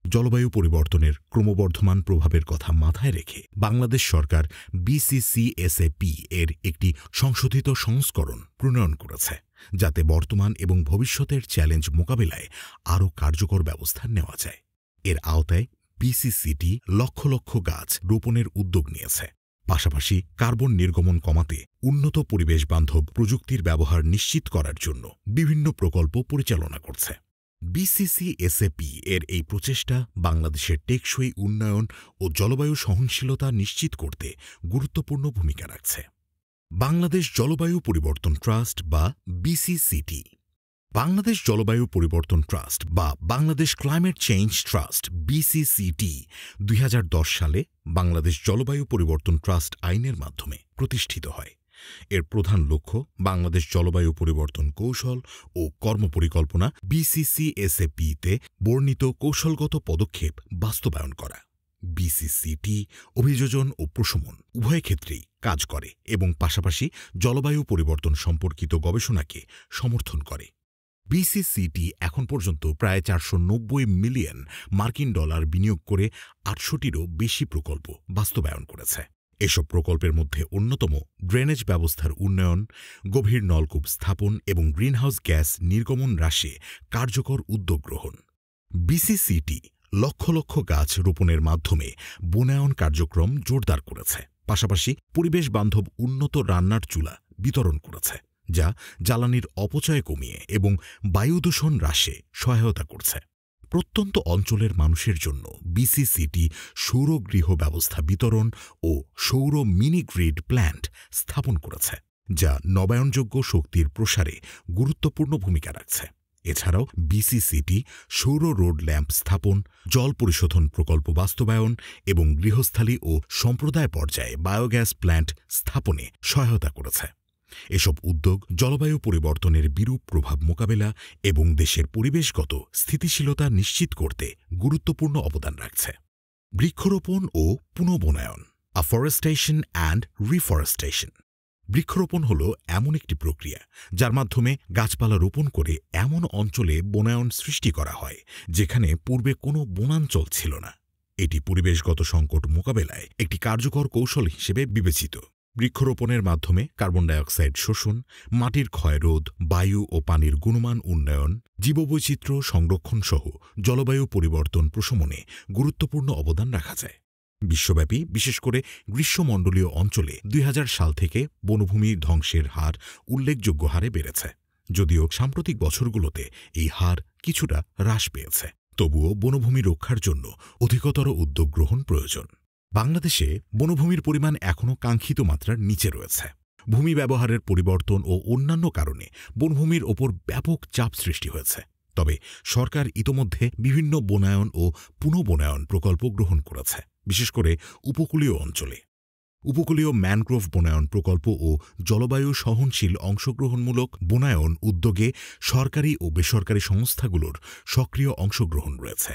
জলবায়ু পরিবর্তনের ক্রমবর্ধমান প্রভাবের কথা মাথায় রেখে বাংলাদেশ সরকার BCCSAP এর একটি সংশোধিত সংস্করণ প্রণয়ন করেছে, যাতে বর্তমান এবং ভবিষ্যতের চ্যালেঞ্জ মোকাবেলায় আরও কার্যকর ব্যবস্থা নেওয়া যায়। এর আওতায় BCCT লক্ষ লক্ষ গাছ রোপণের উদ্যোগ নিয়েছে। পাশাপাশি কার্বন নির্গমন কমাতে উন্নত পরিবেশ বান্ধব প্রযুক্তির ব্যবহার নিশ্চিত করার জন্য বিভিন্ন প্রকল্প পরিচালনা করছে। BCCSAP এর এই প্রচেষ্টা বাংলাদেশের টেকসই উন্নয়ন ও জলবায়ু সহনশীলতা নিশ্চিত করতে গুরুত্বপূর্ণ ভূমিকা রাখছে। বাংলাদেশ জলবায়ু পরিবর্তন ট্রাস্ট বা BCCT। বাংলাদেশ জলবায়ু পরিবর্তন ট্রাস্ট বা Bangladesh climate change trust BCCT ২০১০ সালে বাংলাদেশ জলবায়ু পরিবর্তন ট্রাস্ট আইনের মাধ্যমে প্রতিষ্ঠিত হয়। এর প্রধান লক্ষ্য বাংলাদেশ জলবায়ু পরিবর্তন কৌশল ও কর্মপরিকল্পনা BCCSAP-তে বর্ণিত কৌশলগত পদক্ষেপ বাস্তবায়ন করা। BCCT অভিযোজন ও প্রশমন উভয় ক্ষেত্রেই কাজ করে এবং পাশাপাশি জলবায়ু পরিবর্তন সম্পর্কিত গবেষণাকে সমর্থন করে। BCCT এখন পর্যন্ত প্রায় ৪৯০ মিলিয়ন মার্কিন ডলার বিনিয়োগ করে ৮০০টিরও বেশি প্রকল্প বাস্তবায়ন করেছে। এসব প্রকল্পের মধ্যে অন্যতম ড্রেনেজ ব্যবস্থার উন্নয়ন, গভীর নলকূপ স্থাপন এবং গ্রিনহাউস গ্যাস নির্গমন হ্রাসে কার্যকর উদ্যোগ গ্রহণ। BCCT লক্ষ লক্ষ গাছ রোপণের মাধ্যমে বনায়ন কার্যক্রম জোরদার করেছে, পাশাপাশি পরিবেশ বান্ধব উন্নত রান্নার চুলা বিতরণ করেছে, যা জ্বালানির অপচয় কমিয়ে এবং বায়ুদূষণ হ্রাসে সহায়তা করছে। প্রত্যন্ত অঞ্চলের মানুষের জন্য BCCT সৌরগৃহ ব্যবস্থা বিতরণ ও সৌর মিনি গ্রিড প্ল্যান্ট স্থাপন করেছে, যা নবায়নযোগ্য শক্তির প্রসারে গুরুত্বপূর্ণ ভূমিকা রাখছে। এছাড়াও BCCT সৌর রোড ল্যাম্প স্থাপন, জল পরিশোধন প্রকল্প বাস্তবায়ন এবং গৃহস্থালী ও সম্প্রদায় পর্যায়ে বায়োগ্যাস প্ল্যান্ট স্থাপনে সহায়তা করেছে। এসব উদ্যোগ জলবায়ু পরিবর্তনের বিরূপ প্রভাব মোকাবেলা এবং দেশের পরিবেশগত স্থিতিশীলতা নিশ্চিত করতে গুরুত্বপূর্ণ অবদান রাখছে। বৃক্ষরোপণ ও পুনঃবনায়ন, আফরেস্টেশন অ্যান্ড রিফরেস্টেশন। বৃক্ষরোপণ হল এমন একটি প্রক্রিয়া যার মাধ্যমে গাছপালা রোপণ করে এমন অঞ্চলে বনায়ন সৃষ্টি করা হয় যেখানে পূর্বে কোনো বনাঞ্চল ছিল না। এটি পরিবেশগত সংকট মোকাবেলায় একটি কার্যকর কৌশল হিসেবে বিবেচিত। বৃক্ষরোপণের মাধ্যমে কার্বন ডাইঅক্সাইড শোষণ, মাটির ক্ষয়রোধ, বায়ু ও পানির গুণমান উন্নয়ন, জীববৈচিত্র্য সংরক্ষণ সহ জলবায়ু পরিবর্তন প্রশমনে গুরুত্বপূর্ণ অবদান রাখা যায়। বিশ্বব্যাপী, বিশেষ করে গ্রীষ্মমণ্ডলীয় অঞ্চলে ২০০০ সাল থেকে বনভূমি ধ্বংসের হার উল্লেখযোগ্য হারে বেড়েছে। যদিও সাম্প্রতিক বছরগুলোতে এই হার কিছুটা হ্রাস পেয়েছে, তবুও বনভূমি রক্ষার জন্য অধিকতর উদ্যোগ গ্রহণ প্রয়োজন। বাংলাদেশে বনভূমির পরিমাণ এখনও কাঙ্ক্ষিত মাত্রার নিচে রয়েছে। ভূমি ব্যবহারের পরিবর্তন ও অন্যান্য কারণে বনভূমির ওপর ব্যাপক চাপ সৃষ্টি হয়েছে। তবে সরকার ইতোমধ্যে বিভিন্ন বনায়ন ও পুনঃবনায়ন প্রকল্প গ্রহণ করেছে, বিশেষ করে উপকূলীয় অঞ্চলে। উপকূলীয় ম্যানগ্রোভ বনায়ন প্রকল্প ও জলবায়ু সহনশীল অংশগ্রহণমূলক বনায়ন উদ্যোগে সরকারি ও বেসরকারি সংস্থাগুলোর সক্রিয় অংশগ্রহণ রয়েছে।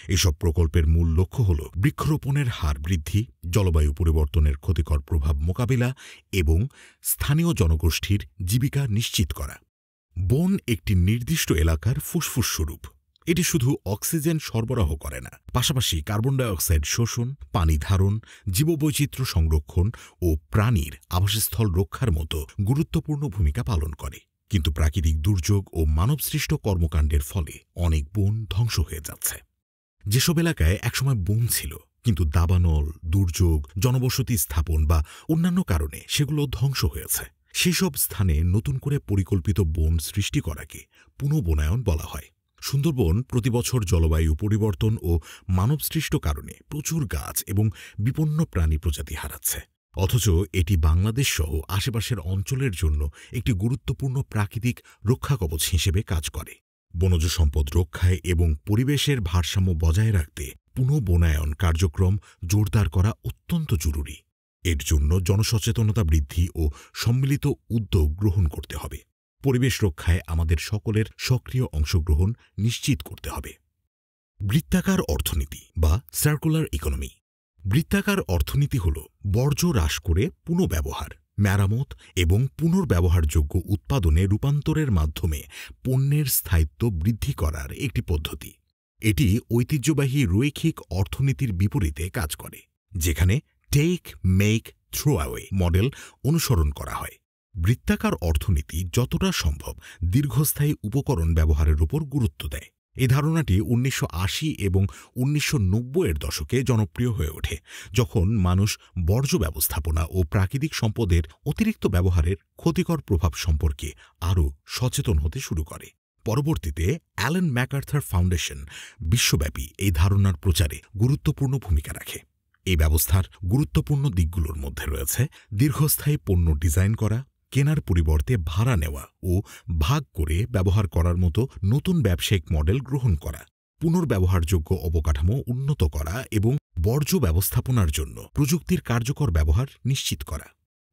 এসব প্রকল্পের মূল লক্ষ্য হল বৃক্ষরোপণের হার বৃদ্ধি, জলবায়ু পরিবর্তনের ক্ষতিকর প্রভাব মোকাবিলা এবং স্থানীয় জনগোষ্ঠীর জীবিকা নিশ্চিত করা। বন একটি নির্দিষ্ট এলাকার ফুসফুস স্বরূপ। এটি শুধু অক্সিজেন সরবরাহ করে না, পাশাপাশি কার্বন ডাইঅক্সাইড শোষণ, পানি ধারণ, জীববৈচিত্র্য সংরক্ষণ ও প্রাণীর আবাসস্থল রক্ষার মতো গুরুত্বপূর্ণ ভূমিকা পালন করে। কিন্তু প্রাকৃতিক দুর্যোগ ও মানবসৃষ্ট কর্মকাণ্ডের ফলে অনেক বন ধ্বংস হয়ে যাচ্ছে। যেসব এলাকায় একসময় বন ছিল, কিন্তু দাবানল, দুর্যোগ, জনবসতি স্থাপন বা অন্যান্য কারণে সেগুলো ধ্বংস হয়েছে, সেসব স্থানে নতুন করে পরিকল্পিত বন সৃষ্টি করাকে পুনঃবনায়ন বলা হয়। সুন্দরবন প্রতিবছর জলবায়ু পরিবর্তন ও মানবসৃষ্ট কারণে প্রচুর গাছ এবং বিপন্ন প্রাণী প্রজাতি হারাচ্ছে, অথচ এটি বাংলাদেশ সহ আশেপাশের অঞ্চলের জন্য একটি গুরুত্বপূর্ণ প্রাকৃতিক রক্ষাকবচ হিসেবে কাজ করে। বনজ সম্পদ রক্ষায় এবং পরিবেশের ভারসাম্য বজায় রাখতে পুনঃবনায়ন কার্যক্রম জোরদার করা অত্যন্ত জরুরি। এর জন্য জনসচেতনতা বৃদ্ধি ও সম্মিলিত উদ্যোগ গ্রহণ করতে হবে। পরিবেশ রক্ষায় আমাদের সকলের সক্রিয় অংশগ্রহণ নিশ্চিত করতে হবে। বৃত্তাকার অর্থনীতি বা সার্কুলার ইকোনমি। বৃত্তাকার অর্থনীতি হল বর্জ্য হ্রাস করে পুনঃব্যবহার, মেরামত এবং পুনর্ব্যবহারযোগ্য উৎপাদনে রূপান্তরের মাধ্যমে পণ্যের স্থায়িত্ব বৃদ্ধি করার একটি পদ্ধতি। এটি ঐতিহ্যবাহী রৈখিক অর্থনীতির বিপরীতে কাজ করে, যেখানে take, make, throw away model অনুসরণ করা হয়। বৃত্তাকার অর্থনীতি যতটা সম্ভব দীর্ঘস্থায়ী উপকরণ ব্যবহারের উপর গুরুত্ব দেয়। এই ধারণাটি ১৯৮০ এবং ১৯৯০-এর দশকে জনপ্রিয় হয়ে ওঠে, যখন মানুষ বর্জ্য ব্যবস্থাপনা ও প্রাকৃতিক সম্পদের অতিরিক্ত ব্যবহারের ক্ষতিকর প্রভাব সম্পর্কে আরও সচেতন হতে শুরু করে। পরবর্তীতে অ্যালেন ম্যাকআর্থার ফাউন্ডেশন বিশ্বব্যাপী এই ধারণার প্রচারে গুরুত্বপূর্ণ ভূমিকা রাখে। এই ব্যবস্থার গুরুত্বপূর্ণ দিকগুলোর মধ্যে রয়েছে দীর্ঘস্থায়ী পণ্য ডিজাইন করা, কেনার পরিবর্তে ভাড়া নেওয়া ও ভাগ করে ব্যবহার করার মতো নতুন ব্যবসায়িক মডেল গ্রহণ করা, পুনর্ব্যবহারযোগ্য অবকাঠামো উন্নত করা এবং বর্জ্য ব্যবস্থাপনার জন্য প্রযুক্তির কার্যকর ব্যবহার নিশ্চিত করা।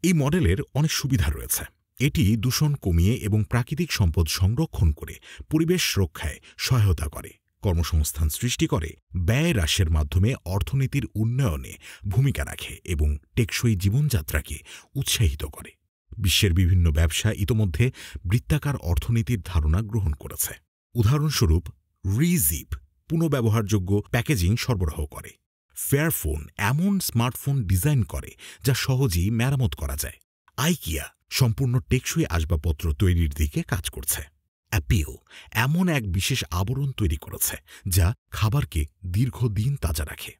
এই মডেলের অনেক সুবিধা রয়েছে। এটি দূষণ কমিয়ে এবং প্রাকৃতিক সম্পদ সংরক্ষণ করে পরিবেশ রক্ষায় সহায়তা করে, কর্মসংস্থান সৃষ্টি করে, ব্যয় হ্রাসের মাধ্যমে অর্থনীতির উন্নয়নে ভূমিকা রাখে এবং টেকসই জীবনযাত্রাকে উৎসাহিত করে। বিশ্বের বিভিন্ন ব্যবসা ইতোমধ্যে বৃত্তাকার অর্থনীতির ধারণা গ্রহণ করেছে। উদাহরণস্বরূপ, রিজিপ পুনঃব্যবহারযোগ্য প্যাকেজিং সরবরাহ করে। ফেয়ারফোন এমন স্মার্টফোন ডিজাইন করে যা সহজেই মেরামত করা যায়। আইকিয়া সম্পূর্ণ টেকসই আসবাবপত্র তৈরির দিকে কাজ করছে। অ্যাপিল এমন এক বিশেষ আবরণ তৈরি করেছে যা খাবারকে দীর্ঘদিন তাজা রাখে।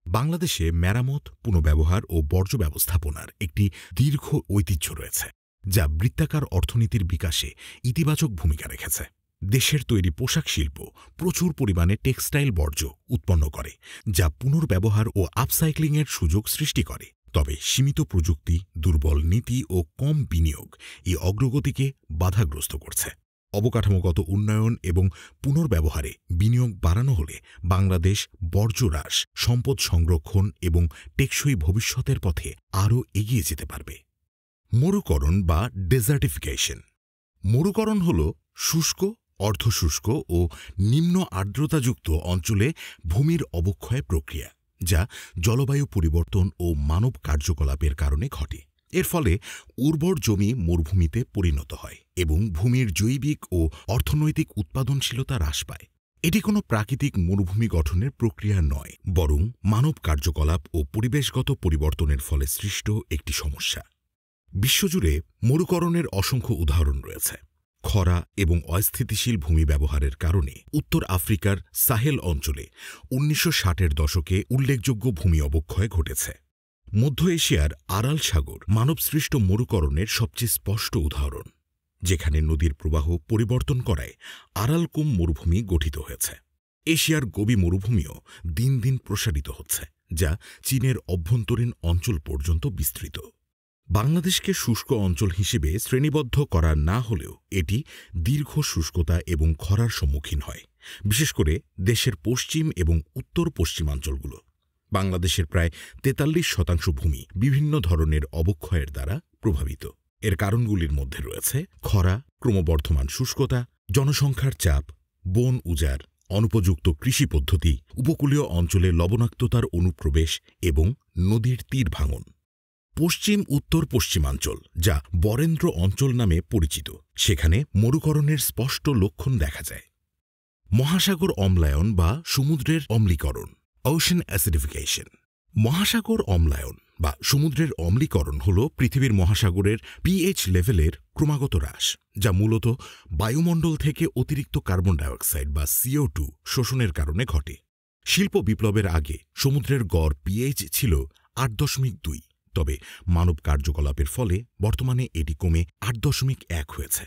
বাংলাদেশে মেরামত, পুনঃব্যবহার ও বর্জ্য ব্যবস্থাপনার একটি দীর্ঘ ঐতিহ্য রয়েছে, যা বৃত্তাকার অর্থনীতির বিকাশে ইতিবাচক ভূমিকা রেখেছে। দেশের তৈরি পোশাক শিল্প প্রচুর পরিমাণে টেক্সটাইল বর্জ্য উৎপন্ন করে, যা পুনর্ব্যবহার ও আপসাইক্লিংয়ের সুযোগ সৃষ্টি করে। তবে সীমিত প্রযুক্তি, দুর্বল নীতি ও কম বিনিয়োগ এই অগ্রগতিকে বাধাগ্রস্ত করছে। অবকাঠামোগত উন্নয়ন এবং পুনর্ব্যবহারে বিনিয়োগ বাড়ানো হলে বাংলাদেশ বর্জ্য হ্রাস, সম্পদ সংরক্ষণ এবং টেকসই ভবিষ্যতের পথে আরও এগিয়ে যেতে পারবে। মরুকরণ বা ডেজার্টিফিকেশন। মরুকরণ হল শুষ্ক, অর্ধশুষ্ক ও নিম্ন আর্দ্রতাযুক্ত অঞ্চলে ভূমির অবক্ষয় প্রক্রিয়া, যা জলবায়ু পরিবর্তন ও মানব কার্যকলাপের কারণে ঘটে। এর ফলে উর্বর জমি মরুভূমিতে পরিণত হয় এবং ভূমির জৈবিক ও অর্থনৈতিক উৎপাদনশীলতা হ্রাস পায়। এটি কোনো প্রাকৃতিক মরুভূমি গঠনের প্রক্রিয়া নয়, বরং মানব কার্যকলাপ ও পরিবেশগত পরিবর্তনের ফলে সৃষ্ট একটি সমস্যা। বিশ্বজুড়ে মরুকরণের অসংখ্য উদাহরণ রয়েছে। খরা এবং অস্থিতিশীল ভূমি ব্যবহারের কারণে উত্তর আফ্রিকার সাহেল অঞ্চলে ১৯৬০-এর দশকে উল্লেখযোগ্য ভূমি অবক্ষয় ঘটেছে। মধ্য এশিয়ার আরাল সাগর মানবসৃষ্ট মরুকরণের সবচেয়ে স্পষ্ট উদাহরণ, যেখানে নদীর প্রবাহ পরিবর্তন করায় আরালকুম মরুভূমি গঠিত হয়েছে। এশিয়ার গোবি মরুভূমিও দিন দিন প্রসারিত হচ্ছে, যা চীনের অভ্যন্তরীণ অঞ্চল পর্যন্ত বিস্তৃত। বাংলাদেশকে শুষ্ক অঞ্চল হিসেবে শ্রেণীবদ্ধ করা না হলেও এটি দীর্ঘ শুষ্কতা এবং খরার সম্মুখীন হয়, বিশেষ করে দেশের পশ্চিম এবং উত্তর পশ্চিমাঞ্চলগুলো। বাংলাদেশের প্রায় ৪৩% ভূমি বিভিন্ন ধরনের অবক্ষয়ের দ্বারা প্রভাবিত। এর কারণগুলির মধ্যে রয়েছে খরা, ক্রমবর্ধমান শুষ্কতা, জনসংখ্যার চাপ, বন উজাড়, অনুপযুক্ত কৃষি পদ্ধতি, উপকূলীয় অঞ্চলে লবণাক্ততার অনুপ্রবেশ এবং নদীর তীর ভাঙন। পশ্চিম উত্তর পশ্চিমাঞ্চল, যা বরেন্দ্র অঞ্চল নামে পরিচিত, সেখানে মরুকরণের স্পষ্ট লক্ষণ দেখা যায়। মহাসাগর অম্লায়ন বা সমুদ্রের অম্লীকরণ, ওশেন অ্যাসিডিফিকেশন। মহাসাগর অম্লায়ন বা সমুদ্রের অম্লীকরণ হল পৃথিবীর মহাসাগরের পিএইচ লেভেলের ক্রমাগত হ্রাস, যা মূলত বায়ুমণ্ডল থেকে অতিরিক্ত কার্বন ডাইঅক্সাইড বা CO2 শোষণের কারণে ঘটে। শিল্প বিপ্লবের আগে সমুদ্রের গড় পিএইচ ছিল ৮.২, তবে মানব কার্যকলাপের ফলে বর্তমানে এটি কমে ৮.১ হয়েছে।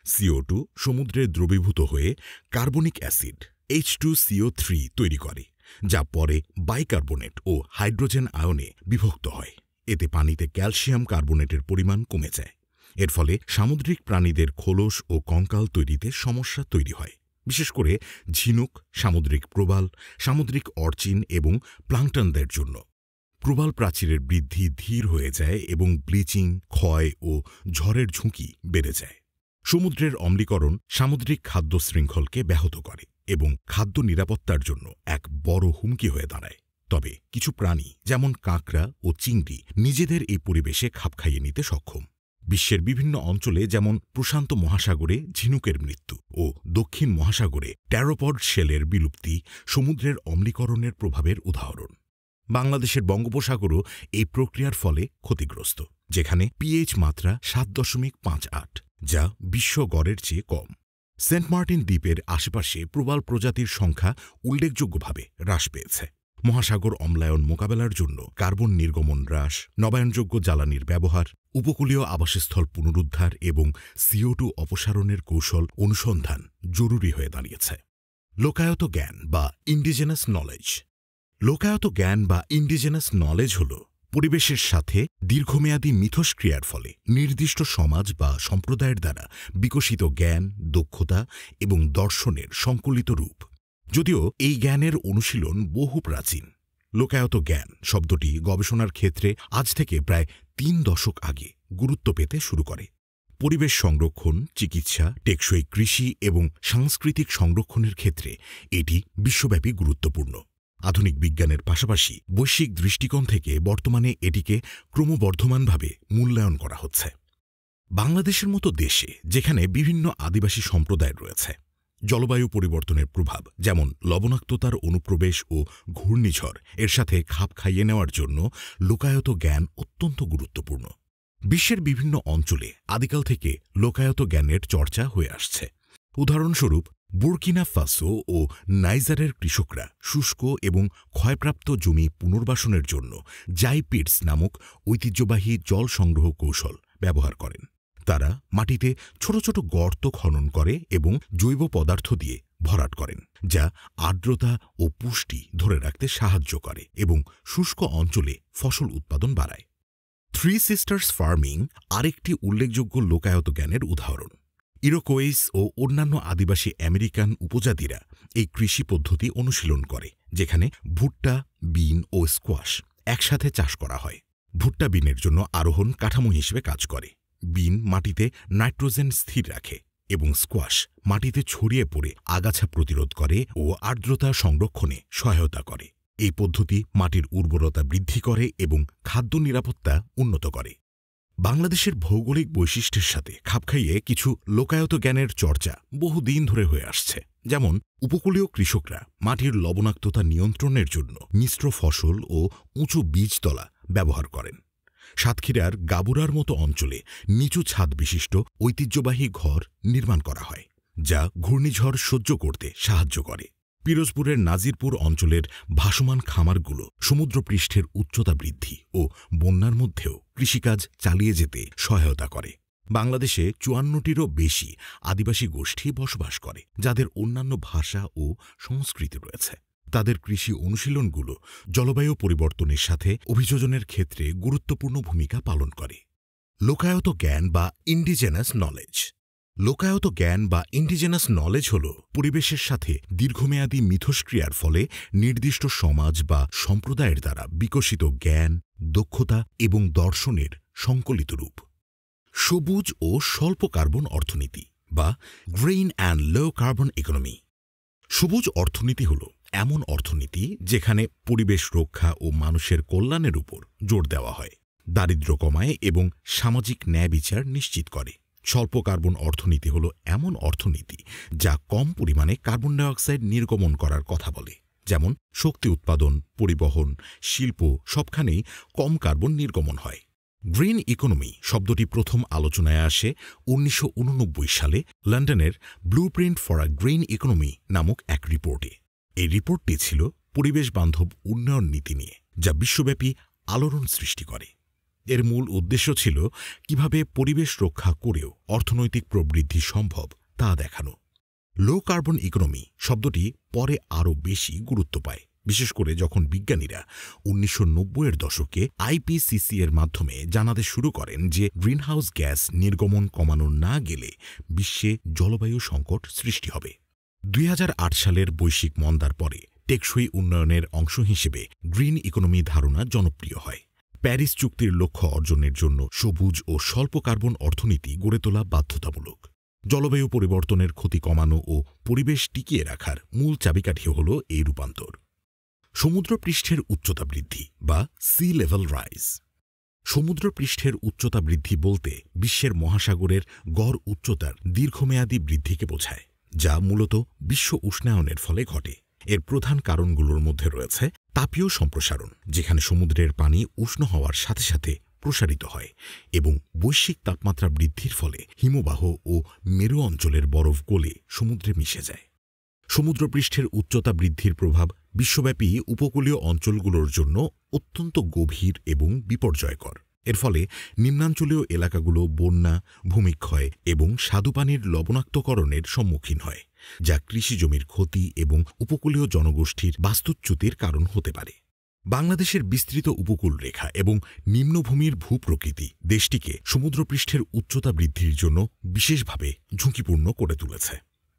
CO2 সমুদ্রে দ্রবীভূত হয়ে কার্বনিক অ্যাসিড H2CO3 তৈরি করে, যা পরে বাইকার্বনেট ও হাইড্রোজেন আয়নে বিভক্ত হয়। এতে পানিতে ক্যালসিয়াম কার্বনেটের পরিমাণ কমে যায়। এর ফলে সামুদ্রিক প্রাণীদের খোলস ও কঙ্কাল তৈরিতে সমস্যা তৈরি হয়, বিশেষ করে ঝিনুক, সামুদ্রিক প্রবাল, সামুদ্রিক অর্চিন এবং প্লাঙ্কটনদের জন্য। প্রবাল প্রাচীরের বৃদ্ধি ধীর হয়ে যায় এবং ব্লিচিং, ক্ষয় ও ঝড়ের ঝুঁকি বেড়ে যায়। সমুদ্রের অম্লীকরণ সামুদ্রিক খাদ্য শৃঙ্খলকে ব্যাহত করে এবং খাদ্য নিরাপত্তার জন্য এক বড় হুমকি হয়ে দাঁড়ায়। তবে কিছু প্রাণী যেমন কাঁকড়া ও চিংড়ি নিজেদের এই পরিবেশে খাপ খাইয়ে নিতে সক্ষম। বিশ্বের বিভিন্ন অঞ্চলে, যেমন প্রশান্ত মহাসাগরে ঝিনুকের মৃত্যু ও দক্ষিণ মহাসাগরে ট্যারোপড শেলের বিলুপ্তি সমুদ্রের অম্লীকরণের প্রভাবের উদাহরণ। বাংলাদেশের বঙ্গোপসাগরও এই প্রক্রিয়ার ফলে ক্ষতিগ্রস্ত, যেখানে পিএইচ মাত্রা ৭.৫৮, যা বিশ্ব গড়ের চেয়ে কম। সেন্ট মার্টিন দ্বীপের আশেপাশে প্রবাল প্রজাতির সংখ্যা উল্লেখযোগ্যভাবে হ্রাস পেয়েছে। মহাসাগর অম্লায়ন মোকাবেলার জন্য কার্বন নির্গমন হ্রাস, নবায়নযোগ্য জ্বালানির ব্যবহার, উপকূলীয় আবাসস্থল পুনরুদ্ধার এবং CO2 অপসারণের কৌশল অনুসন্ধান জরুরি হয়ে দাঁড়িয়েছে। লোকায়ত জ্ঞান বা ইন্ডিজেনাস নলেজ। লোকায়ত জ্ঞান বা ইন্ডিজেনাস নলেজ হল পরিবেশের সাথে দীর্ঘমেয়াদী মিথস্ক্রিয়ার ফলে নির্দিষ্ট সমাজ বা সম্প্রদায়ের দ্বারা বিকশিত জ্ঞান, দক্ষতা এবং দর্শনের সংকলিত রূপ। যদিও এই জ্ঞানের অনুশীলন বহু প্রাচীন, লোকায়ত জ্ঞান শব্দটি গবেষণার ক্ষেত্রে আজ থেকে প্রায় ৩ দশক আগে গুরুত্ব পেতে শুরু করে। পরিবেশ সংরক্ষণ, চিকিৎসা, টেকসই কৃষি এবং সাংস্কৃতিক সংরক্ষণের ক্ষেত্রে এটি বিশ্বব্যাপী গুরুত্বপূর্ণ। আধুনিক বিজ্ঞানের পাশাপাশি বৈশ্বিক দৃষ্টিকোণ থেকে বর্তমানে এটিকে ক্রমবর্ধমানভাবে মূল্যায়ন করা হচ্ছে। বাংলাদেশের মতো দেশে, যেখানে বিভিন্ন আদিবাসী সম্প্রদায় রয়েছে, জলবায়ু পরিবর্তনের প্রভাব, যেমন লবণাক্ততার অনুপ্রবেশ ও ঘূর্ণিঝড়, এর সাথে খাপ খাইয়ে নেওয়ার জন্য লোকায়ত জ্ঞান অত্যন্ত গুরুত্বপূর্ণ। বিশ্বের বিভিন্ন অঞ্চলে আদিকাল থেকে লোকায়ত জ্ঞানের চর্চা হয়ে আসছে। উদাহরণস্বরূপ, বুর্কিনা ফাসো ও নাইজারের কৃষকরা শুষ্ক এবং ক্ষয়প্রাপ্ত জমি পুনর্বাসনের জন্য জাইপিটস নামক ঐতিহ্যবাহী জল সংগ্রহ কৌশল ব্যবহার করেন। তারা মাটিতে ছোট ছোট গর্ত খনন করে এবং জৈব পদার্থ দিয়ে ভরাট করেন, যা আর্দ্রতা ও পুষ্টি ধরে রাখতে সাহায্য করে এবং শুষ্ক অঞ্চলে ফসল উৎপাদন বাড়ায়। থ্রি সিস্টার্স ফার্মিং আরেকটি উল্লেখযোগ্য লোকায়ত জ্ঞানের উদাহরণ। ইরোকোয়েস ও অন্যান্য আদিবাসী আমেরিকান উপজাতিরা এই কৃষি পদ্ধতি অনুশীলন করে, যেখানে ভুট্টা, বিন ও স্কোয়াশ একসাথে চাষ করা হয়। ভুট্টা বিনের জন্য আরোহণ কাঠামো হিসেবে কাজ করে। বিন মাটিতে নাইট্রোজেন স্থির রাখে এবং স্কোয়াশ মাটিতে ছড়িয়ে পড়ে আগাছা প্রতিরোধ করে ও আর্দ্রতা সংরক্ষণে সহায়তা করে। এই পদ্ধতি মাটির উর্বরতা বৃদ্ধি করে এবং খাদ্য নিরাপত্তা উন্নত করে। বাংলাদেশের ভৌগোলিক বৈশিষ্ট্যের সাথে খাপ খাইয়ে কিছু লোকায়ত জ্ঞানের চর্চা বহুদিন ধরে হয়ে আসছে। যেমন উপকূলীয় কৃষকরা মাটির লবণাক্ততা নিয়ন্ত্রণের জন্য মিশ্র ফসল ও উঁচু বীজতলা ব্যবহার করেন। সাতক্ষীরার গাবুরার মতো অঞ্চলে নিচু ছাদ বিশিষ্ট ঐতিহ্যবাহী ঘর নির্মাণ করা হয়, যা ঘূর্ণিঝড় সহ্য করতে সাহায্য করে। পিরোজপুরের নাজিরপুর অঞ্চলের ভাসমান খামারগুলো সমুদ্রপৃষ্ঠের উচ্চতা বৃদ্ধি ও বন্যার মধ্যেও কৃষিকাজ চালিয়ে যেতে সহায়তা করে। বাংলাদেশে ৫৪টিরও বেশি আদিবাসী গোষ্ঠী বসবাস করে, যাদের অন্যান্য ভাষা ও সংস্কৃতি রয়েছে। তাদের কৃষি অনুশীলনগুলো জলবায়ু পরিবর্তনের সাথে অভিযোজনের ক্ষেত্রে গুরুত্বপূর্ণ ভূমিকা পালন করে। লোকায়ত জ্ঞান বা ইন্ডিজেনাস নলেজ। লোকায়ত জ্ঞান বা ইন্ডিজেনাস নলেজ হল পরিবেশের সাথে দীর্ঘমেয়াদী মিথস্ক্রিয়ার ফলে নির্দিষ্ট সমাজ বা সম্প্রদায়ের দ্বারা বিকশিত জ্ঞান, দক্ষতা এবং দর্শনের সংকলিত রূপ। সবুজ ও স্বল্প কার্বন অর্থনীতি বা green and low carbon economy. সবুজ অর্থনীতি হল এমন অর্থনীতি যেখানে পরিবেশ রক্ষা ও মানুষের কল্যাণের উপর জোর দেওয়া হয়, দারিদ্র্য কমায় এবং সামাজিক ন্যায় বিচার নিশ্চিত করে। স্বল্প কার্বন অর্থনীতি হল এমন অর্থনীতি যা কম পরিমাণে কার্বন ডাইঅক্সাইড নির্গমন করার কথা বলে, যেমন শক্তি উৎপাদন, পরিবহন, শিল্প সবখানেই কম কার্বন নির্গমন হয়। গ্রিন ইকোনমি শব্দটি প্রথম আলোচনায় আসে ১৯৮৯ সালে লন্ডনের blueprint for a green economy নামক এক রিপোর্টে। এই রিপোর্টটি ছিল পরিবেশ বান্ধব উন্নয়ন নীতি নিয়ে, যা বিশ্বব্যাপী আলোড়ন সৃষ্টি করে। এর মূল উদ্দেশ্য ছিল কিভাবে পরিবেশ রক্ষা করেও অর্থনৈতিক প্রবৃদ্ধি সম্ভব তা দেখানো। লো কার্বন ইকোনমি শব্দটি পরে আরও বেশি গুরুত্ব পায়, বিশেষ করে যখন বিজ্ঞানীরা ১৯৯০-এর দশকে আইপিসিসি এর মাধ্যমে জানাতে শুরু করেন যে গ্রিনহাউস গ্যাস নির্গমন কমানো না গেলে বিশ্বে জলবায়ু সংকট সৃষ্টি হবে। ২০০৮ সালের বৈশ্বিক মন্দার পরে টেকসই উন্নয়নের অংশ হিসেবে গ্রিন ইকোনমি ধারণা জনপ্রিয় হয়। প্যারিস চুক্তির লক্ষ্য অর্জনের জন্য সবুজ ও স্বল্প কার্বন অর্থনীতি গড়ে তোলা বাধ্যতামূলক। জলবায়ু পরিবর্তনের ক্ষতি কমানো ও পরিবেশ টিকিয়ে রাখার মূল চাবিকাঠি হল এই রূপান্তর। সমুদ্রপৃষ্ঠের উচ্চতা বৃদ্ধি বা সি লেভেল রাইজ। সমুদ্রপৃষ্ঠের উচ্চতা বৃদ্ধি বলতে বিশ্বের মহাসাগরের গড় উচ্চতার দীর্ঘমেয়াদী বৃদ্ধিকে বোঝায়, যা মূলত বিশ্ব উষ্ণায়নের ফলে ঘটে। এর প্রধান কারণগুলোর মধ্যে রয়েছে তাপীয় সম্প্রসারণ, যেখানে সমুদ্রের পানি উষ্ণ হওয়ার সাথে সাথে প্রসারিত হয় এবং বৈশ্বিক তাপমাত্রা বৃদ্ধির ফলে হিমবাহ ও মেরু অঞ্চলের বরফ গলে সমুদ্রে মিশে যায়। সমুদ্রপৃষ্ঠের উচ্চতা বৃদ্ধির প্রভাব বিশ্বব্যাপী উপকূলীয় অঞ্চলগুলোর জন্য অত্যন্ত গভীর এবং বিপর্যয়কর। এর ফলে নিম্নাঞ্চলীয় এলাকাগুলো বন্যা, ভূমিক্ষয় এবং স্বাদুপানির লবণাক্তকরণের সম্মুখীন হয়, যা কৃষিজমির ক্ষতি এবং উপকূলীয় জনগোষ্ঠীর বাস্তুচ্যুতির কারণ হতে পারে। বাংলাদেশের বিস্তৃত উপকূল রেখা এবং নিম্নভূমির ভূপ্রকৃতি দেশটিকে সমুদ্রপৃষ্ঠের উচ্চতা বৃদ্ধির জন্য বিশেষভাবে ঝুঁকিপূর্ণ করে তুলেছে।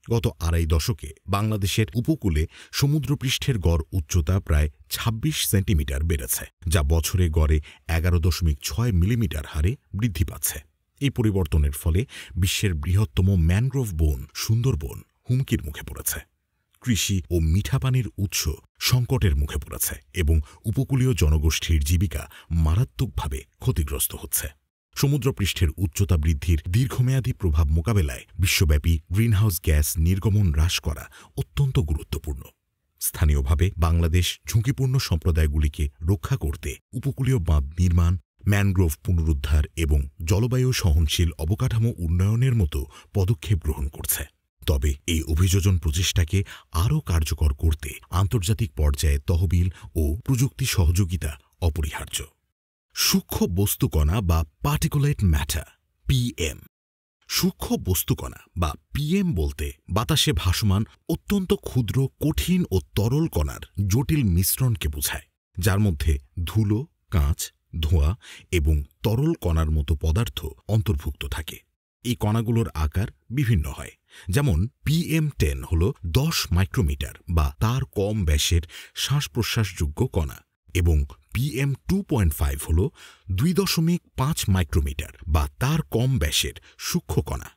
গত আড়াই দশকে বাংলাদেশের উপকূলে সমুদ্রপৃষ্ঠের গড় উচ্চতা প্রায় ২৬ সেন্টিমিটার বেড়েছে, যা বছরে গড়ে ১১.৬ মিলিমিটার হারে বৃদ্ধি পাচ্ছে। এই পরিবর্তনের ফলে বিশ্বের বৃহত্তম ম্যানগ্রোভ বন সুন্দরবন হুমকির মুখে পড়েছে। কৃষি ও মিঠা পানির উৎস সংকটের মুখে পড়েছে এবং উপকূলীয় জনগোষ্ঠীর জীবিকা মারাত্মকভাবে ক্ষতিগ্রস্ত হচ্ছে। সমুদ্রপৃষ্ঠের উচ্চতা বৃদ্ধির দীর্ঘমেয়াদী প্রভাব মোকাবেলায় বিশ্বব্যাপী গ্রিনহাউস গ্যাস নির্গমন হ্রাস করা অত্যন্ত গুরুত্বপূর্ণ। স্থানীয়ভাবে বাংলাদেশ ঝুঁকিপূর্ণ সম্প্রদায়গুলিকে রক্ষা করতে উপকূলীয় বাঁধ নির্মাণ, ম্যানগ্রোভ পুনরুদ্ধার এবং জলবায়ু সহনশীল অবকাঠামো উন্নয়নের মতো পদক্ষেপ গ্রহণ করছে। তবে এই অভিযোজন প্রচেষ্টাকে আরও কার্যকর করতে আন্তর্জাতিক পর্যায়ে তহবিল ও প্রযুক্তি সহযোগিতা অপরিহার্য। সূক্ষ্ম বস্তুকণা বা পার্টিকুলেট ম্যাটার পিএম। সূক্ষ্ম বস্তুকণা বা পিএম বলতে বাতাসে ভাসমান অত্যন্ত ক্ষুদ্র, কঠিন ও তরল কণার জটিল মিশ্রণকে বোঝায়, যার মধ্যে ধুলো, কাঁচ, ধোঁয়া এবং তরল কণার মতো পদার্থ অন্তর্ভুক্ত থাকে। এই কণাগুলোর আকার বিভিন্ন হয়, যেমন PM10 হল ১০ মাইক্রোমিটার বা তার কম ব্যাসের শ্বাস প্রশ্বাসযোগ্য কণা এবং PM2.5 হল ২.৫ মাইক্রোমিটার বা তার কম ব্যাসের সূক্ষ্ম কণা,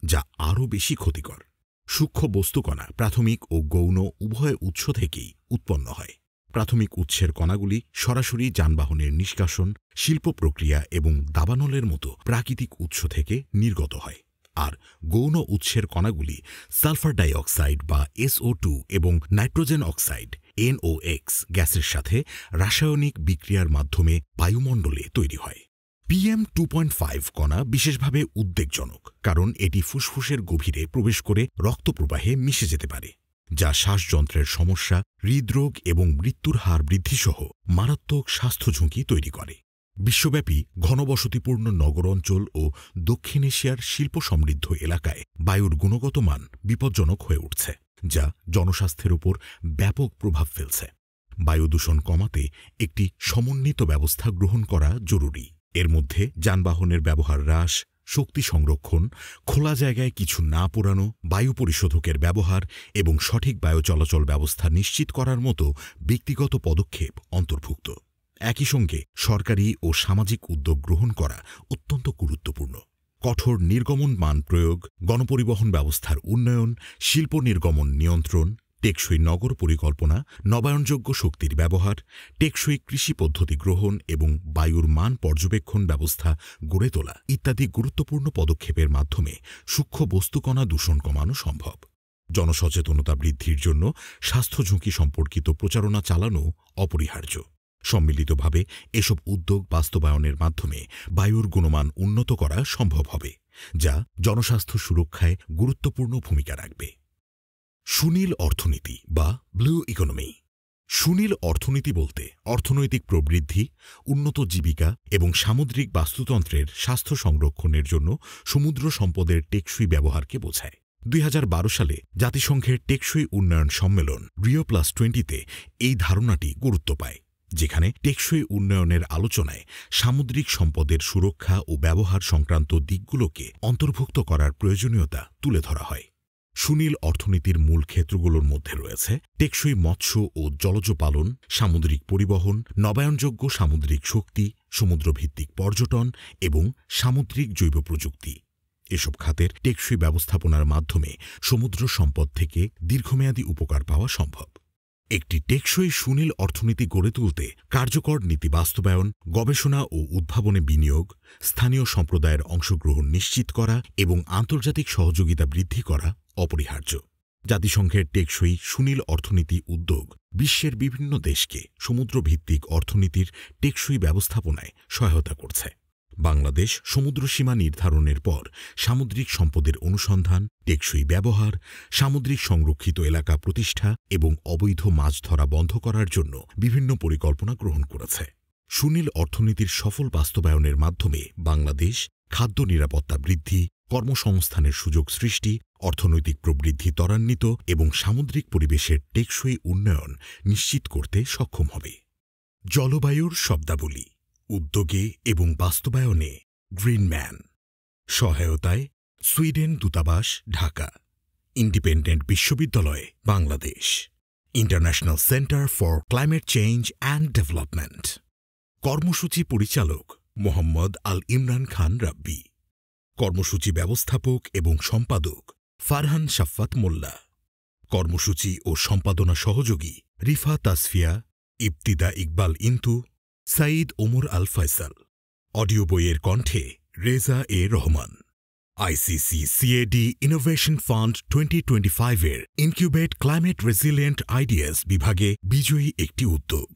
যা আরও বেশি ক্ষতিকর। সূক্ষ্ম বস্তুকণা প্রাথমিক ও গৌণ উভয় উৎস থেকেই উৎপন্ন হয়। প্রাথমিক উৎসের কণাগুলি সরাসরি যানবাহনের নিষ্কাশন, শিল্প প্রক্রিয়া এবং দাবানলের মতো প্রাকৃতিক উৎস থেকে নির্গত হয়, আর গৌণ উৎসের কণাগুলি সালফার ডাই অক্সাইড বা SO2 এবং নাইট্রোজেন অক্সাইড NOx গ্যাসের সাথে রাসায়নিক বিক্রিয়ার মাধ্যমে বায়ুমণ্ডলে তৈরি হয়। PM2.5 কণা বিশেষভাবে উদ্বেগজনক, কারণ এটি ফুসফুসের গভীরে প্রবেশ করে রক্তপ্রবাহে মিশে যেতে পারে, যা শ্বাসযন্ত্রের সমস্যা, হৃদরোগ এবং মৃত্যুর হার বৃদ্ধিসহ মারাত্মক স্বাস্থ্য ঝুঁকি তৈরি করে। বিশ্বব্যাপী ঘনবসতিপূর্ণ নগর অঞ্চল ও দক্ষিণ এশিয়ার শিল্প সমৃদ্ধ এলাকায় বায়ুর গুণগত মান বিপজ্জনক হয়ে উঠছে, যা জনস্বাস্থ্যের উপর ব্যাপক প্রভাব ফেলছে। বায়ু দূষণ কমাতে একটি সমন্বিত ব্যবস্থা গ্রহণ করা জরুরি। এর মধ্যে যানবাহনের ব্যবহার হ্রাস, শক্তি সংরক্ষণ, খোলা জায়গায় কিছু না পোড়ানো, বায়ু পরিশোধকের ব্যবহার এবং সঠিক বায়ু চলাচল ব্যবস্থা নিশ্চিত করার মতো ব্যক্তিগত পদক্ষেপ অন্তর্ভুক্ত। একই সঙ্গে সরকারি ও সামাজিক উদ্যোগ গ্রহণ করা অত্যন্ত গুরুত্বপূর্ণ। কঠোর নির্গমন মান প্রয়োগ, গণপরিবহন ব্যবস্থার উন্নয়ন, শিল্প নির্গমন নিয়ন্ত্রণ, টেকসই নগর পরিকল্পনা, নবায়নযোগ্য শক্তির ব্যবহার, টেকসই কৃষি পদ্ধতি গ্রহণ এবং বায়ুর মান পর্যবেক্ষণ ব্যবস্থা গড়ে তোলা ইত্যাদি গুরুত্বপূর্ণ পদক্ষেপের মাধ্যমে সূক্ষ্ম বস্তুকণা দূষণ কমানো সম্ভব। জনসচেতনতা বৃদ্ধির জন্য স্বাস্থ্য ঝুঁকি সম্পর্কিত প্রচারণা চালানো অপরিহার্য। সম্মিলিতভাবে এসব উদ্যোগ বাস্তবায়নের মাধ্যমে বায়ুর গুণমান উন্নত করা সম্ভব হবে, যা জনস্বাস্থ্য সুরক্ষায় গুরুত্বপূর্ণ ভূমিকা রাখবে। সুনীল অর্থনীতি বা ব্লু ইকোনমি। সুনীল অর্থনীতি বলতে অর্থনৈতিক প্রবৃদ্ধি, উন্নত জীবিকা এবং সামুদ্রিক বাস্তুতন্ত্রের স্বাস্থ্য সংরক্ষণের জন্য সমুদ্র সম্পদের টেকসই ব্যবহারকে বোঝায়। 2012 সালে জাতিসংঘের টেকসই উন্নয়ন সম্মেলন রিও+20-তে এই ধারণাটি গুরুত্ব পায়, যেখানে টেকসই উন্নয়নের আলোচনায় সামুদ্রিক সম্পদের সুরক্ষা ও ব্যবহার সংক্রান্ত দিকগুলোকে অন্তর্ভুক্ত করার প্রয়োজনীয়তা তুলে ধরা হয়। সুনীল অর্থনীতির মূল ক্ষেত্রগুলোর মধ্যে রয়েছে টেকসই মৎস্য ও জলজ পালন, সামুদ্রিক পরিবহন, নবায়নযোগ্য সামুদ্রিক শক্তি, সমুদ্রভিত্তিক পর্যটন এবং সামুদ্রিক জৈব প্রযুক্তি। এসব খাতের টেকসই ব্যবস্থাপনার মাধ্যমে সমুদ্র সম্পদ থেকে দীর্ঘমেয়াদী উপকার পাওয়া সম্ভব। একটি টেকসই সুনীল অর্থনীতি গড়ে তুলতে কার্যকর নীতি বাস্তবায়ন, গবেষণা ও উদ্ভাবনে বিনিয়োগ, স্থানীয় সম্প্রদায়ের অংশগ্রহণ নিশ্চিত করা এবং আন্তর্জাতিক সহযোগিতা বৃদ্ধি করা অপরিহার্য। জাতিসংঘের টেকসই সুনীল অর্থনীতি উদ্যোগ বিশ্বের বিভিন্ন দেশকে সমুদ্রভিত্তিক অর্থনীতির টেকসই ব্যবস্থাপনায় সহায়তা করছে। বাংলাদেশ সমুদ্রসীমা নির্ধারণের পর সামুদ্রিক সম্পদের অনুসন্ধান, টেকসই ব্যবহার, সামুদ্রিক সংরক্ষিত এলাকা প্রতিষ্ঠা এবং অবৈধ মাছ ধরা বন্ধ করার জন্য বিভিন্ন পরিকল্পনা গ্রহণ করেছে। সুনীল অর্থনীতির সফল বাস্তবায়নের মাধ্যমে বাংলাদেশ খাদ্য নিরাপত্তা বৃদ্ধি, কর্মসংস্থানের সুযোগ সৃষ্টি, অর্থনৈতিক প্রবৃদ্ধি ত্বরান্বিত এবং সামুদ্রিক পরিবেশের টেকসই উন্নয়ন নিশ্চিত করতে সক্ষম হবে। জলবায়ুর শব্দাবলী, উদ্যোগে এবং বাস্তবায়নে গ্রিন ম্যান। সহায়তায় সুইডেন দূতাবাস, ঢাকা, ইন্ডিপেন্ডেন্ট বিশ্ববিদ্যালয়, Bangladesh, international centre for climate change and development. কর্মসূচি পরিচালক মোহাম্মদ আল ইমরান খান রাব্বি। কর্মসূচি ব্যবস্থাপক এবং সম্পাদক ফারহান শাফাত মোল্লা। কর্মসূচি ও সম্পাদনা সহযোগী রিফা তাসফিয়া, ইবতিদা ইকবাল ইন্তু, সাঈদ ওমর আল ফয়সাল। অডিও বইয়ের কণ্ঠে Reza A Rahman. ICC CAD innovation fund 2025-এর ইনকিউবেট ক্লাইমেট রেসিলিয়েন্ট আইডিয়াস বিভাগে বিজয়ী একটি উদ্যোগ।